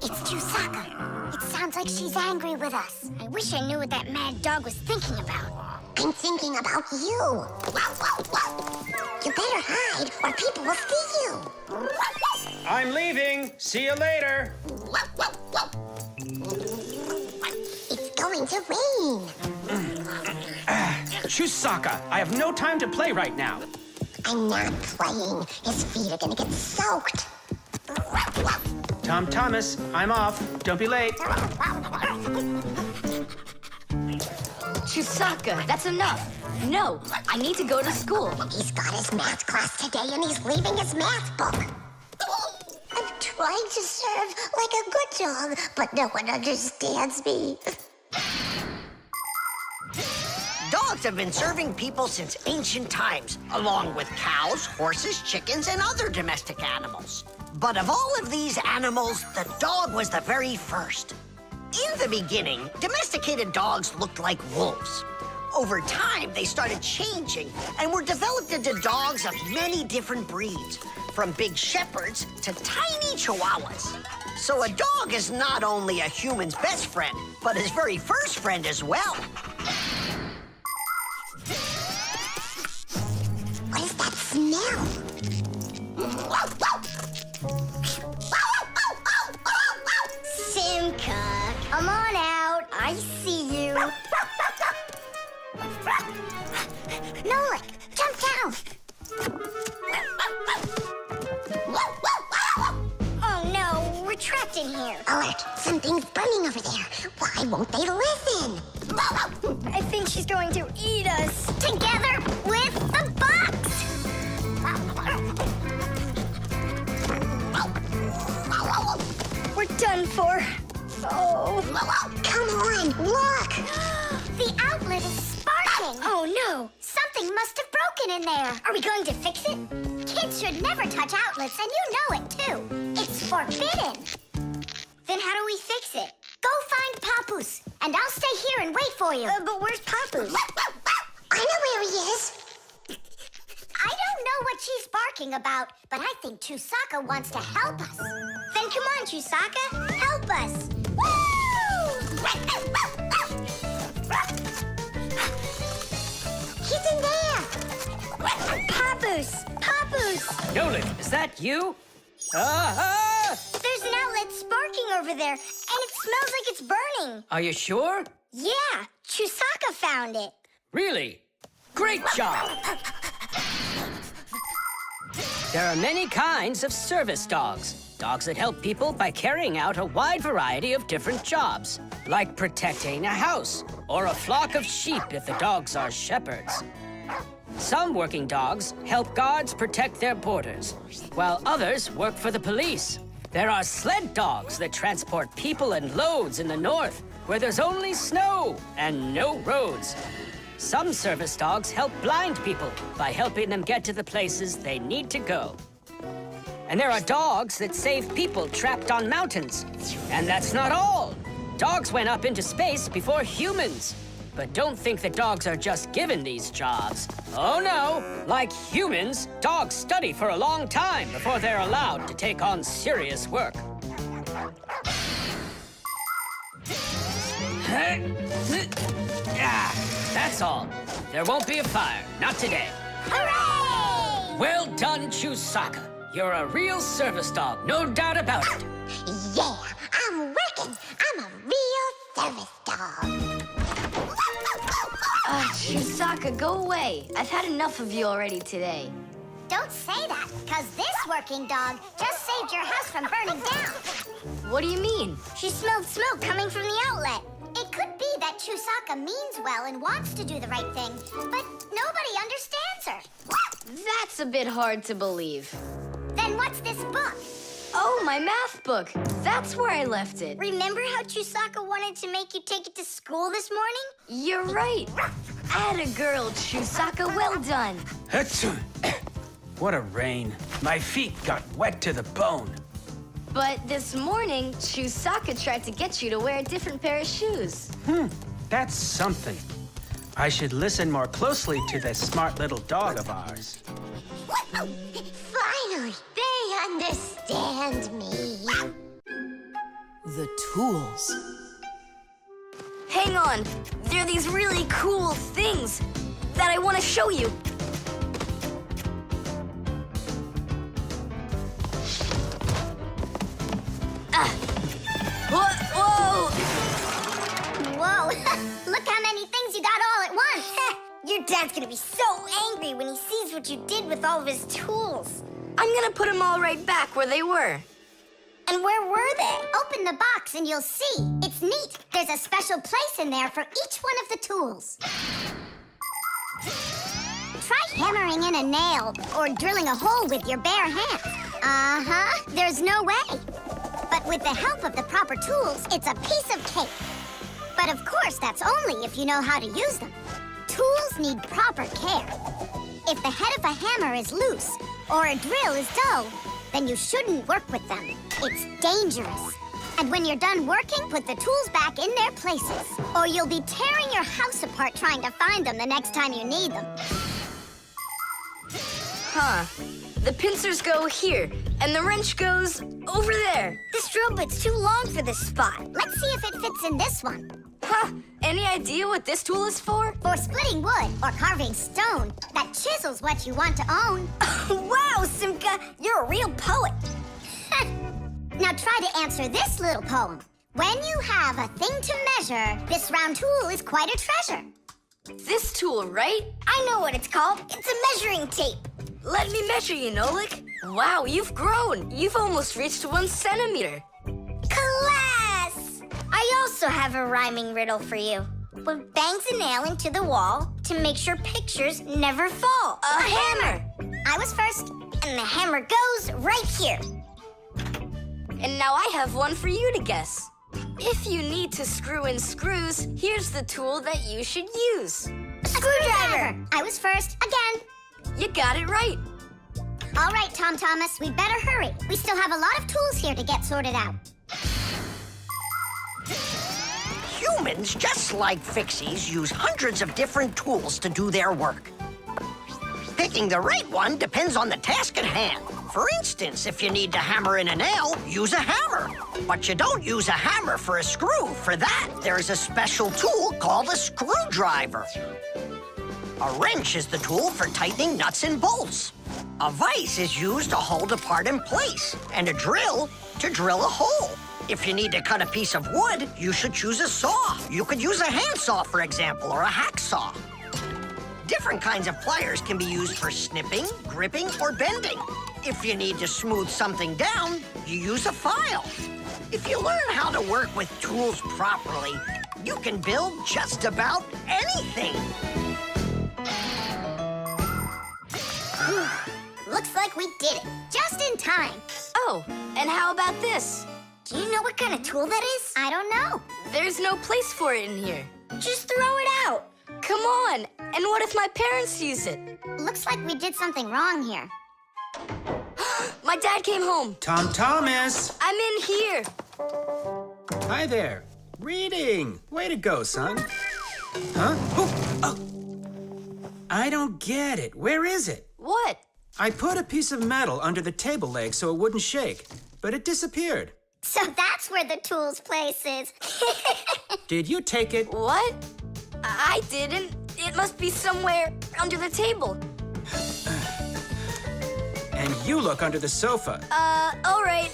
It's Chewsocka. It sounds like she's angry with us. I wish I knew what that mad dog was thinking about. I'm thinking about you. You better hide or people will see you. I'm leaving. See you later. It's going to rain. Chewsocka, I have no time to play right now. I'm not playing. His feet are gonna get soaked. Tom Thomas, I'm off. Don't be late. Chewsocka, that's enough. No, I need to go to school. He's got his math class today and he's leaving his math book. I'm trying to serve like a good dog, but no one understands me. Dogs have been serving people since ancient times, along with cows, horses, chickens, and other domestic animals. But of all of these animals, the dog was the very first. In the beginning, domesticated dogs looked like wolves. Over time, they started changing and were developed into dogs of many different breeds, from big shepherds to tiny chihuahuas. So a dog is not only a human's best friend, but his very first friend as well. What is that smell? Simka, come on out. I see you. Nolik, jump down. Oh no, we're trapped in here. Alert, something's burning over there. Why won't they listen? I think she's going to eat us. Together with the box. We're done for. Oh. Come on, look. The outlet is sparking. Oh no, something must have broken in there. Are we going to fix it? Kids should never touch outlets, and you know it too. It's forbidden. Then how do we fix it? Go find Papoose, and I'll stay here and wait for you. But where's Papoose? I know where he is. I don't know what she's barking about, but I think Chewsocka wants to help us. Then come on, Chewsocka, help us. Woo! He's in there. Papoose, Papoose. Nolik, is that you? There's an outlet sparking over there, and it smells like it's burning. Are you sure? Yeah, Chewsocka found it. Really? Great job! There are many kinds of service dogs. Dogs that help people by carrying out a wide variety of different jobs, like protecting a house or a flock of sheep if the dogs are shepherds. Some working dogs help guards protect their borders, while others work for the police. There are sled dogs that transport people and loads in the north, where there's only snow and no roads. Some service dogs help blind people by helping them get to the places they need to go. And there are dogs that save people trapped on mountains. And that's not all. Dogs went up into space before humans. But don't think that dogs are just given these jobs. Oh no, like humans, dogs study for a long time before they're allowed to take on serious work. That's all. There won't be a fire, not today. Hooray! Well done, Chewsocka. You're a real service dog, no doubt about it. Yeah, I'm working. I'm a real service dog. Chewsocka, go away. I've had enough of you already today. Don't say that, because this working dog just saved your house from burning down. What do you mean? She smelled smoke coming from the outlet. It could be that Chewsocka means well and wants to do the right thing, but nobody understands her. That's a bit hard to believe. Then what's this book? Oh, my math book. That's where I left it. Remember how Chewsocka wanted to make you take it to school this morning? You're right. Atta girl, Chewsocka, well done. Achoo. What a rain. My feet got wet to the bone. But this morning, Chewsocka tried to get you to wear a different pair of shoes. That's something. I should listen more closely to this smart little dog of ours. Finally, they understand me. The tools. Hang on, there are these really cool things that I want to show you. Whoa! Whoa, look how many things you got all at once. Your dad's gonna be so angry when he sees what you did with all of his tools. I'm gonna put them all right back where they were. And where were they? Open the box and you'll see. It's neat. There's a special place in there for each one of the tools. Try hammering in a nail or drilling a hole with your bare hands. There's no way. But with the help of the proper tools, it's a piece of cake. But of course, that's only if you know how to use them. Tools need proper care. If the head of a hammer is loose or a drill is dull, then you shouldn't work with them. It's dangerous. And when you're done working, put the tools back in their places, or you'll be tearing your house apart trying to find them the next time you need them. Huh. The pincers go here, and the wrench goes over there. This drill bit's too long for this spot. Let's see if it fits in this one. Huh. Any idea what this tool is for? For splitting wood or carving stone. That chisel's what you want to own. Wow, Simka, you're a real poet. Now try to answer this little poem. When you have a thing to measure, this round tool is quite a treasure. This tool, right? I know what it's called. It's a measuring tape. Let me measure you, Nolik. Wow, you've grown. You've almost reached 1 centimeter. Class! I also have a rhyming riddle for you. What bangs a nail into the wall to make sure pictures never fall? A hammer! I was first, and the hammer goes right here. And now I have one for you to guess. If you need to screw in screws, here's the tool that you should use. A screwdriver! I was first, again. You got it right. All right, Tom Thomas, we better hurry. We still have a lot of tools here to get sorted out. Humans, just like Fixies, use hundreds of different tools to do their work. Picking the right one depends on the task at hand. For instance, if you need to hammer in a nail, use a hammer. But you don't use a hammer for a screw. For that, there's a special tool called a screwdriver. A wrench is the tool for tightening nuts and bolts. A vise is used to hold a part in place, and a drill to drill a hole. If you need to cut a piece of wood, you should choose a saw. You could use a handsaw, for example, or a hacksaw. Different kinds of pliers can be used for snipping, gripping, or bending. If you need to smooth something down, you use a file. If you learn how to work with tools properly, you can build just about anything. Looks like we did it, just in time. Oh, and how about this? Do you know what kind of tool that is? I don't know. There's no place for it in here. Just throw it out. Come on, and what if my parents use it? Looks like we did something wrong here. My dad came home. Tom Thomas! I'm in here. Hi there. Reading. Way to go, son. Huh? Oh! I don't get it. Where is it? What? I put a piece of metal under the table leg so it wouldn't shake, but it disappeared. So that's where the tools place is. Did you take it? What? I didn't. It must be somewhere under the table. And you look under the sofa. All right.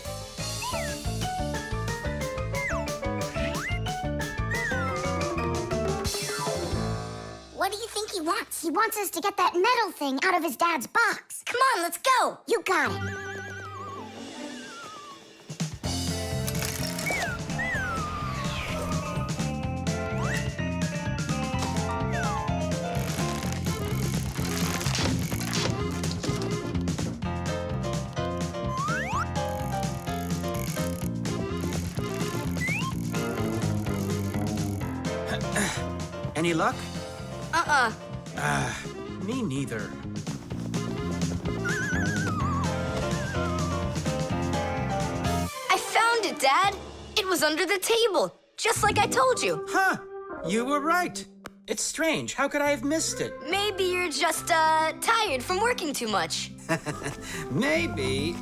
What do you think he wants? He wants us to get that metal thing out of his dad's box. Come on, let's go. You got it. Any luck? Me neither. I found it, Dad. It was under the table, just like I told you. Huh, you were right. It's strange. How could I have missed it? Maybe you're just, tired from working too much. Maybe.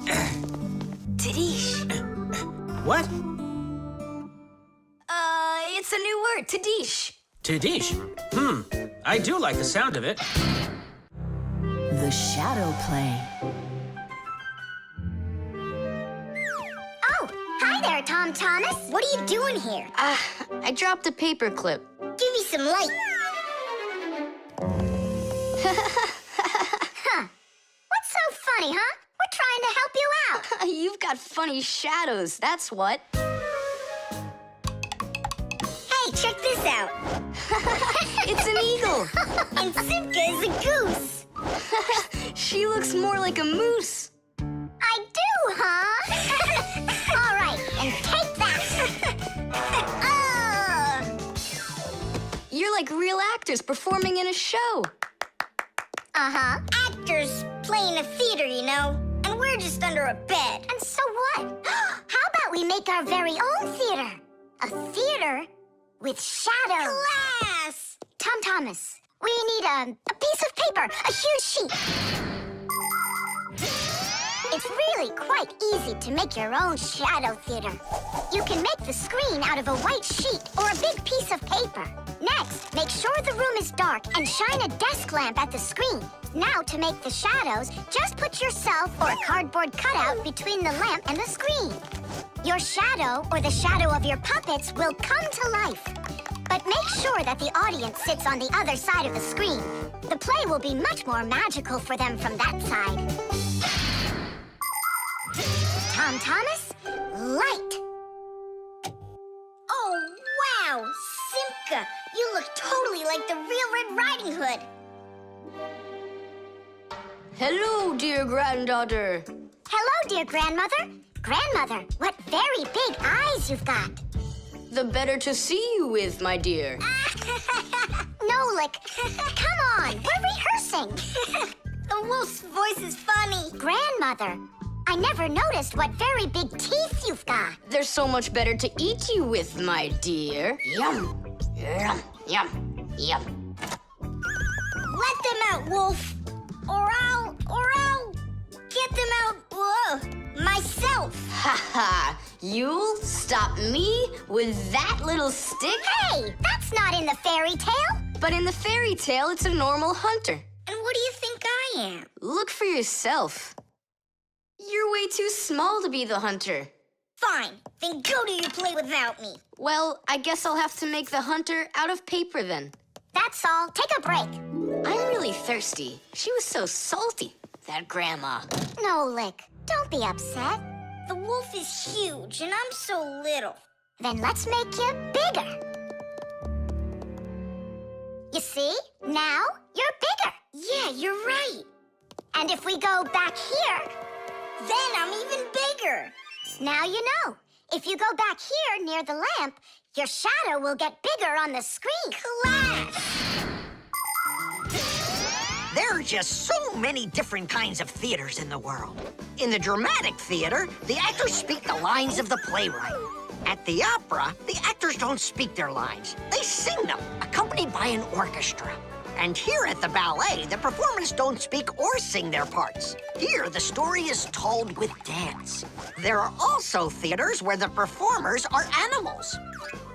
Tadish. What? It's a new word, Tadish. Tadish? I do like the sound of it. The shadow play. Oh, hi there, Tom Thomas. What are you doing here? I dropped a paper clip. Give me some light. Huh. What's so funny, huh? We're trying to help you out. You've got funny shadows, that's what. Hey, check this out. It's an eagle. And Simka is a goose. She looks more like a moose. I do, huh? All right, and take that. You're like real actors performing in a show. Uh-huh. Actors playing a theater, you know? And we're just under a bed. And so what? How about we make our very own theater? A theater with shadows. Class! Tom Thomas, we need a piece of paper, a huge sheet. It's really quite easy to make your own shadow theater. You can make the screen out of a white sheet or a big piece of paper. Next, make sure the room is dark and shine a desk lamp at the screen. Now, to make the shadows, just put yourself or a cardboard cutout between the lamp and the screen. Your shadow or the shadow of your puppets will come to life. But make sure that the audience sits on the other side of the screen. The play will be much more magical for them from that side. Tom Thomas, light. Oh, wow, Simka, you look totally like the real Red Riding Hood. Hello, dear granddaughter. Hello, dear grandmother. Grandmother, what very big eyes you've got. The better to see you with, my dear. Nolik, come on, we're rehearsing. The wolf's voice is funny. Grandmother, I never noticed what very big teeth you've got. They're so much better to eat you with, my dear. Yum, yum, yum, yum. Let them out, wolf, or I'll get them out, myself. Ha ha! You'll stop me with that little stick? Hey, that's not in the fairy tale. But in the fairy tale, it's a normal hunter. And what do you think I am? Look for yourself. You're way too small to be the hunter. Fine, then go do your play without me. Well, I guess I'll have to make the hunter out of paper then. That's all. Take a break. I'm really thirsty. She was so salty, that grandma. Nolik, don't be upset. The wolf is huge and I'm so little. Then let's make you bigger. You see? Now you're bigger. Yeah, you're right. And if we go back here, then I'm even bigger. Now you know. If you go back here near the lamp, your shadow will get bigger on the screen. Class! There are just so many different kinds of theaters in the world. In the dramatic theater, the actors speak the lines of the playwright. At the opera, the actors don't speak their lines. They sing them, accompanied by an orchestra. And here at the ballet, the performers don't speak or sing their parts. Here, the story is told with dance. There are also theaters where the performers are animals.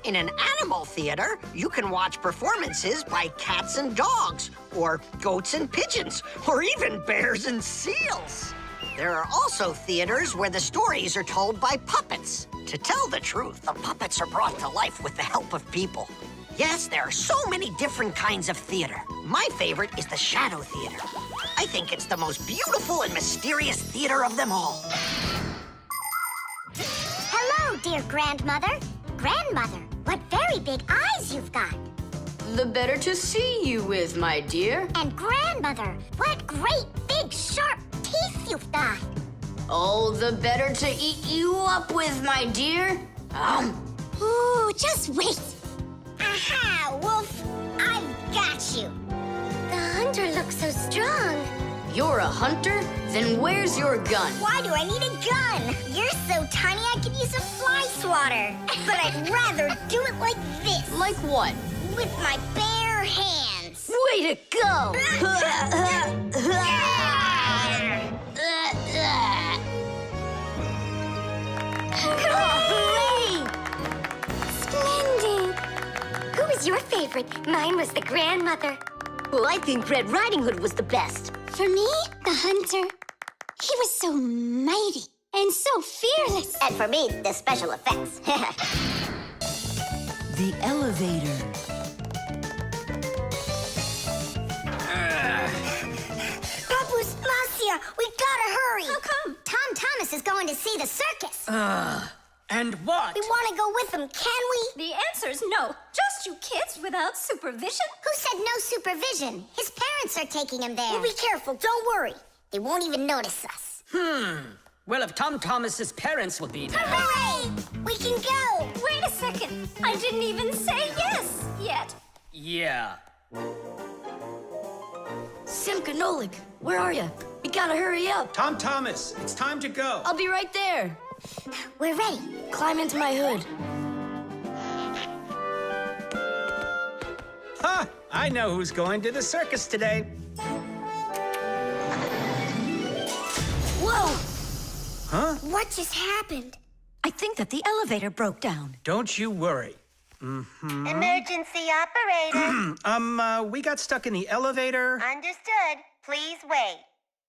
In an animal theater, you can watch performances by cats and dogs, or goats and pigeons, or even bears and seals. There are also theaters where the stories are told by puppets. To tell the truth, the puppets are brought to life with the help of people. Yes, there are so many different kinds of theater. My favorite is the shadow theater. I think it's the most beautiful and mysterious theater of them all. Hello, dear grandmother. Grandmother, what very big eyes you've got. The better to see you with, my dear. And grandmother, what great big sharp teeth you've got. Oh, the better to eat you up with, my dear. Ooh, just wait. Aha, wolf, I've got you. look so strong. You're a hunter? Then where's your gun? Why do I need a gun? You're so tiny I could use a fly swatter. But I'd rather do it like this. Like what? With my bare hands. Way to go! Hooray! Splendid! Who was your favorite? Mine was the grandmother. Well, I think Red Riding Hood was the best. For me, the hunter. He was so mighty and so fearless. And for me, the special effects. The elevator. Papoose, Marcia, we gotta hurry. How come? Tom Thomas is going to see the circus. And what? We want to go with him, can we? The answer's no. Just you kids without supervision. Who said no supervision? His parents are taking him there. We'll be careful, don't worry. They won't even notice us. Well, if Tom Thomas's parents will be there. Hooray! We can go! Wait a second. I didn't even say yes yet. Yeah. Simka and Nolik, where are you? We gotta hurry up. Tom Thomas, it's time to go. I'll be right there. We're ready. Climb into my hood. Ha! I know who's going to the circus today. Whoa! Huh? What just happened? I think that the elevator broke down. Don't you worry. Emergency operator. We got stuck in the elevator. Understood. Please wait.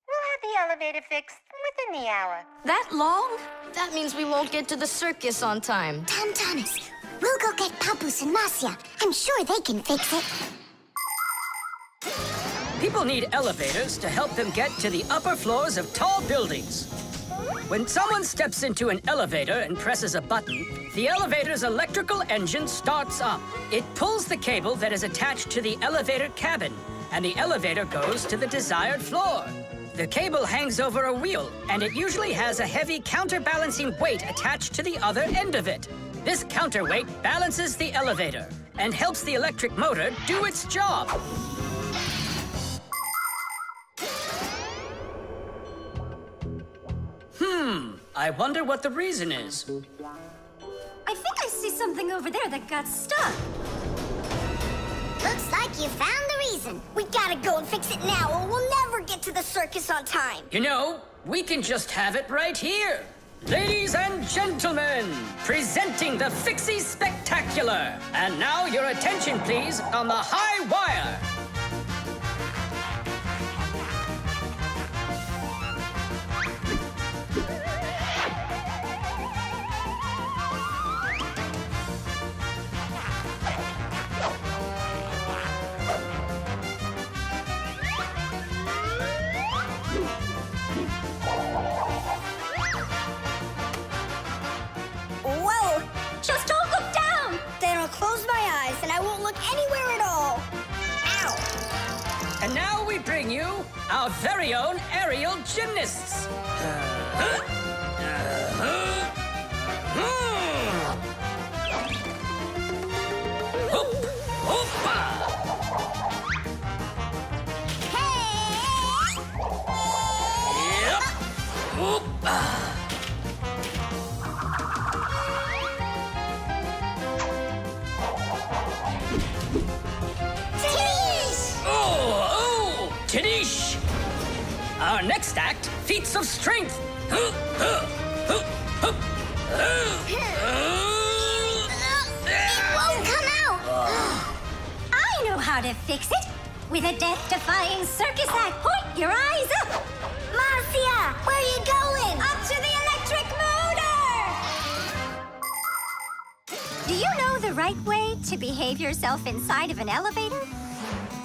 We'll have the elevator fixed within the hour. That long? That means we won't get to the circus on time. Tom Thomas, we'll go get Papoose and Marcia. I'm sure they can fix it. People need elevators to help them get to the upper floors of tall buildings. When someone steps into an elevator and presses a button, the elevator's electrical engine starts up. It pulls the cable that is attached to the elevator cabin, and the elevator goes to the desired floor. The cable hangs over a wheel, and it usually has a heavy counterbalancing weight attached to the other end of it. This counterweight balances the elevator and helps the electric motor do its job. I wonder what the reason is. I think I see something over there that got stuck. Looks like you found the reason. We gotta go and fix it now, or we'll never get to the circus on time. You know, we can just have it right here. Ladies and gentlemen, presenting the Fixies Spectacular. And now your attention, please, on the high wire. Whoa! Just don't look down! Then I'll close my eyes and I won't look anywhere at all. Ow! And now we bring you our very own aerial gymnasts. Hey! Tadish! Our next act, feats of strength. It won't come out! I know how to fix it. With a death-defying circus act, point your eyes up! Marcia, where are you going? Up to the electric motor! Do you know the right way to behave yourself inside of an elevator?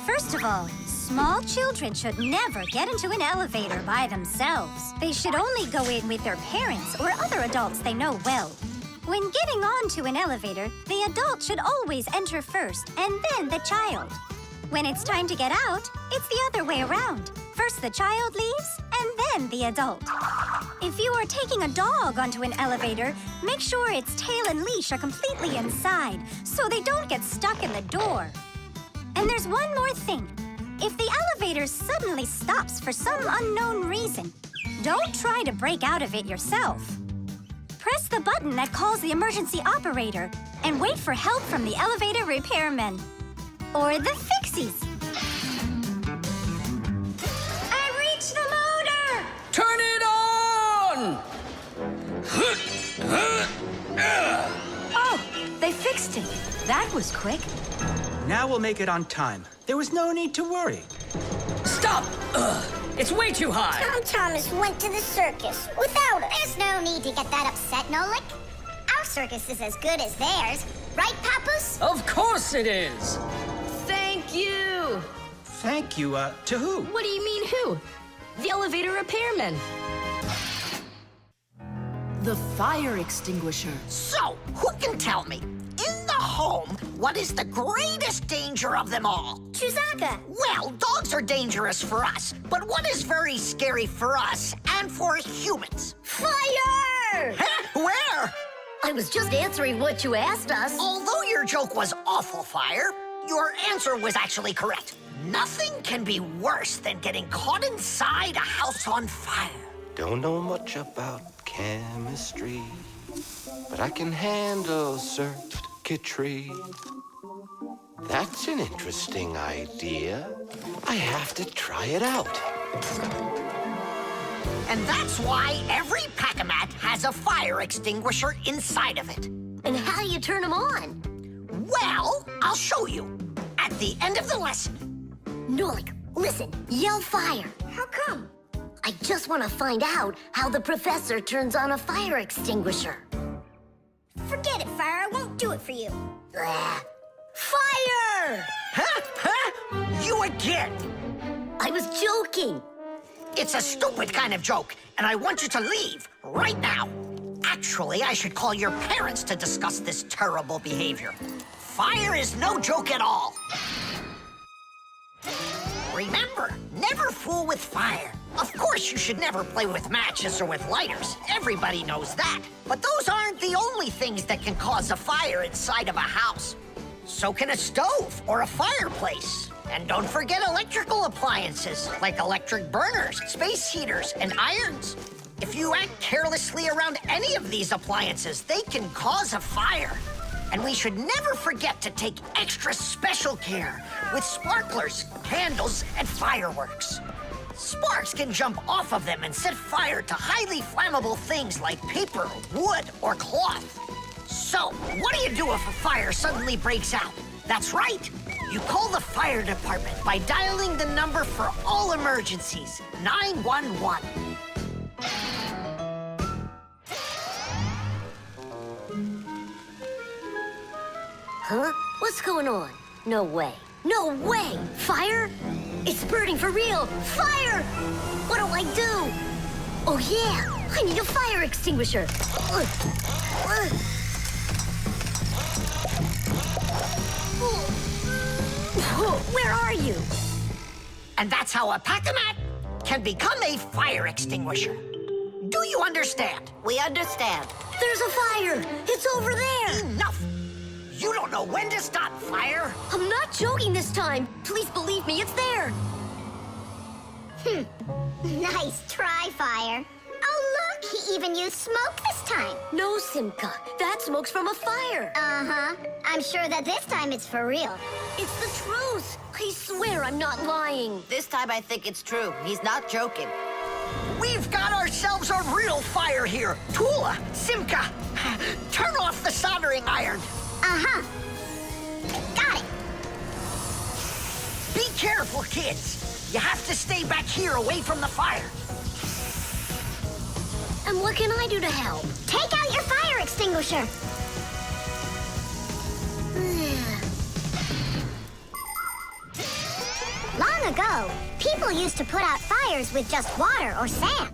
First of all, small children should never get into an elevator by themselves. They should only go in with their parents or other adults they know well. When getting onto an elevator, the adult should always enter first and then the child. When it's time to get out, it's the other way around. First the child leaves and then the adult. If you are taking a dog onto an elevator, make sure its tail and leash are completely inside so they don't get stuck in the door. And there's one more thing. if the elevator suddenly stops for some unknown reason, don't try to break out of it yourself. Press the button that calls the emergency operator and wait for help from the elevator repairmen. Or the Fixies. I reached the motor! Turn it on! Oh, they fixed it. That was quick. Now we'll make it on time. There was no need to worry. Stop! It's way too high! Tom Thomas went to the circus without us. There's no need to get that upset, Nolik. Our circus is as good as theirs. Right, Papoose? Of course it is! Thank you! Thank you, to who? What do you mean who? The elevator repairmen. The fire extinguisher. So, who can tell me, in the home, what is the greatest danger of them all? Chewsocka. Well, dogs are dangerous for us, but what is very scary for us and for humans? Fire! Huh? Where? I was just answering what you asked us. Although your joke was awful, Fire, your answer was actually correct. Nothing can be worse than getting caught inside a house on fire. Don't know much about chemistry, but I can handle circuitry. That's an interesting idea. I have to try it out. And that's why every Pack-A-Mat has a fire extinguisher inside of it. And how do you turn them on? Well, I'll show you at the end of the lesson. Nolik, listen, yell fire. How come? I just want to find out how the professor turns on a fire extinguisher. Forget it, Fire. I won't do it for you. Fire! Huh? You again? I was joking. It's a stupid kind of joke, and I want you to leave right now. Actually, I should call your parents to discuss this terrible behavior. Fire is no joke at all. Remember, never fool with fire. Of course, you should never play with matches or with lighters. Everybody knows that. But those aren't the only things that can cause a fire inside of a house. So can a stove or a fireplace. And don't forget electrical appliances, like electric burners, space heaters, and irons. If you act carelessly around any of these appliances, they can cause a fire. And we should never forget to take extra special care with sparklers, candles, and fireworks. Sparks can jump off of them and set fire to highly flammable things like paper, wood, or cloth. So, what do you do if a fire suddenly breaks out? That's right. You call the fire department by dialing the number for all emergencies, 911. Huh? What's going on? No way. No way! Fire? It's burning for real! Fire! What do I do? Oh, yeah! I need a fire extinguisher! Where are you? And that's how a Pack-A-Mat can become a fire extinguisher. Do you understand? We understand. There's a fire! It's over there! Enough! You don't know when to stop fire? I'm not joking this time. Please believe me, it's there. Nice try, Fire. Oh, look, he even used smoke this time. No, Simka. That smoke's from a fire. Uh-huh. I'm sure that this time it's for real. It's the truth. I swear I'm not lying. This time I think it's true. He's not joking. We've got ourselves a real fire here. Tula, Simka, turn off the soldering iron. Uh-huh. Got it. Be careful, kids. You have to stay back here away from the fire. And what can I do to help? Take out your fire extinguisher. Long ago, people used to put out fires with just water or sand.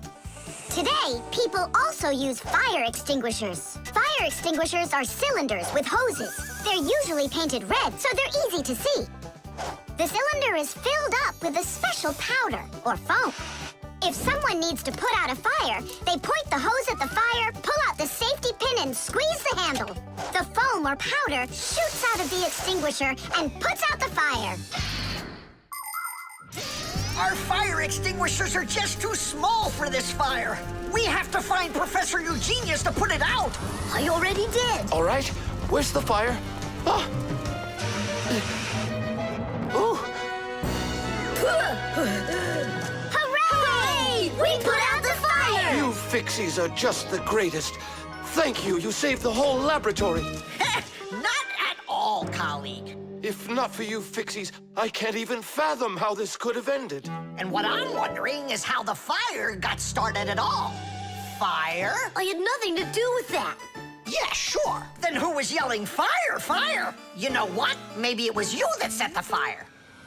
Today, people also use fire extinguishers. Fire extinguishers are cylinders with hoses. They're usually painted red, so they're easy to see. The cylinder is filled up with a special powder, or foam. If someone needs to put out a fire, they point the hose at the fire, pull out the safety pin, and squeeze the handle. The foam or powder shoots out of the extinguisher and puts out the fire. Our fire extinguishers are just too small for this fire. We have to find Professor Eugenius to put it out. I already did. All right, where's the fire? Ah. Ooh. Hooray! We put out the fire! You Fixies are just the greatest. Thank you. You saved the whole laboratory. Not at all, colleague. If not for you Fixies, I can't even fathom how this could have ended. And what I'm wondering is how the fire got started at all. Fire? I had nothing to do with that. Yeah, sure. Then who was yelling, fire, fire? You know what? Maybe it was you that set the fire.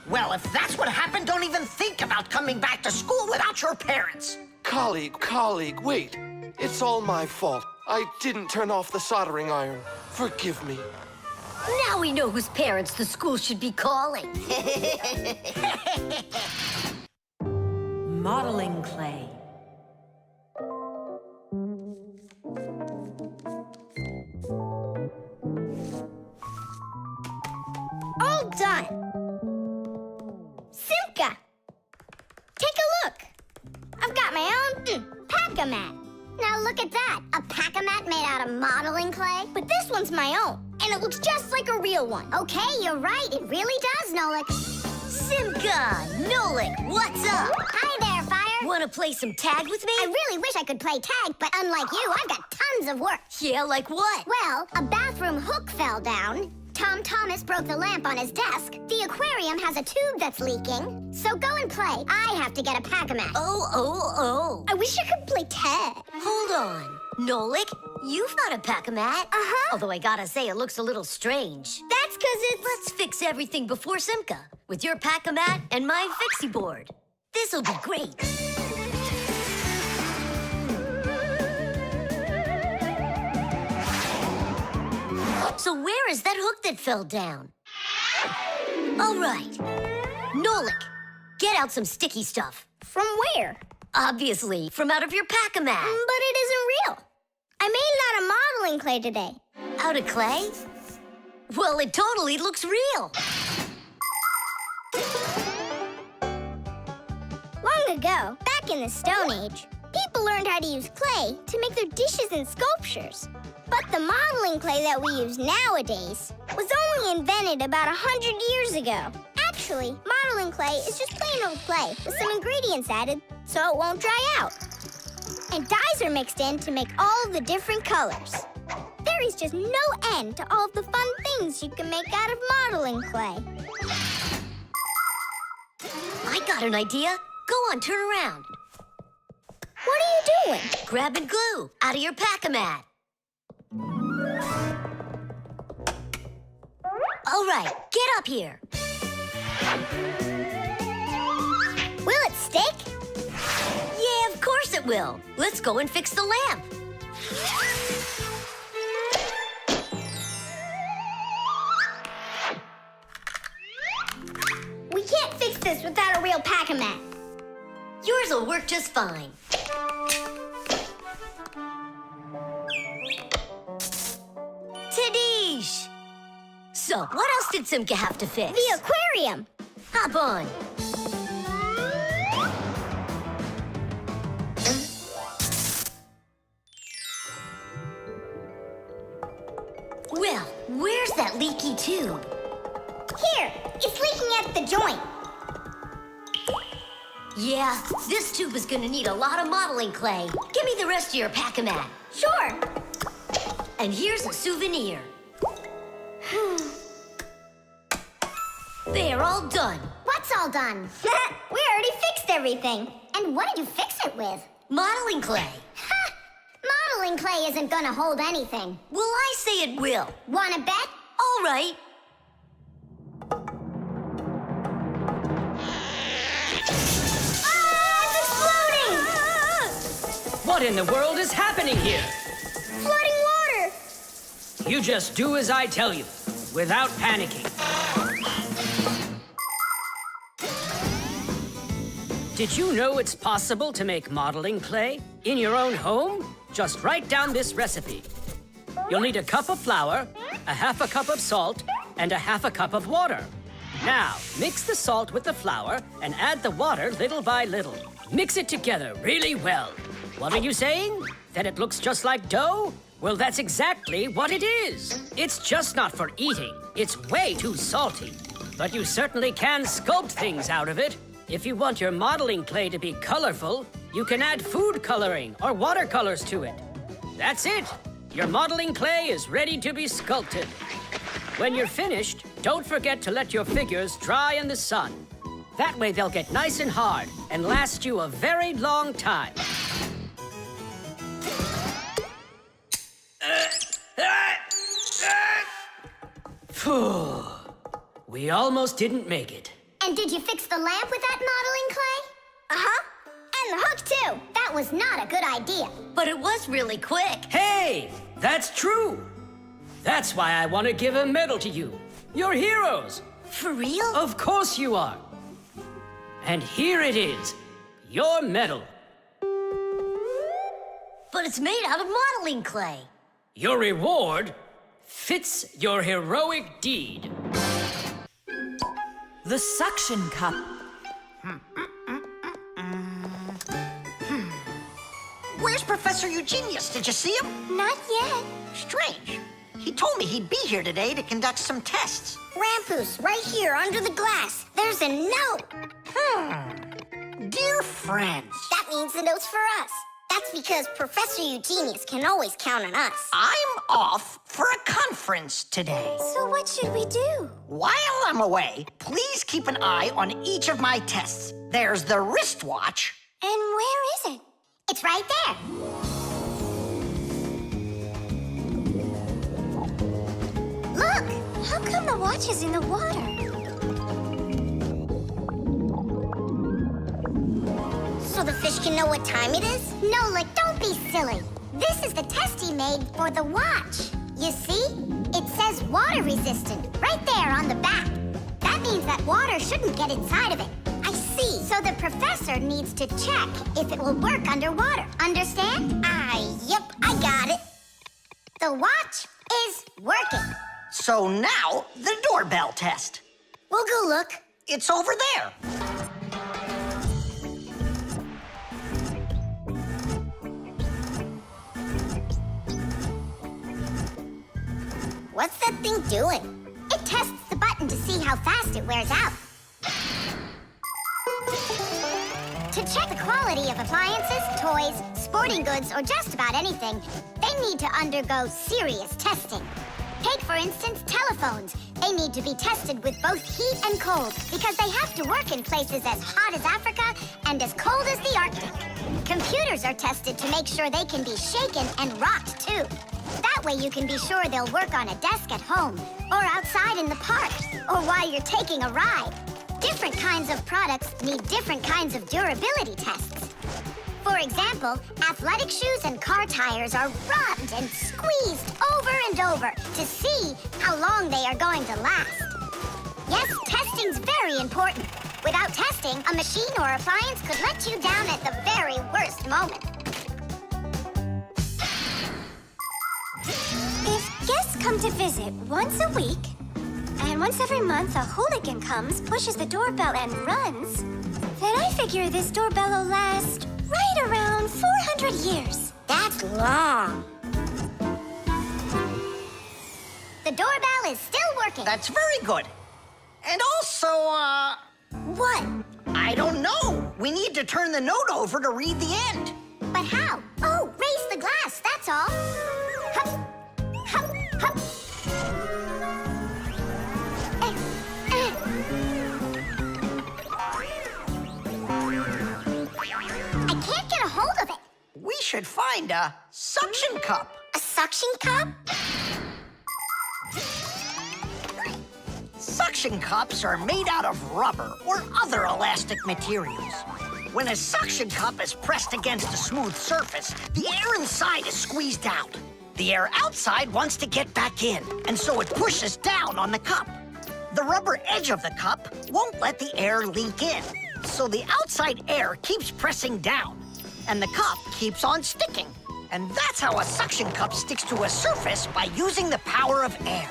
Well, if that's what happened, don't even think about coming back to school without your parents. Colleague, wait. It's all my fault. I didn't turn off the soldering iron. Forgive me. Now we know whose parents the school should be calling. Modeling clay. All done. Simka, take a look. I've got my own pack-a-mat. Now look at that, a pack-a-mat made out of modeling clay. But this one's my own, and it looks just like a real one. Okay, you're right, it really does, Nolik. Simka, Nolik, what's up? Hi there, Fire. Want to play some tag with me? I really wish I could play tag, but unlike you, I've got tons of work. Yeah, like what? Well, a bathroom hook fell down. Tom Thomas broke the lamp on his desk. The aquarium has a tube that's leaking. So go and play. I have to get a pack-a-mat. Oh. I wish I could play tag. Hold on. Nolik, you've got a pack-a-mat. Uh-huh. Although I gotta say, it looks a little strange. That's because it's... Let's fix everything before Simka, with your pack-a-mat and my fixie board. This'll be great. So where is that hook that fell down? All right. Nolik, get out some sticky stuff. From where? Obviously, from out of your pack-a-mat. But it isn't real. I made it out of modeling clay today. Out of clay? Well, it totally looks real. Long ago, back in the Stone Age, people learned how to use clay to make their dishes and sculptures. But the modeling clay that we use nowadays was only invented about 100 years ago. Actually, modeling clay is just plain old clay with some ingredients added so it won't dry out. And dyes are mixed in to make all the different colors. There is just no end to all of the fun things you can make out of modeling clay. I got an idea. Go on, turn around. What are you doing? Grabbing glue out of your pack-a-mat. All right, get up here. Will it stick? Yeah, of course it will. Let's go and fix the lamp. We can't fix this without a real pack-a-mat. Yours will work just fine. Tadish! So, what else did Simka have to fix? The aquarium. Hop on. Well, where's that leaky tube? Here, it's leaking at the joint. Yeah, this tube is gonna need a lot of modeling clay. Give me the rest of your pack-a-mat. Sure. And here's a souvenir. They're all done. What's all done? We already fixed everything. And what did you fix it with? Modeling clay. Ha! Modeling clay isn't gonna hold anything. Well, I say it will. Wanna bet? All right. It's exploding! What in the world is happening here? Flooding water! You just do as I tell you, without panicking. Did you know it's possible to make modeling clay in your own home? Just write down this recipe. You'll need a cup of flour, a half a cup of salt, and a half a cup of water. Now, mix the salt with the flour and add the water little by little. Mix it together really well. What are you saying? That it looks just like dough? Well, that's exactly what it is. It's just not for eating. It's way too salty. But you certainly can sculpt things out of it. If you want your modeling clay to be colorful, you can add food coloring or watercolors to it. That's it. Your modeling clay is ready to be sculpted. When you're finished, don't forget to let your figures dry in the sun. That way they'll get nice and hard and last you a very long time. Phew. We almost didn't make it. And did you fix the lamp with that modeling clay? Uh-huh. And the hook, too. That was not a good idea. But it was really quick. Hey, that's true. That's why I want to give a medal to you. You're heroes. For real? Of course you are. And here it is, your medal. But it's made out of modeling clay. Your reward fits your heroic deed. The suction cup. Where's Professor Eugenius? Did you see him? Not yet. Strange. He told me he'd be here today to conduct some tests. Rampus, right here under the glass. There's a note. Dear friends. That means the note's for us. That's because Professor Eugenius can always count on us. I'm off for a conference today. So what should we do? While I'm away, please keep an eye on each of my tests. There's the wristwatch. And where is it? It's right there. Look! How come the watch is in the water? So the fish can know what time it is? Nolik, don't be silly. This is the test he made for the watch. You see? It says water resistant right there on the back. That means that water shouldn't get inside of it. I see. So the professor needs to check if it will work underwater. Understand? Yep, I got it. The watch is working. So now, the doorbell test. We'll go look. It's over there. What's that thing doing? It tests the button to see how fast it wears out. To check the quality of appliances, toys, sporting goods, or just about anything, they need to undergo serious testing. Take, for instance, telephones. They need to be tested with both heat and cold because they have to work in places as hot as Africa and as cold as the Arctic. Computers are tested to make sure they can be shaken and rocked, too. That way you can be sure they'll work on a desk at home, or outside in the park, or while you're taking a ride. Different kinds of products need different kinds of durability tests. For example, athletic shoes and car tires are rubbed and squeezed over and over to see how long they are going to last. Yes, testing's very important. Without testing, a machine or appliance could let you down at the very worst moment. If guests come to visit once a week, and once every month a hooligan comes, pushes the doorbell and runs, then I figure this doorbell will last right around 400 years. That's long. The doorbell is still working. That's very good. And also, What? I don't know. We need to turn the note over to read the end. But how? Oh, raise the glass, that's all. Hup, hup, hup. I can't get a hold of it. We should find a suction cup. A suction cup? Suction cups are made out of rubber or other elastic materials. When a suction cup is pressed against a smooth surface, the air inside is squeezed out. The air outside wants to get back in, and so it pushes down on the cup. The rubber edge of the cup won't let the air leak in, so the outside air keeps pressing down, and the cup keeps on sticking. And that's how a suction cup sticks to a surface by using the power of air.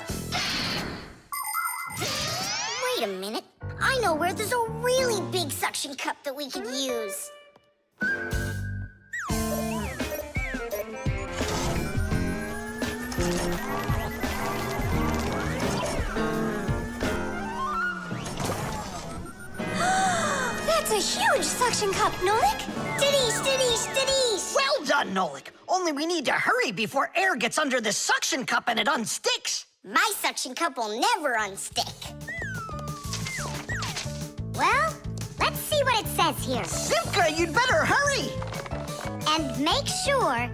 Wait a minute. I know where there's a really big suction cup that we could use. That's a huge suction cup, Nolik. Diddies, diddies, diddies. Well done, Nolik. Only we need to hurry before air gets under this suction cup and it unsticks. My suction cup will never unstick. Well, let's see what it says here. Simka, you'd better hurry. And make sure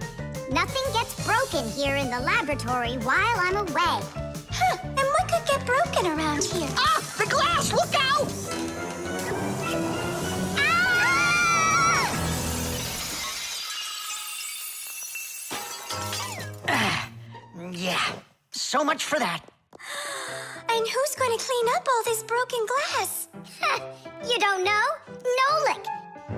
nothing gets broken here in the laboratory while I'm away. Huh, and what could get broken around here? Ah, the glass, look out! Yeah, so much for that. And who's going to clean up all this broken glass? You don't know? Nolik.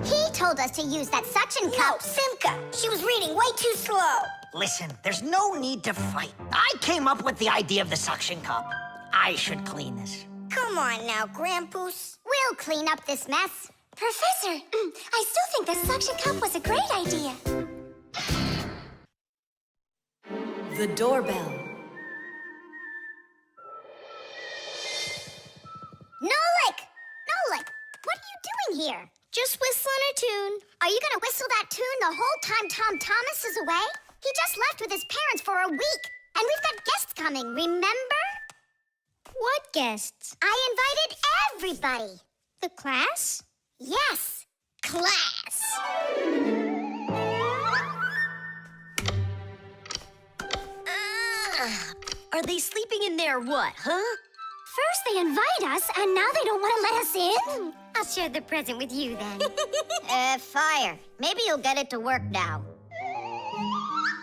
He told us to use that suction cup. Simka, she was reading way too slow. Listen, there's no need to fight. I came up with the idea of the suction cup. I should clean this. Come on now, Grampus. We'll clean up this mess. Professor, I still think the suction cup was a great idea. The doorbell. Nolik! Nolik, what are you doing here? Just whistling a tune. Are you gonna whistle that tune the whole time Tom Thomas is away? He just left with his parents for a week, and we've got guests coming, remember? What guests? I invited everybody. The class? Yes, class. Are they sleeping in there what, huh? First they invite us, and now they don't want to let us in? I'll share the present with you then. Fire. Maybe you'll get it to work now.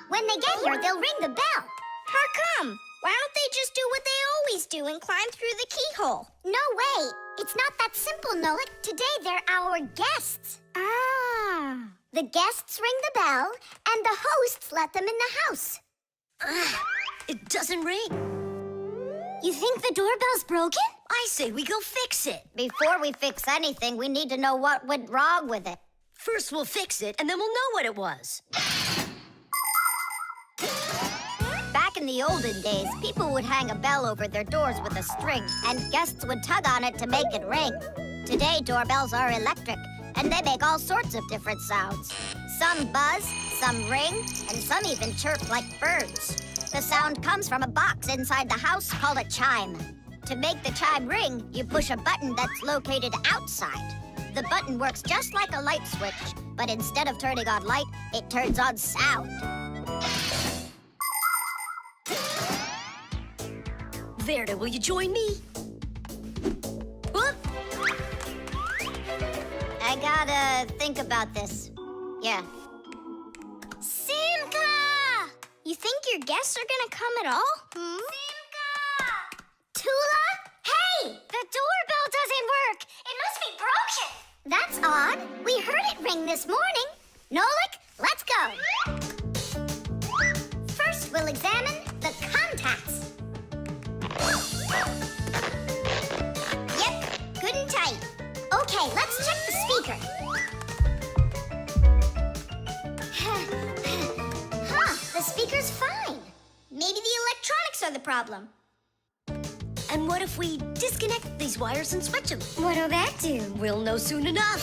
When they get here, they'll ring the bell. How come? Why don't they just do what they always do and climb through the keyhole? No way. It's not that simple, Nolik. Today, they're our guests. Ah. The guests ring the bell, and the hosts let them in the house. It doesn't ring. You think the doorbell's broken? I say we go fix it. Before we fix anything, we need to know what went wrong with it. First we'll fix it, and then we'll know what it was. Back in the olden days, people would hang a bell over their doors with a string, and guests would tug on it to make it ring. Today, doorbells are electric, and they make all sorts of different sounds. Some buzz, some ring, and some even chirp like birds. The sound comes from a box inside the house called a chime. To make the chime ring, you push a button that's located outside. The button works just like a light switch, but instead of turning on light, it turns on sound. Verda, will you join me? Whoop! I gotta think about this. Yeah. Simka! You think your guests are gonna come at all? Simka! Tula? Hey! The doorbell doesn't work. It must be broken. That's odd. We heard it ring this morning. Nolik, let's go. First, we'll examine the contacts. Yep, good and tight. Okay, let's check the speaker. The speaker's fine. Maybe the electronics are the problem. And what if we disconnect these wires and switch them? What'll that do? We'll know soon enough.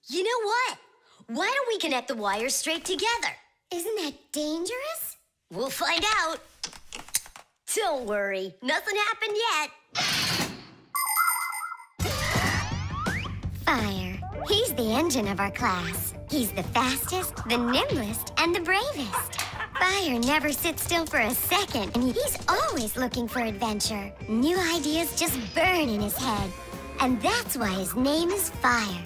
You know what? Why don't we connect the wires straight together? Isn't that dangerous? We'll find out. Don't worry, nothing happened yet. Fire. He's the engine of our class. He's the fastest, the nimblest, and the bravest. Fire never sits still for a second, and he's always looking for adventure. New ideas just burn in his head. And that's why his name is Fire.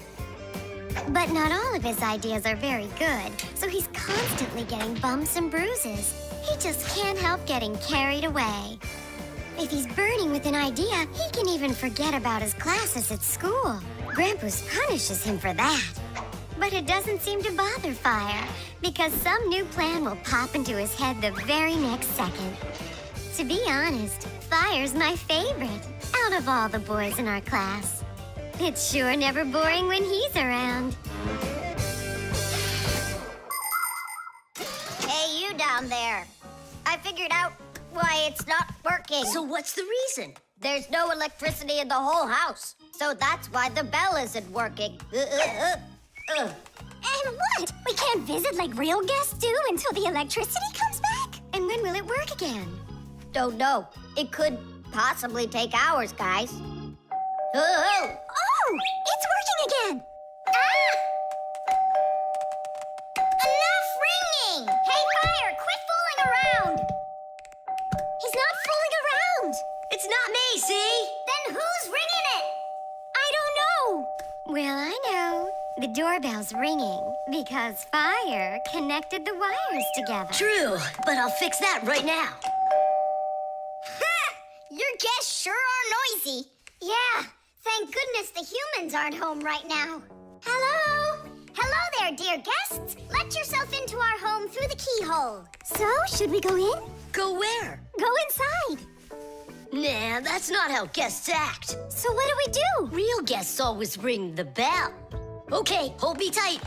But not all of his ideas are very good, so he's constantly getting bumps and bruises. He just can't help getting carried away. If he's burning with an idea, he can even forget about his classes at school. Grampus punishes him for that. But it doesn't seem to bother Fire, because some new plan will pop into his head the very next second. To be honest, Fire's my favorite out of all the boys in our class. It's sure never boring when he's around. Hey, you down there. I figured out why it's not working. So what's the reason? There's no electricity in the whole house. So that's why the bell isn't working. And what? We can't visit like real guests do until the electricity comes back? And when will it work again? Don't know. It could possibly take hours, guys. Oh, it's working again! Ah! Enough ringing! Hey, Fire, quit fooling around! He's not fooling around! It's not me, see? Then who's ringing it? I don't know! Well, I know. The doorbell's ringing because Fire connected the wires together. True, but I'll fix that right now. Ha! Your guests sure are noisy. Yeah, thank goodness the humans aren't home right now. Hello? Hello there, dear guests. Let yourself into our home through the keyhole. So, should we go in? Go where? Go inside. Nah, that's not how guests act. So what do we do? Real guests always ring the bell. Okay, hold me tight.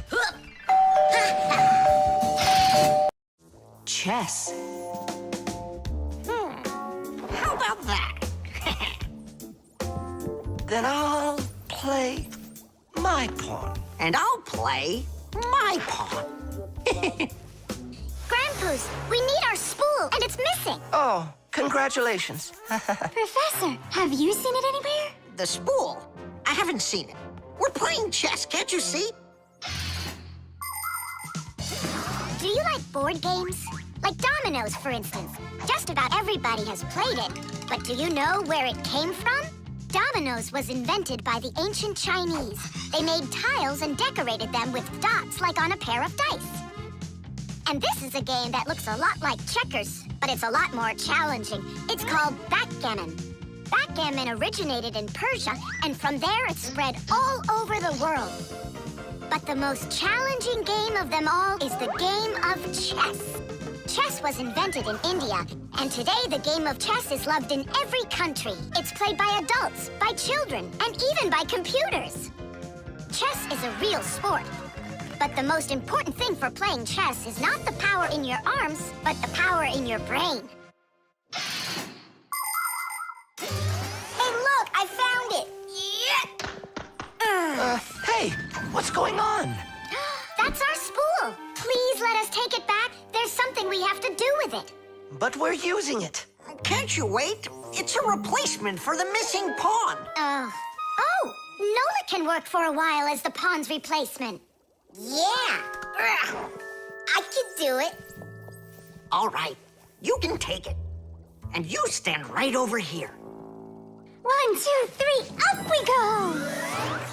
Chess. How about that? Then I'll play my pawn. And I'll play my pawn. Grandpa's, we need our spool, and it's missing. Oh, congratulations. Professor, have you seen it anywhere? The spool? I haven't seen it. We're playing chess, can't you see? Do you like board games? Like dominoes, for instance. Just about everybody has played it. But do you know where it came from? Dominoes was invented by the ancient Chinese. They made tiles and decorated them with dots like on a pair of dice. And this is a game that looks a lot like checkers, but it's a lot more challenging. It's called backgammon. Backgammon originated in Persia, and from there it spread all over the world. But the most challenging game of them all is the game of chess. Chess was invented in India, and today the game of chess is loved in every country. It's played by adults, by children, and even by computers. Chess is a real sport. But the most important thing for playing chess is not the power in your arms, but the power in your brain. Hey, look, I found it. Yeah. Hey, what's going on? That's our spool. Please let us take it back. There's something we have to do with it. But we're using it. Can't you wait? It's a replacement for the missing pawn. Oh, Nolik can work for a while as the pawn's replacement. Yeah. I can do it. All right, you can take it. And you stand right over here. 1, 2, 3, up we go!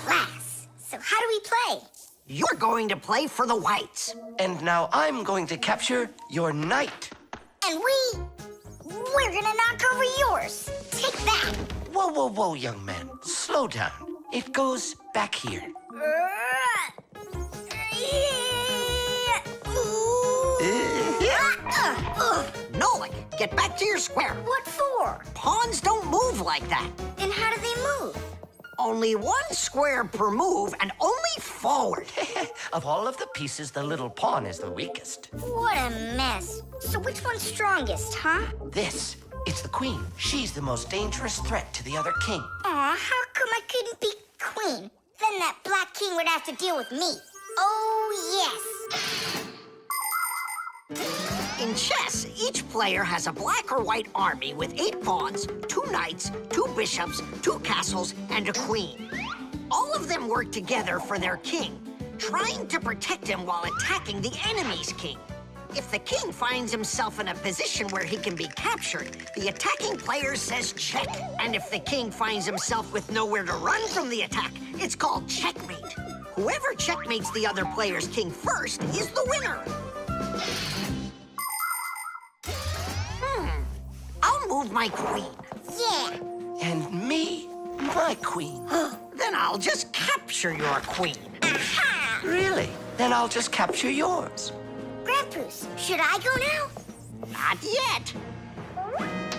Class. So how do we play? You're going to play for the whites. And now I'm going to capture your knight. And we're gonna knock over yours. Take that. Whoa, whoa, whoa, young man. Slow down. It goes back here. Nolik, get back to your square. What for? Pawns don't move like that. Then how do they move? Only one square per move and only forward. Of all of the pieces, the little pawn is the weakest. What a mess. So which one's strongest, huh? This, it's the queen. She's the most dangerous threat to the other king. Aw, how come I couldn't be queen? Then that black king would have to deal with me. Oh, yes. In chess, each player has a black or white army with 8 pawns, 2 knights, 2 bishops, 2 castles, and a queen. All of them work together for their king, trying to protect him while attacking the enemy's king. If the king finds himself in a position where he can be captured, the attacking player says check. And if the king finds himself with nowhere to run from the attack, it's called checkmate. Whoever checkmates the other player's king first is the winner. I'll move my queen. Yeah. And me, my queen. Then I'll just capture your queen. Aha! Really? Then I'll just capture yours. Grandpoos, should I go now? Not yet.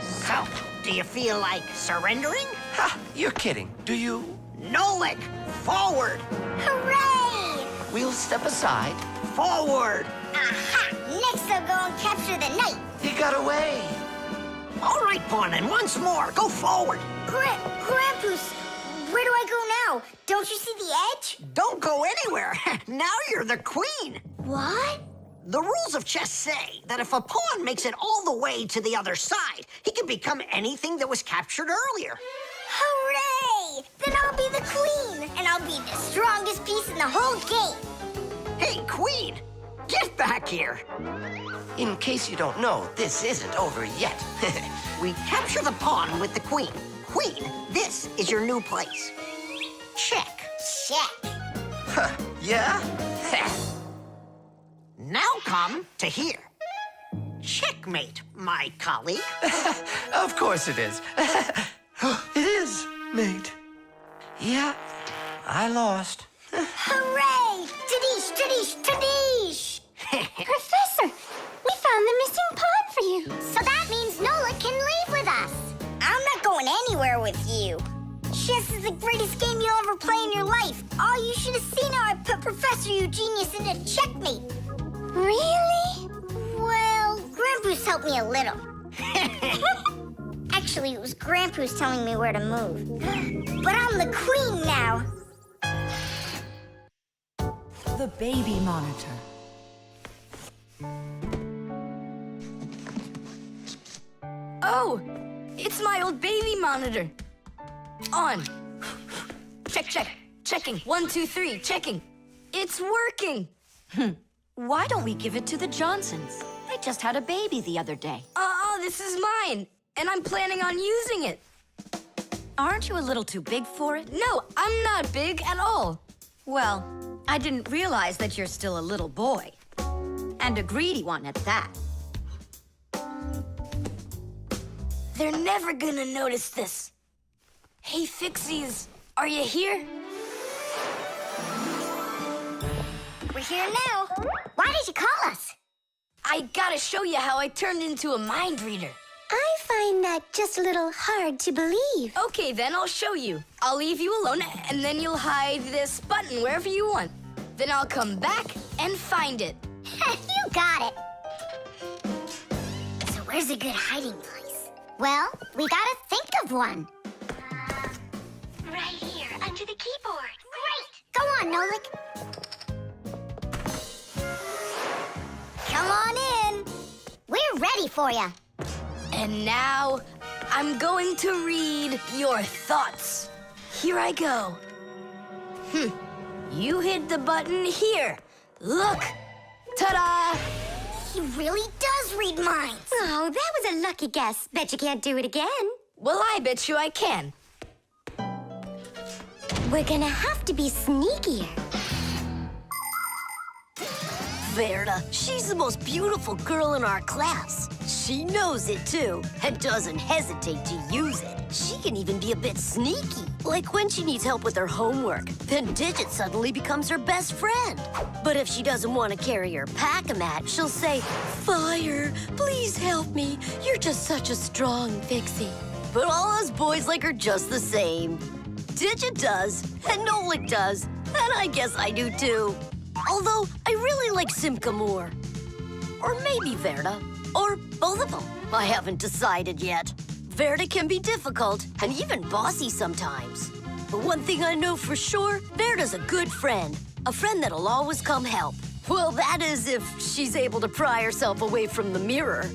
So, do you feel like surrendering? Ha! You're kidding. Do you? Nolik, forward! Hooray! We'll step aside. Forward! Aha! Next I'll go and capture the knight. He got away. All right, Pawn, and once more, go forward. Grandpoos, where do I go now? Don't you see the edge? Don't go anywhere. Now you're the queen. What? The rules of chess say that if a pawn makes it all the way to the other side, he can become anything that was captured earlier. Hooray! Then I'll be the queen, and I'll be the strongest piece in the whole game. Hey, queen, get back here. In case you don't know, this isn't over yet. We capture the pawn with the queen. Queen, this is your new place. Check. Check. Huh, yeah? Now come to here. Checkmate, my colleague. Of course it is. It is, mate. Yeah, I lost. Hooray! Tadish, tadish, tadish! Professor, we found the missing pawn for you. So that means Nolik can leave with us. I'm not going anywhere with you. Chess is the greatest game you'll ever play in your life. Oh, you should have seen how I put Professor Eugenius into checkmate. Really? Well, Grandpoos helped me a little. Actually, it was Grandpoos telling me where to move. But I'm the queen now. The baby monitor. Oh, it's my old baby monitor. On. Check, check. Checking. 1, 2, 3. Checking. It's working. Why don't we give it to the Johnsons? They just had a baby the other day. This is mine, and I'm planning on using it. Aren't you a little too big for it? No, I'm not big at all. Well, I didn't realize that you're still a little boy. And a greedy one at that. They're never gonna notice this. Hey, Fixies, are you here? We're here now. Why did you call us? I gotta show you how I turned into a mind reader. I find that just a little hard to believe. Okay, then I'll show you. I'll leave you alone, and then you'll hide this button wherever you want. Then I'll come back and find it. You got it. So where's a good hiding place? Well, we gotta think of one. Right here, under the keyboard. Great! Go on, Nolik. Come on in. We're ready for you. And now, I'm going to read your thoughts. Here I go. You hid the button here. Look. Ta-da! He really does read minds. Oh, that was a lucky guess. Bet you can't do it again. Well, I bet you I can. We're gonna have to be sneakier. Verda, she's the most beautiful girl in our class. She knows it, too, and doesn't hesitate to use it. She can even be a bit sneaky, like when she needs help with her homework. Then Digit suddenly becomes her best friend. But if she doesn't want to carry her pack-a-mat, she'll say, "Fire, please help me. You're just such a strong Fixie." But all us boys like her just the same. Digit does, and Nolik does, and I guess I do, too. Although, I really like Simka more. Or maybe Verda. Or both of them. I haven't decided yet. Verda can be difficult and even bossy sometimes. But one thing I know for sure, Verda's a good friend. A friend that'll always come help. Well, that is if she's able to pry herself away from the mirror.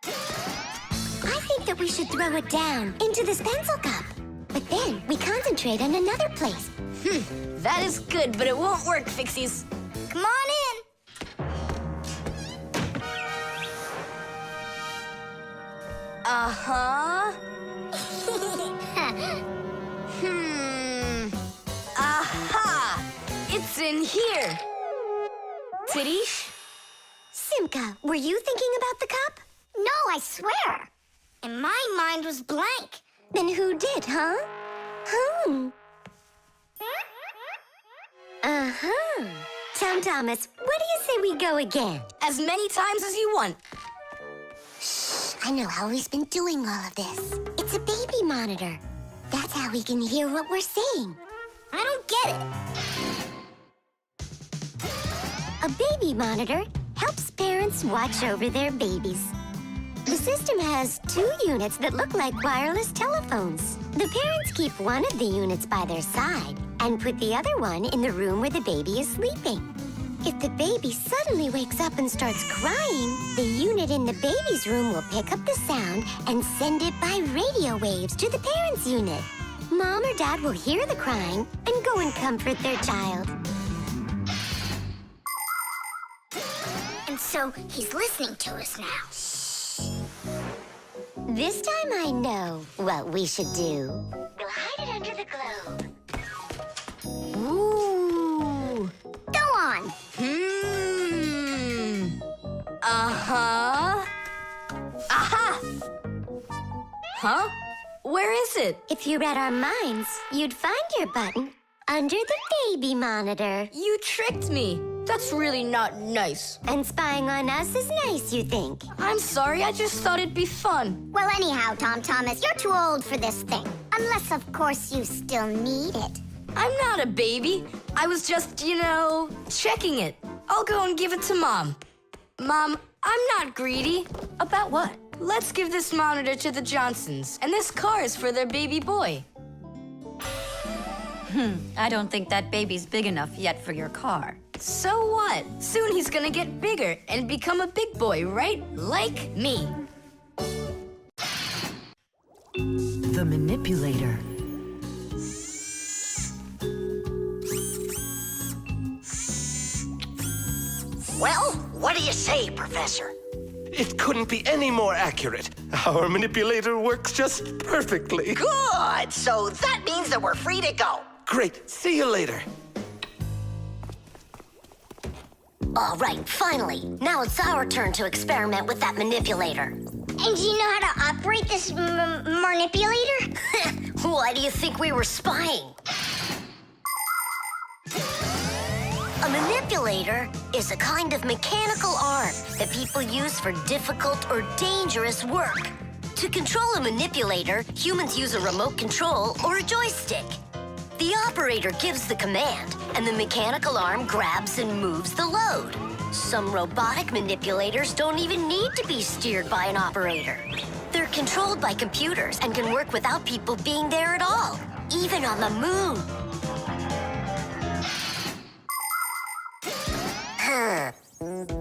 I think that we should throw it down into this pencil cup. But then we concentrate on another place. That is good, but it won't work, Fixies. Come on in. Uh-huh. Aha! It's in here. Tadish? Simka, were you thinking about the cup? No, I swear. And my mind was blank. Then who did, huh? Uh-huh. Tom Thomas, what do you say we go again? As many times as you want. I know how he's been doing all of this. It's a baby monitor. That's how we can hear what we're saying. I don't get it. A baby monitor helps parents watch over their babies. The system has 2 units that look like wireless telephones. The parents keep one of the units by their side and put the other one in the room where the baby is sleeping. If the baby suddenly wakes up and starts crying, the unit in the baby's room will pick up the sound and send it by radio waves to the parents' unit. Mom or Dad will hear the crying and go and comfort their child. And so he's listening to us now. This time I know what we should do. We'll hide it under the globe. Ooh. Go on. Uh-huh. Aha! Huh? Where is it? If you read our minds, you'd find your button under the baby monitor. You tricked me. That's really not nice. And spying on us is nice, you think? I'm sorry, I just thought it'd be fun. Well, anyhow, Tom Thomas, you're too old for this thing. Unless, of course, you still need it. I'm not a baby. I was just, checking it. I'll go and give it to Mom. Mom, I'm not greedy. About what? Let's give this monitor to the Johnsons, and this car is for their baby boy. I don't think that baby's big enough yet for your car. So what? Soon he's gonna get bigger and become a big boy, right? Like me. The Manipulator. Well, what do you say, Professor? It couldn't be any more accurate. Our manipulator works just perfectly. Good! So that means that we're free to go. Great. See you later. All right, finally. Now it's our turn to experiment with that manipulator. And do you know how to operate this manipulator? Why do you think we were spying? A manipulator is a kind of mechanical arm that people use for difficult or dangerous work. To control a manipulator, humans use a remote control or a joystick. The operator gives the command, and the mechanical arm grabs and moves the load. Some robotic manipulators don't even need to be steered by an operator. They're controlled by computers and can work without people being there at all, even on the moon.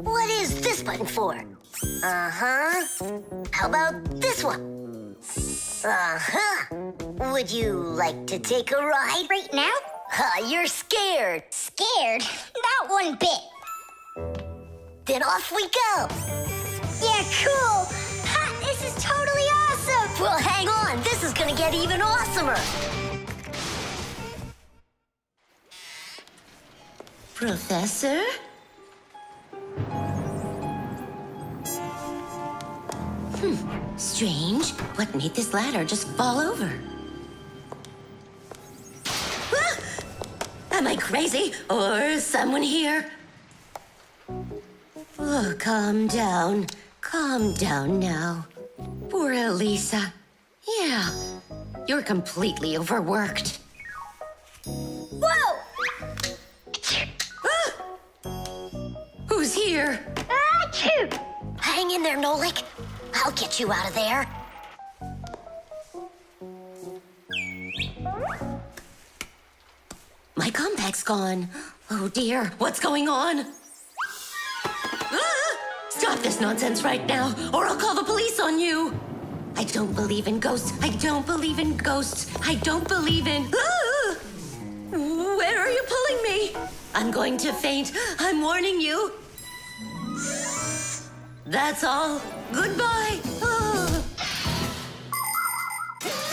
What is this button for? Uh-huh. How about this one? Uh-huh. Would you like to take a ride? Right now? You're scared. Scared? Not one bit. Then off we go. Yeah, cool. Ha, this is totally awesome. Well, hang on. This is gonna get even awesomer. Professor? Strange. What made this ladder just fall over? Ah! Am I crazy? Or someone here? Oh, calm down. Calm down now. Poor Elisa. Yeah, you're completely overworked. Whoa! Ah! Who's here? Achoo! Hang in there, Nolik. I'll get you out of there. My compact's gone. Oh dear, what's going on? Ah! Stop this nonsense right now, or I'll call the police on you. I don't believe in ghosts. I don't believe in ghosts. I don't believe in... Ah! Where are you pulling me? I'm going to faint. I'm warning you. That's all. Goodbye. Ah.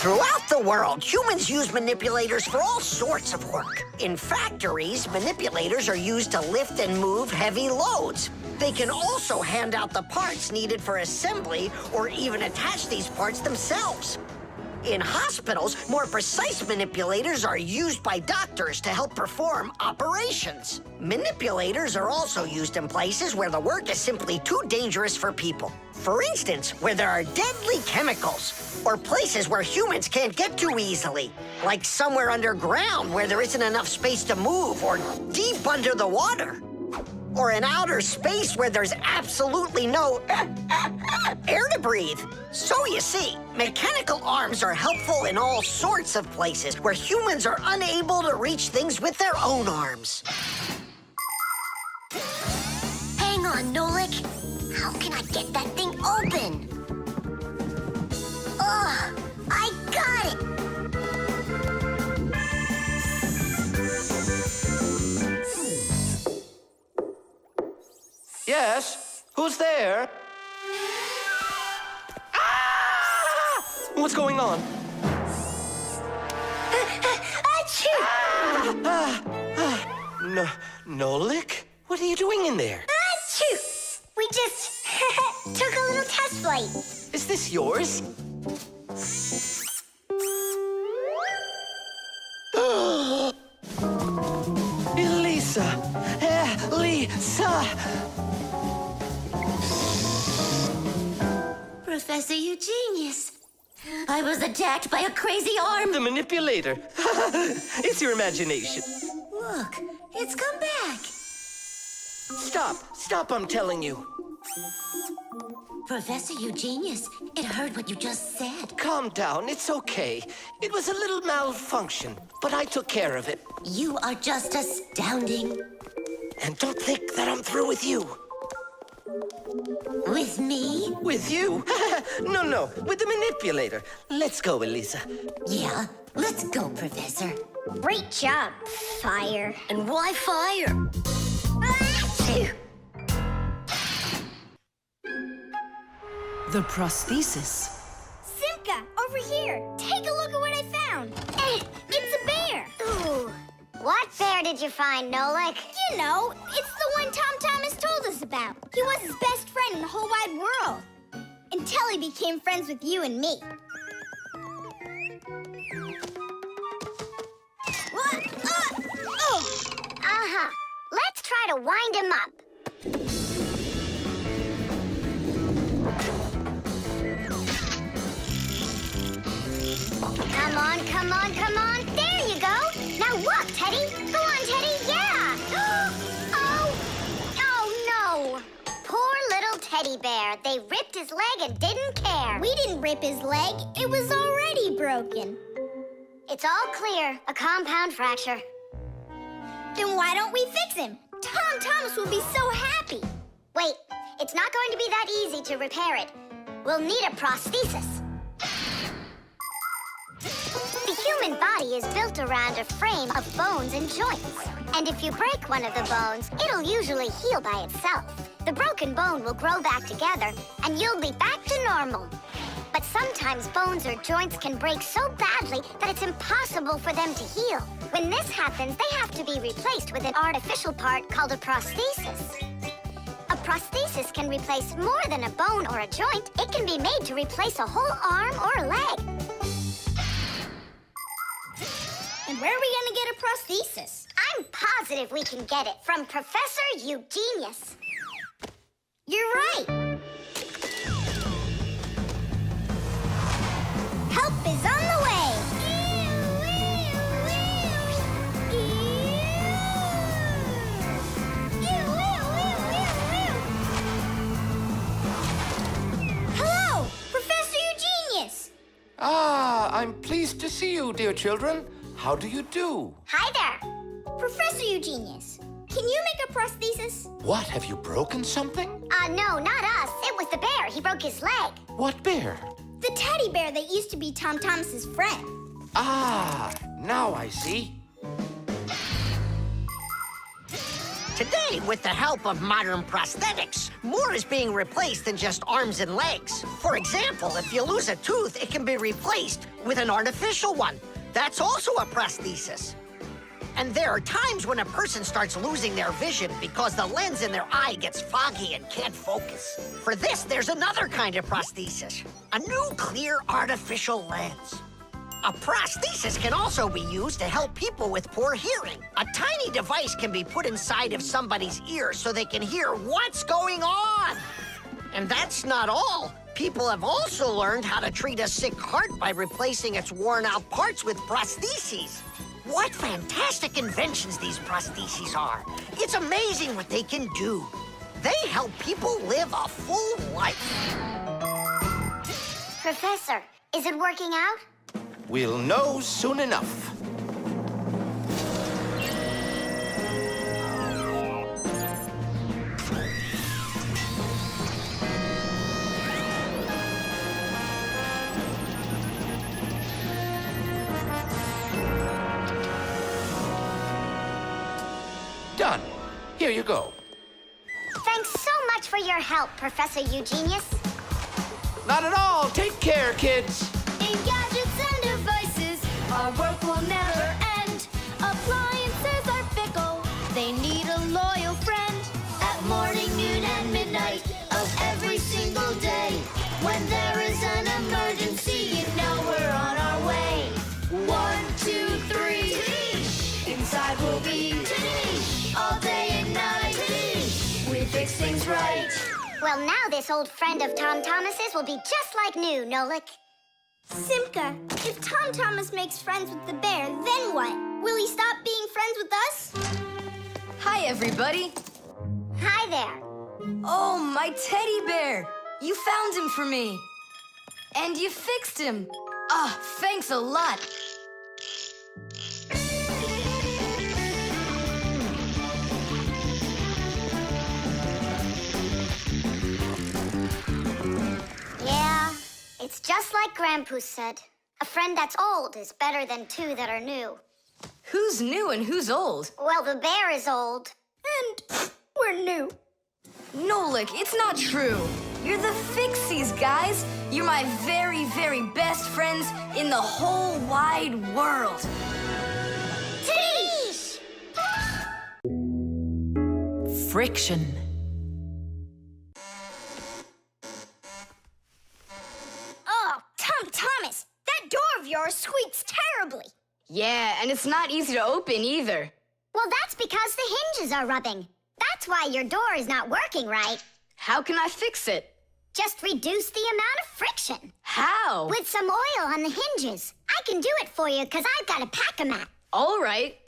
Throughout the world, humans use manipulators for all sorts of work. In factories, manipulators are used to lift and move heavy loads. They can also hand out the parts needed for assembly or even attach these parts themselves. In hospitals, more precise manipulators are used by doctors to help perform operations. Manipulators are also used in places where the work is simply too dangerous for people. For instance, where there are deadly chemicals, or places where humans can't get to easily, like somewhere underground where there isn't enough space to move, or deep under the water. Or in outer space where there's absolutely no air to breathe. So you see, mechanical arms are helpful in all sorts of places where humans are unable to reach things with their own arms. Hang on, Nolik. How can I get that thing open? Ugh, I got it! Yes? Who's there? Ah! What's going on? Achoo! Nolik? What are you doing in there? Achoo! We just took a little test flight. Is this yours? Elisa! Elisa! Professor Eugenius. I was attacked by a crazy arm. The manipulator. It's your imagination. Look, it's come back. Stop, I'm telling you. Professor Eugenius, it heard what you just said. Calm down, it's okay. It was a little malfunction, but I took care of it. You are just astounding. And don't think that I'm through with you. With me? With you? No, with the manipulator. Let's go, Elisa. Yeah, let's go, Professor. Great job, Fire. And why fire? Achoo! The prosthesis. Simka, over here. Take a look at what I found. It's a bear. Ooh. What bear did you find, Nolik? You know, it's the one Tom Thomas told us about. He was his best friend in the whole wide world. Until he became friends with you and me. What? Oh! Uh-huh. Let's try to wind him up. Come on, come on, come on. There you go. Now walk, Teddy. Go on, Teddy. Yeah. Oh, no. Poor little teddy bear. They ripped his leg and didn't care. We didn't rip his leg. It was already broken. It's all clear. A compound fracture. Then why don't we fix him? Tom Thomas will be so happy. Wait, it's not going to be that easy to repair it. We'll need a prosthesis. The human body is built around a frame of bones and joints. And if you break one of the bones, it'll usually heal by itself. The broken bone will grow back together, and you'll be back to normal. But sometimes bones or joints can break so badly that it's impossible for them to heal. When this happens, they have to be replaced with an artificial part called a prosthesis. A prosthesis can replace more than a bone or a joint. It can be made to replace a whole arm or a leg. And where are we gonna get a prosthesis? I'm positive we can get it from Professor Eugenius. You're right. Help is on the way. Hello, Professor Eugenius. Ah, I'm pleased to see you, dear children. How do you do? Hi there. Professor Eugenius, can you make a prosthesis? What, have you broken something? No, not us. It was the bear. He broke his leg. What bear? The teddy bear that used to be Tom Thomas's friend. Ah, now I see. Today, with the help of modern prosthetics, more is being replaced than just arms and legs. For example, if you lose a tooth, it can be replaced with an artificial one. That's also a prosthesis. And there are times when a person starts losing their vision because the lens in their eye gets foggy and can't focus. For this, there's another kind of prosthesis, a new clear artificial lens. A prosthesis can also be used to help people with poor hearing. A tiny device can be put inside of somebody's ear so they can hear what's going on. And that's not all. People have also learned how to treat a sick heart by replacing its worn-out parts with prostheses. What fantastic inventions these prostheses are. It's amazing what they can do. They help people live a full life. Professor, is it working out? We'll know soon enough. Done. Here you go. Thanks so much for your help, Professor Eugenius. Not at all. Take care, kids. In gadgets and devices, our work will never end. Appliances are fickle, they need a loyal friend. At morning, noon, and midnight of every single day. When there is an emergency, you know we're on our way. 1, 2, 3. Inside we'll be all day and night. We fix things right. Well, now this old friend of Tom Thomas's will be just like new, Nolik. Simka, if Tom Thomas makes friends with the bear, then what? Will he stop being friends with us? Hi, everybody. Hi there. Oh, my teddy bear. You found him for me. And you fixed him. Ah, thanks a lot. Yeah, it's just like Grandpus said. A friend that's old is better than two that are new. Who's new and who's old? Well, the bear is old. And we're new. Nolik, it's not true. You're the Fixies, guys. You're my very, very best friends in the whole wide world. Teesh! Friction. Oh, Tom Thomas, that door of yours squeaks terribly. Yeah, and it's not easy to open either. Well, that's because the hinges are rubbing. That's why your door is not working right. How can I fix it? Just reduce the amount of friction. How? With some oil on the hinges. I can do it for you because I've got a pack-a-mat. All right.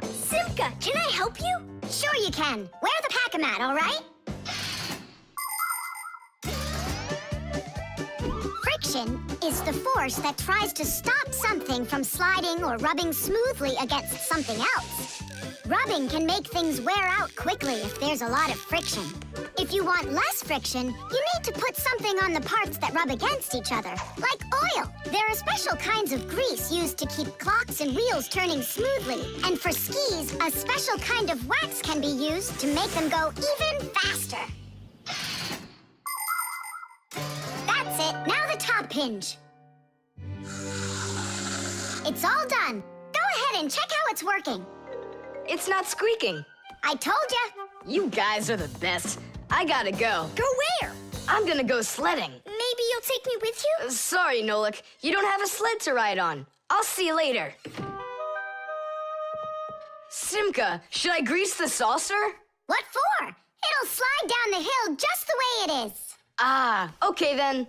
Simka, can I help you? Sure you can. Wear the pack-a-mat, all right? Friction is the force that tries to stop something from sliding or rubbing smoothly against something else. Rubbing can make things wear out quickly if there's a lot of friction. If you want less friction, you need to put something on the parts that rub against each other, like oil. There are special kinds of grease used to keep clocks and wheels turning smoothly. And for skis, a special kind of wax can be used to make them go even faster. That's it. Now the top hinge. It's all done. Go ahead and check how it's working. It's not squeaking. I told ya. You guys are the best. I gotta go. Go where? I'm gonna go sledding. Maybe you'll take me with you? Sorry, Nolik. You don't have a sled to ride on. I'll see you later. Simka, should I grease the saucer? What for? It'll slide down the hill just the way it is. Ah, okay then.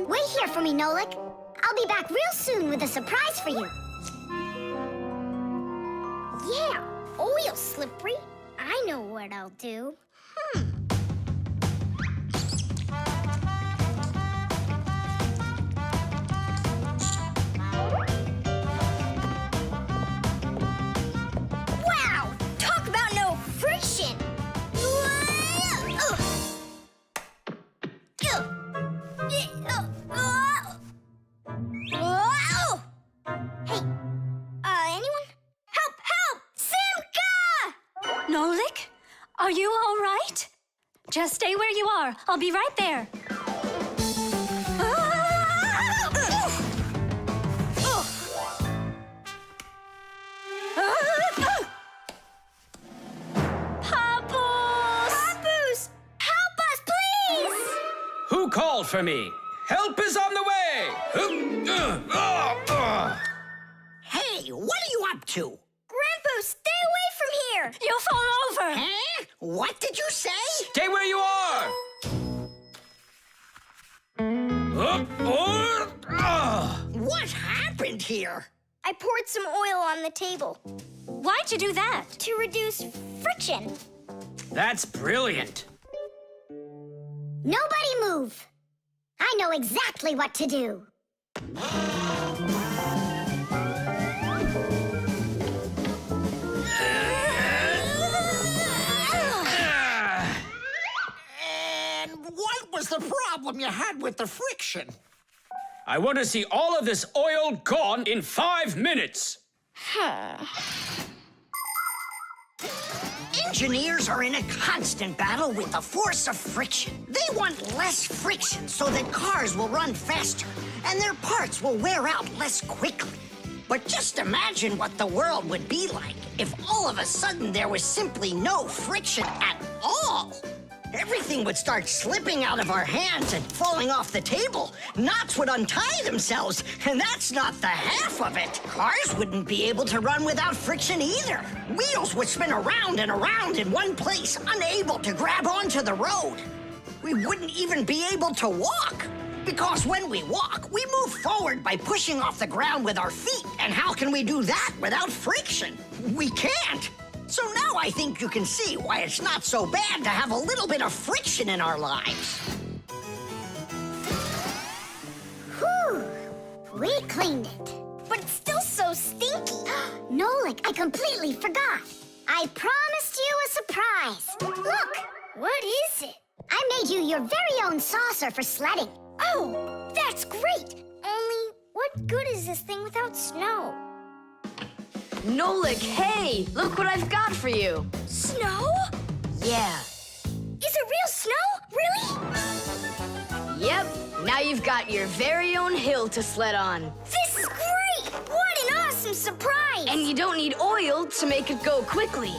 Wait here for me, Nolik. I'll be back real soon with a surprise for you. Yeah, oil slippery. I know what I'll do. Wow! Talk about no friction! Hey, anyone? Help! Help! Simka! Nolik, are you all right? Just stay where you are. I'll be right there. Papoose! Help us, please! Who called for me? Help is on the way! Hey, what are you up to? Grandpa, stay away from here! You'll fall over! Huh? What did you say? Stay where you are! What happened here? I poured some oil on the table. Why'd you do that? To reduce friction. That's brilliant. Nobody move! I know exactly what to do. And what was the problem you had with the friction? I want to see all of this oil gone in 5 minutes. Engineers are in a constant battle with the force of friction. They want less friction so that cars will run faster and their parts will wear out less quickly. But just imagine what the world would be like if all of a sudden there was simply no friction at all. Everything would start slipping out of our hands and falling off the table. Knots would untie themselves, and that's not the half of it. Cars wouldn't be able to run without friction either. Wheels would spin around and around in one place, unable to grab onto the road. We wouldn't even be able to walk. Because when we walk, we move forward by pushing off the ground with our feet. And how can we do that without friction? We can't. So now I think you can see why it's not so bad to have a little bit of friction in our lives. Whew! We cleaned it. But it's still so stinky. Nolik, I completely forgot. I promised you a surprise. Look! What is it? I made you your very own saucer for sledding. Oh, that's great! Only, what good is this thing without snow? Nolik, hey! Look what I've got for you. Snow? Yeah. Is it real snow? Really? Yep. Now you've got your very own hill to sled on. This is great! What an awesome surprise! And you don't need oil to make it go quickly.